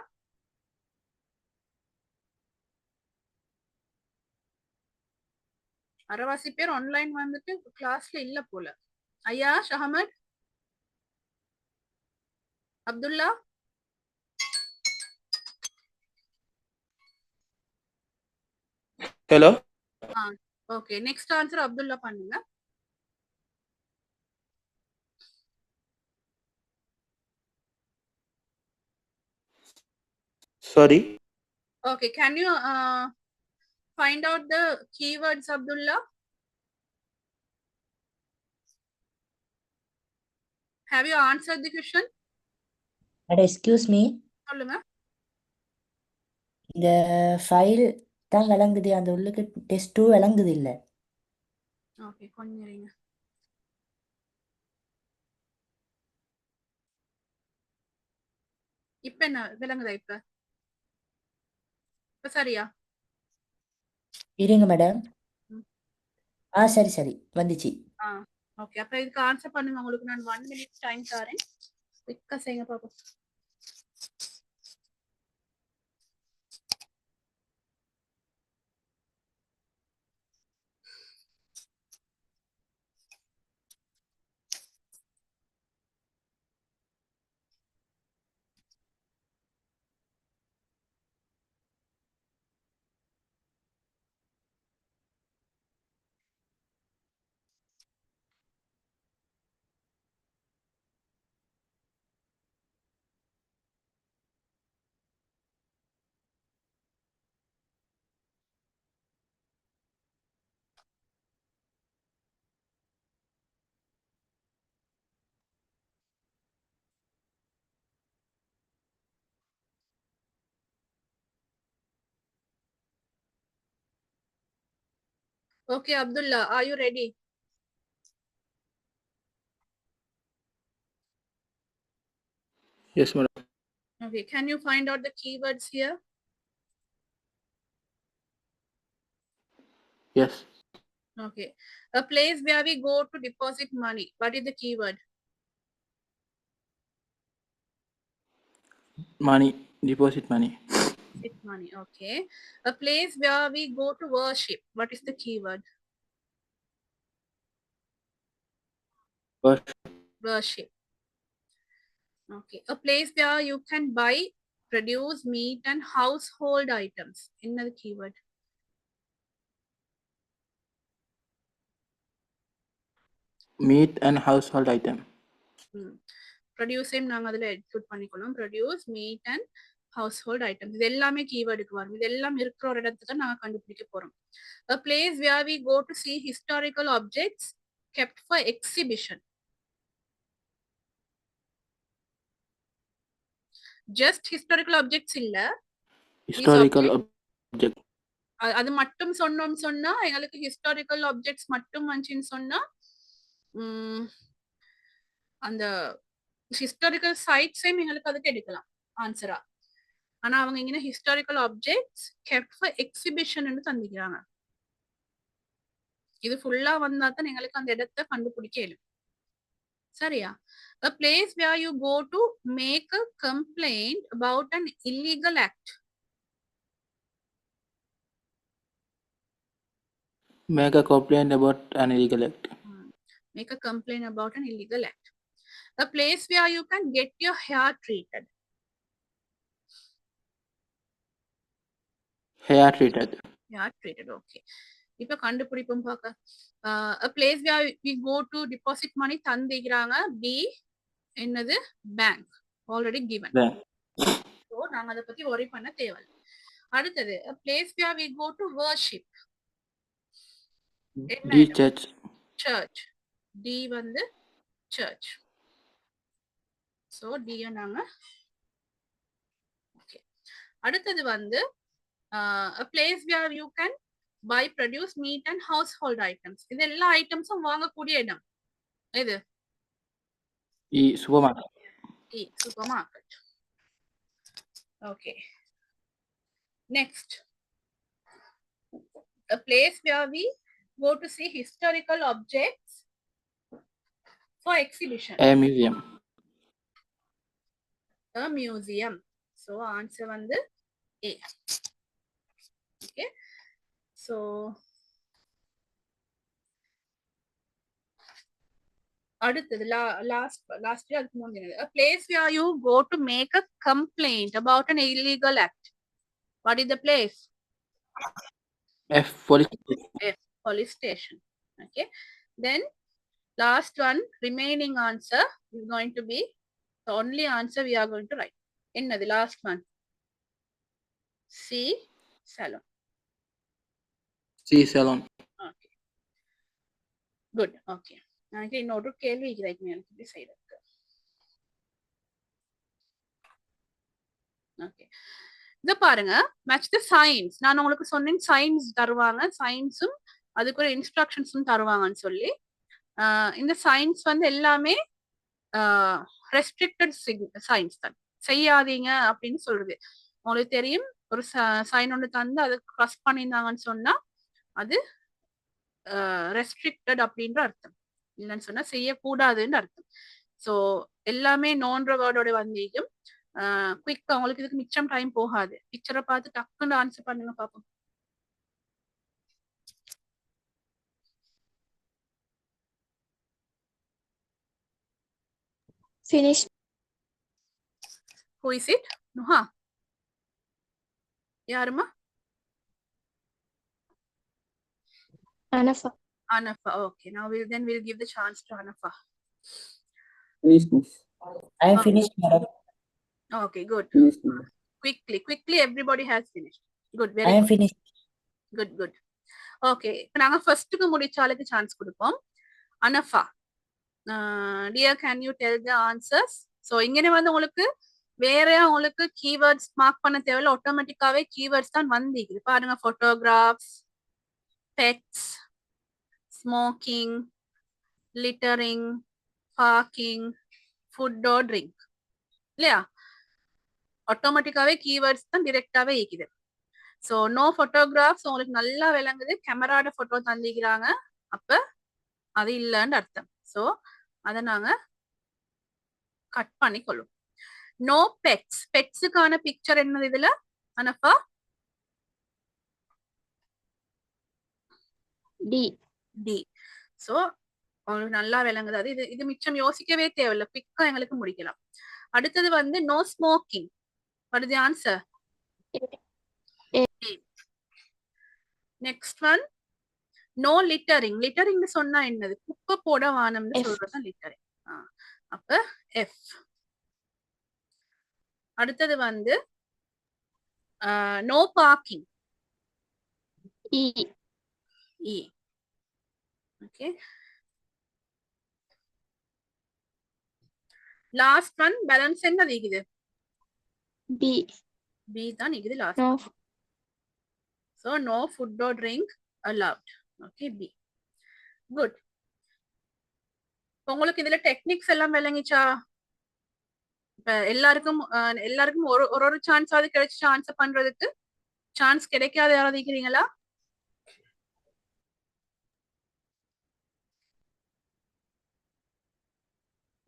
அரைவாசி பேர் ஆன்லைன் வந்துட்டு கிளாஸ்ல இல்ல போல. ஐயா Shahamat, Abdullah, Hello. Okay, next answer Abdullah பண்ணுங்க. Sorry. Okay, can you find out the keywords, Abdullah? Have you answered the question? Excuse me, சொல்லுங்க. இந்த ஃபைல் தான் விளங்குது, அந்த உள்ளுக்கு டெஸ்ட் 2 விளங்குது இல்ல. ஓகே, கொஞ்சம் இருங்க. இப்ப என்ன விளங்குதா? இப்ப சரியா? இருங்க மேடம். ம். சரி சரி வந்துச்சு. ஓகே, அப்ப இதுக்கு ஆன்சர் பண்ணுங்க. உங்களுக்கு நான் 1 minute டைம் தரேன். குயிக்கா செய்யுங்க பாப்போம். Okay, Abdullah, are you ready? Yes, madam. Okay, can you find out the keywords here? Yes. Okay, a place where we go to deposit money. What is the keyword? Money. Deposit money. It's money. Okay, a place where we go to worship. What is the keyword? First. Worship. Okay, a place where you can buy, produce meat and household items. Another keyword. Meat and household item. Produce நாங்க அதுல exclude பண்ணிக்கணும். Produce meat and household items. இது எல்லாமே கீவேர்டுக்கு வரும். இது எல்லாம் இருக்கிற ஒரு இடத்துக்கு நாங்க கண்டுபிடிக்க போறோம். A place where we go to see historical objects kept for exhibition. Just historical objects இல்ல. Historical object. அது மட்டும் சொன்னோம் சொன்னா எங்களுக்கு historical objects மட்டும் வந்துச்சுன்னு சொன்னா அந்த ஹிஸ்டாரிக்கல் சைட்ஸையும் எங்களுக்கு அதுக்கு எடுக்கலாம் ஆன்சரா. ஆனா அவங்க இங்க historical objects kept for exhibition தந்திக்கிறாங்க. இது ஃபுல்லா வந்தா தான் எங்களுக்கு அந்த இடத்தை கண்டுபிடிக்க இயலும். சரியா? A place where you go to make a complaint about an illegal act. Make a complaint about an illegal act. Make a complaint about an illegal act. A place where you can get your hair treated. Hair treated. Hair treated, okay. இப்ப கண்டுபிடிப்போம் பார்க்க. A place where we go to deposit money தந்திக்கிறாங்க. B என்னது? Bank. Already given. Bank. So நாங்க அதை பத்தி worry பண்ண தேவையில்லை. அடுத்தது a place where we go to worship. D church. Church. D வந்து church. So D நாங்க okay. அடுத்தது வந்து a place where you can buy, produce meat and household items. இது எல்லா ஐட்டம்ஸும் வாங்கக்கூடிய இடம். எது? E supermarket. E supermarket. Okay. Next, a place where we go to see historical objects for exhibition. A museum. A museum. So answer வந்து A. Okay. So அடுத்தது last year அதுக்கு முந்தினது a place where you go to make a complaint about an illegal act. What is the place? F police station. F police station. Okay. Then last one remaining answer is going to be the only answer we are going to write. என்னது last one? C salon. C salon. Okay. Good. Okay. எனக்கு இன்னொரு கேள்வி இருக்கு எனக்கு இப்படி செய்யறதுக்கு. Okay. இத பாருங்க, மேட்ச் த சைன்ஸ். நான் உங்களுக்கு சொன்னேன் சைன்ஸ் தருவாங்க, சைன்ஸும் அதுக்கு ஒரு இன்ஸ்ட்ரக்ஷன்ஸும் தருவாங்கன்னு சொல்லி. இந்த சைன்ஸ் வந்து எல்லாமே ரெஸ்ட்ரிக்டட் சைன்ஸ் தான், செய்யாதீங்க அப்படின்னு சொல்றது. உங்களுக்கு தெரியும், ஒரு சைன் ஒன்று தந்து அதை க்ராஸ் பண்ணியிருந்தாங்கன்னு சொன்னா அது ரெஸ்ட்ரிக்டட் அப்படின்ற அர்த்தம், இல்லைன்னு சொன்னா செய்யக்கூடாதுன்னு அர்த்தம். ஸோ எல்லாமே நோன்ற வேர்டோட வந்தீங்க. குயிக்கா உங்களுக்கு இதுக்கு மிச்சம் டைம் போகாது. பிக்சரை பார்த்து டக்குன்னு ஆன்சர் பண்ணுங்க பாப்போம். Finish. Who is it? Nuha. யாருமா? Anafa. Anafa. Okay. Now we'll give the chance to Anafa. Finish, miss. I am Okay. finished, madam. Okay, good. Finish, miss. Quickly everybody has finished. Good, I very am good. finished. Good. Okay. இப்போ நாங்க ஃபர்ஸ்ட்டுக்கு முடிச்ச ஆளுக்கு chance கொடுப்போம். Anafa. Dear, can you tell the answers? So இங்கே வந்து உங்களுக்கு வேற உங்களுக்கு கீவேர்ட்ஸ் மார்க் பண்ண தேவையில்ல, ஆட்டோமேட்டிக்காவே கீவேர்ட்ஸ் தான் வந்திருக்குது. பாருங்க, photographs, pets, smoking, littering, parking, food or drink, இல்லையா? ஆட்டோமேட்டிக்காவே கீவேர்ட்ஸ் தான் டிரெக்டாவே இருக்குது. ஸோ நோ போட்டோகிராஃப்ஸ் உங்களுக்கு நல்லா விளங்குது, கேமராட போட்டோ தந்திக்கிறாங்க, அப்ப அது இல்லைன்னு அர்த்தம். ஸோ அதை நாங்க கட் பண்ணி கொள்ளும். நோ பெட்ஸ், பெட்ஸுக்கான பிக்சர் என்னது இதுல அனஃபா? டி. ஸோ உங்களுக்கு நல்லா விளங்குது, அது இது மிச்சம் யோசிக்கவே தேவையில்லை, குவிக்கா எங்களுக்கு முடிக்கலாம். அடுத்தது வந்து no smoking. What is the answer? Next one no littering. Littering சொன்னா என்னது? குப்பை போட வானம்னு சொல்றது லிட்டரிங். அப்ப எஃப். அடுத்தது வந்து நோ பார்க்கிங். இ. ஓகே. லாஸ்ட் ஒன் பேலன்ஸ் என்ன இருக்குது? பி தான் இருக்குது last. No. So no food or drink allowed. Okay, B. Good. உங்களுக்கு இதுல டெக்னிக்ஸ் எல்லாம் விளங்கிச்சா? இப்ப எல்லாருக்கும் ஒரு சான்ஸ் ஆகுது கிடைச்சு ஆன்சர் பண்றதுக்கு. சான்ஸ் கிடைக்காத யாராவது இருக்கிறீங்களா?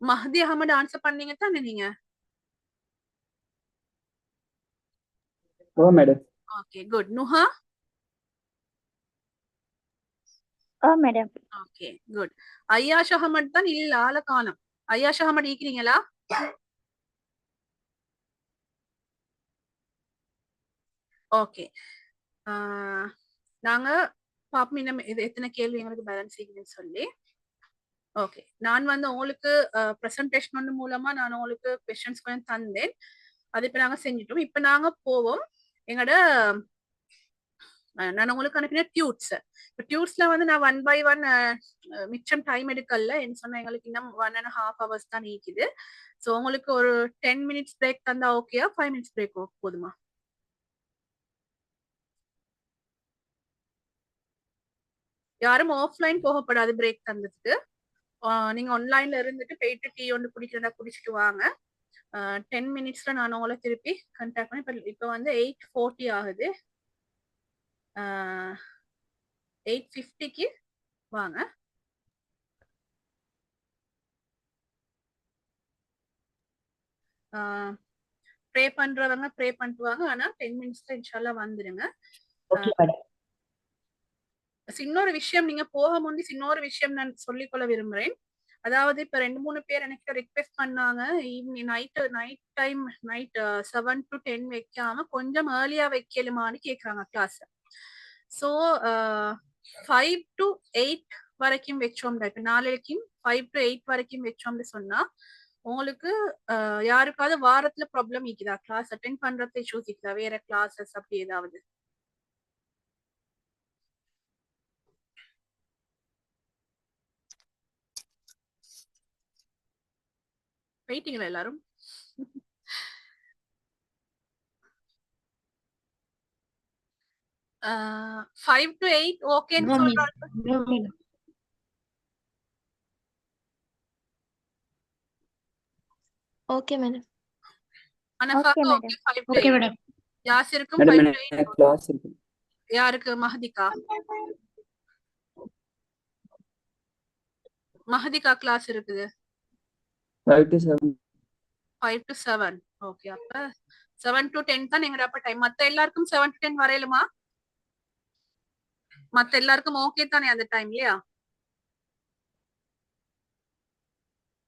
மஹதி அகமது ஆன்சர் பண்ணீங்க தானே நீங்க? Oh, madam. Okay, good. Noha? Oh, madam. Okay, good. Ayash Ahmed தான் இல்ல, ஆள காணோம். ஐயாஷ் அகமது இருக்கிறீங்களா? ஓகே. நாங்க பாப்போம் இன்னும் இது எத்தனை கேள்வி எங்களுக்கு பேலன்ஸ் இருக்குன்னு சொல்லி. ஓகே, நான் வந்து உங்களுக்கு ப்ரெசன்டேஷன் ஒன்று மூலமா நான் உங்களுக்கு கொஸ்டின்ஸ் கொஞ்சம் தந்தேன், அது இப்ப நாங்க செஞ்சிட்டோம். இப்ப நாங்க போவோம் எங்களோட நான் உங்களுக்கு அனுப்பின டியூட்ஸ். இப்போ டியூட்ஸ்ல வந்து நான் 1 by 1 மிச்சம் டைம் எடுக்கல, என்ன சொன்னா எங்களுக்கு இன்னும் 1.5 hours தான் நீக்குது. ஸோ உங்களுக்கு ஒரு 10 minutes பிரேக் தந்தா ஓகேயா? 5 minutes பிரேக் போதுமா? யாரும் ஆஃப்லைன் போகப்படாது பிரேக் தந்ததுக்கு. நீங்க ஆன்லைன்ல இருந்துட்டு போயிட்டு டீ ஒன்று குடிக்கிறதா குடிச்சிட்டு வாங்க. 10 minutesல நான் உங்களை திருப்பி கண்டாக்ட் பண்ணி. இப்போ வந்து 8:40 ஆகுது. 8:50க்கு வாங்க. ப்ரே பண்றவங்க ப்ரே பண்ணிட்டு வாங்க, ஆனா 10 minutesல இன்ஷால்லா வந்துருங்க. Okay, madam. இன்னொரு விஷயம், நீங்க போக முந்தி இன்னொரு விஷயம் நான் சொல்லிக்கொள்ள விரும்புறேன். அதாவது இப்ப 2-3 பேர் எனக்கு ரிக்வெஸ்ட் பண்ணாங்க, ஈவினிங் நைட் 7 to 10 வைக்காம கொஞ்சம் ஏர்லியா வைக்கலுமான்னு கேக்குறாங்க கிளாஸ். ஸோ 5 to 8 வரைக்கும் வச்சோம்டா. இப்ப நாளைக்கும் 5 to 8 வரைக்கும் வச்சோம்னு சொன்னா உங்களுக்கு யாருக்காவது வாரத்துல ப்ராப்ளம் இருக்குதா? கிளாஸ் அட்டென்ட் பண்றது இஷ்யூஸ் இருக்குதா? வேற கிளாஸஸ் அப்படி ஏதாவது? போயிட்டீங்களா எல்லாரும்? 5 to 8 ஓகேன்னு No, சொல்றாங்க. madam. No, madam. Okay, madam. அனஃபாக்கு Okay, okay madam. 5 to Okay, 8. madam. யாசிருக்கும் Madam, 5 to 8. எனக்கு class இருக்கு. யாருக்கு? மஹதிகா. மஹதிகா கிளாஸ் இருக்குது 5 to 7. 5 to 7. ஓகே, அப்ப 7 to 10 தான் எங்கட அப்ப டைம். மத்த எல்லாருக்கும் 7 to 10 வரையலுமா? மத்த எல்லாருக்கும் ஓகே தானே அந்த டைம் இல்லையா?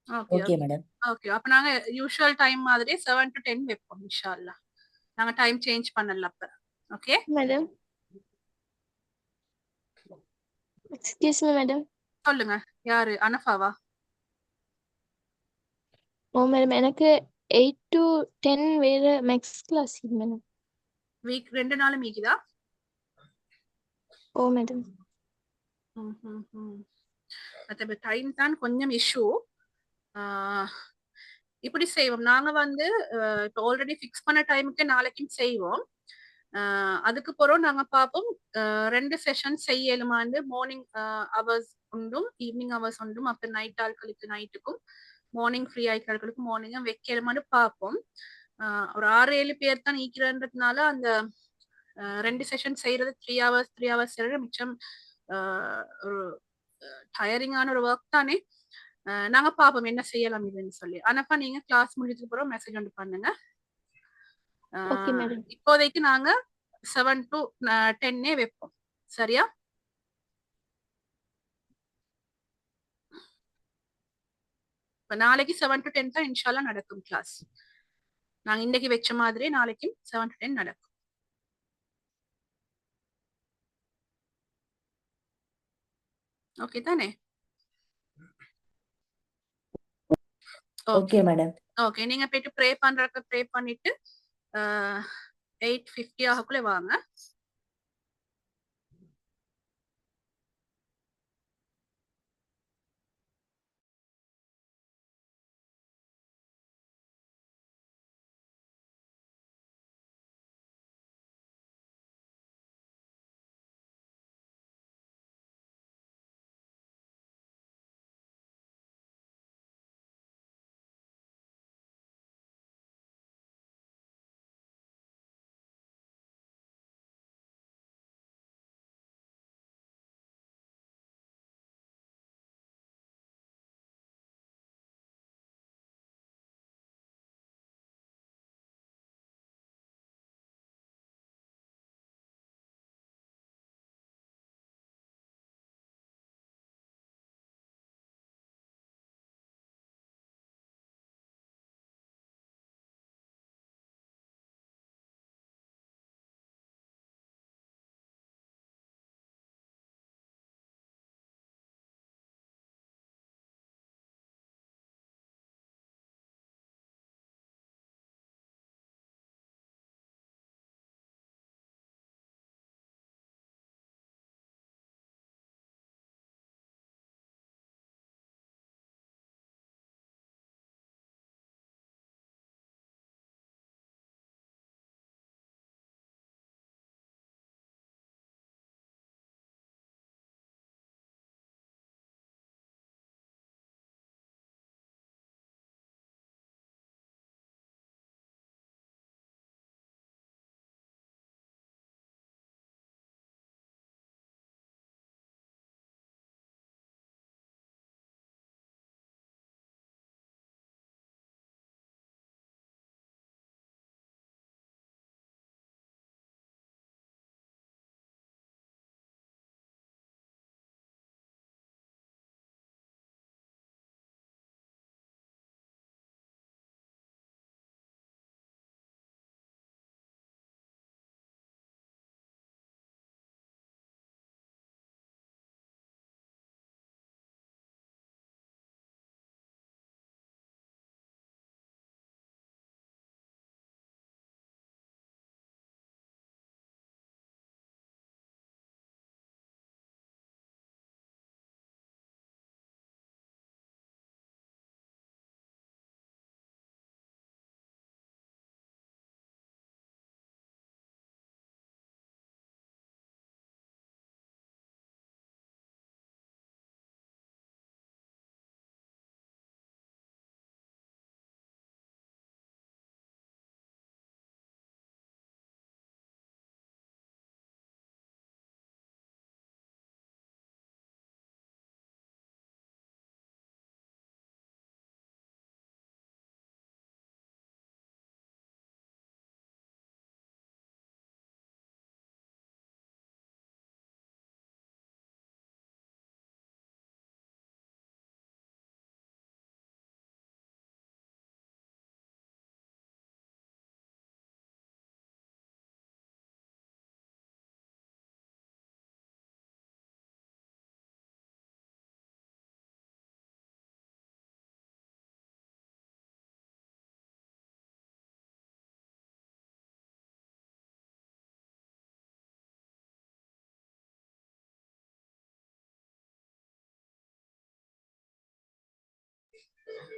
Okay okay madam. ஓகே, அப்ப நாங்க யூஷுவல் டைம் மாதிரி 7 to 10 வைப்போம் இன்ஷா அல்லாஹ். நாங்க டைம் சேஞ்ச் பண்ணல அப்ப. Okay Madam. Excuse me, madam. சொல்லுங்க. யாரு? அனஃபாவா? ஓ மேடம் எனக்கு 8 to 10 வேற மேக்ஸ் கிளாஸ் இது மேடம். வீக் 2 நாளும் மீக்குதா? ஓ மேடம். மற்ற டைம் தான் கொஞ்சம் இஷ்யூ. இப்படி செய்வோம் நாங்க வந்து இப்போ ஆல்ரெடி ஃபிக்ஸ் பண்ண டைமுக்கு நாளைக்கும் செய்வோம். அதுக்கு பிறகு நாங்க பார்ப்போம் 2 செஷன் செய்யலுமாண்டு. மார்னிங் ஹவர்ஸ் உண்டும், ஈவினிங் ஹவர்ஸ் உண்டும். அப்போ நைட் ஆட்களுக்கு நைட்டுக்கும், மார்னிங் ஃப்ரீ ஆட்களுக்கு மார்னிங்கும் வைக்கலுமான்னு பார்ப்போம். ஒரு 6-7 பேர் தான் ஈக்கிறன்றதுனால அந்த 2 செஷன் செய்யறது 3 hours செய்யறது மிச்சம் ஒரு டயரிங்கான ஒரு ஒர்க் தானே. நாங்க பாப்போம் என்ன செய்யலாம் இதுன்னு சொல்லி. ஆனாப்பா நீங்க கிளாஸ் முடிஞ்சதுக்கு அப்புறம் மெசேஜ் ஒன்று பண்ணுங்க. Okay madam. இப்போதைக்கு நாங்க 7 to 10 வைப்போம். சரியா? இப்ப நாளைக்கு 7 to 10 தான் இன்ஷால்லா நடக்கும் கிளாஸ். நாங்க இன்னைக்கு வச்ச மாதிரி நாளைக்கும் 7 to 10 நடக்கும். ஓகே தானே? Okay madam. ஓகே, நீங்க போயிட்டு ப்ரே பண்றதுக்கு ப்ரே பண்ணிட்டு 8:50 ஆகக்குள்ள வாங்க.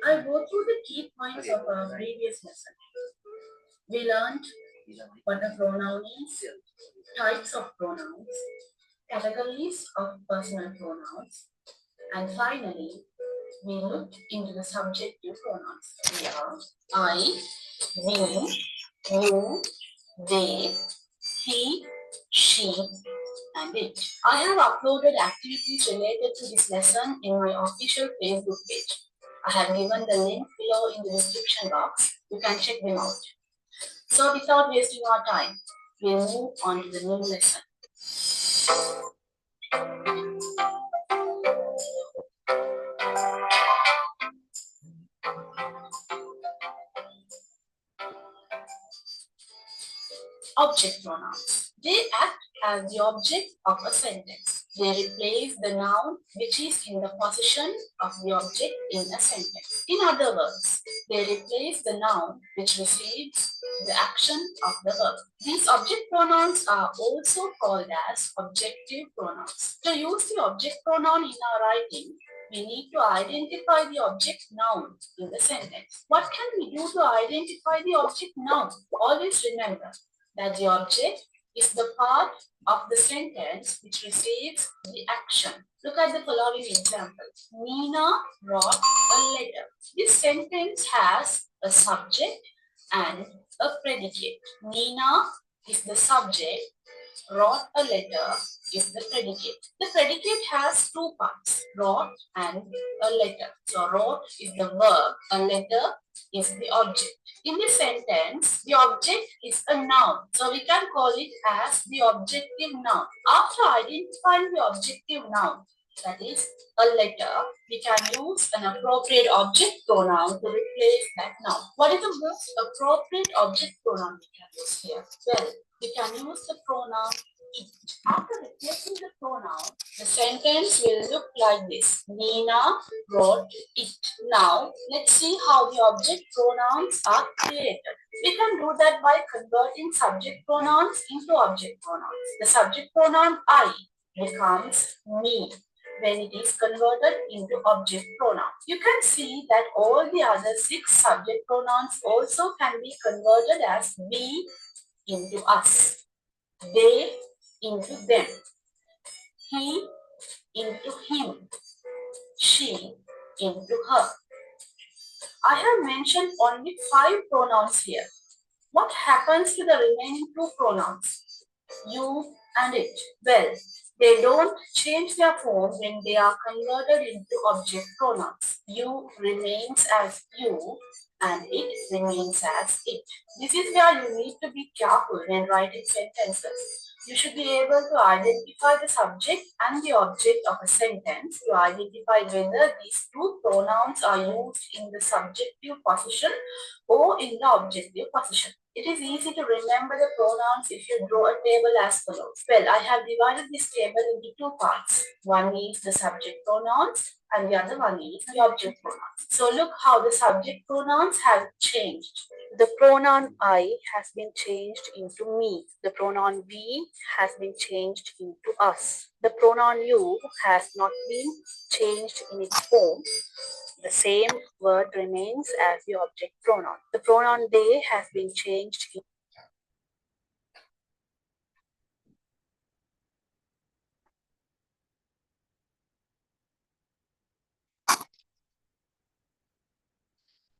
I'll go through the key points of our previous lesson. We learned what a pronoun is, types of pronouns, categories of personal pronouns, and finally, we looked into the subjective pronouns. They are I, we, you, they, he, she, and it. I have uploaded activities related to this lesson in my official Facebook page. I have given the link below in the description box. You can check them out. So without wasting our time, we'll move on to the new lesson. Object pronouns. They act as the object of a sentence. They replace the noun which is in the position of the object in a sentence. In other words, they replace the noun which receives the action of the verb. These object pronouns are also called as objective pronouns. To use the object pronoun in our writing, we need to identify the object noun in the sentence. What can we do to identify the object noun? Always remember that the object is the part of the sentence which receives the action. Look at the following example. Nina wrote a letter. This sentence has a subject and a predicate. Nina is the subject, wrote a letter is the predicate. The predicate has two parts, wrote and a letter. So wrote is the verb, a letter is the object. In this sentence, the object is a noun. So we can call it as the objective noun. After identifying the objective noun, that is a letter, we can use an appropriate object pronoun to replace that noun. What is the most appropriate object pronoun we can use here? Well, we can use the pronoun it. After replacing the pronoun, the sentence will look like this. Nina wrote it. Now, let's see how the object pronouns are created. We can do that by converting subject pronouns into object pronouns. The subject pronoun I becomes me when it is converted into object pronoun. You can see that all the other 6 subject pronouns also can be converted as we into us, they into them, he into him, she into her. I have mentioned only 5 pronouns here. What happens to the remaining 2 pronouns? You and it. Well, they don't change their form when they are converted into object pronouns. You remains as you and it remains as it. This is where you need to be careful when writing sentences. You should be able to identify the subject and the object of a sentence to identify whether these 2 pronouns are used in the subjective position or in the objective position. It is easy to remember the pronouns if you draw a table as follows. Well, I have divided this table into 2 parts. One is the subject pronouns and the other one is the object pronouns. So look how the subject pronouns have changed. The pronoun I has been changed into me. The pronoun we has been changed into us. The pronoun you has not been changed in its form. The same word remains as the object pronoun. The pronoun they has been changed into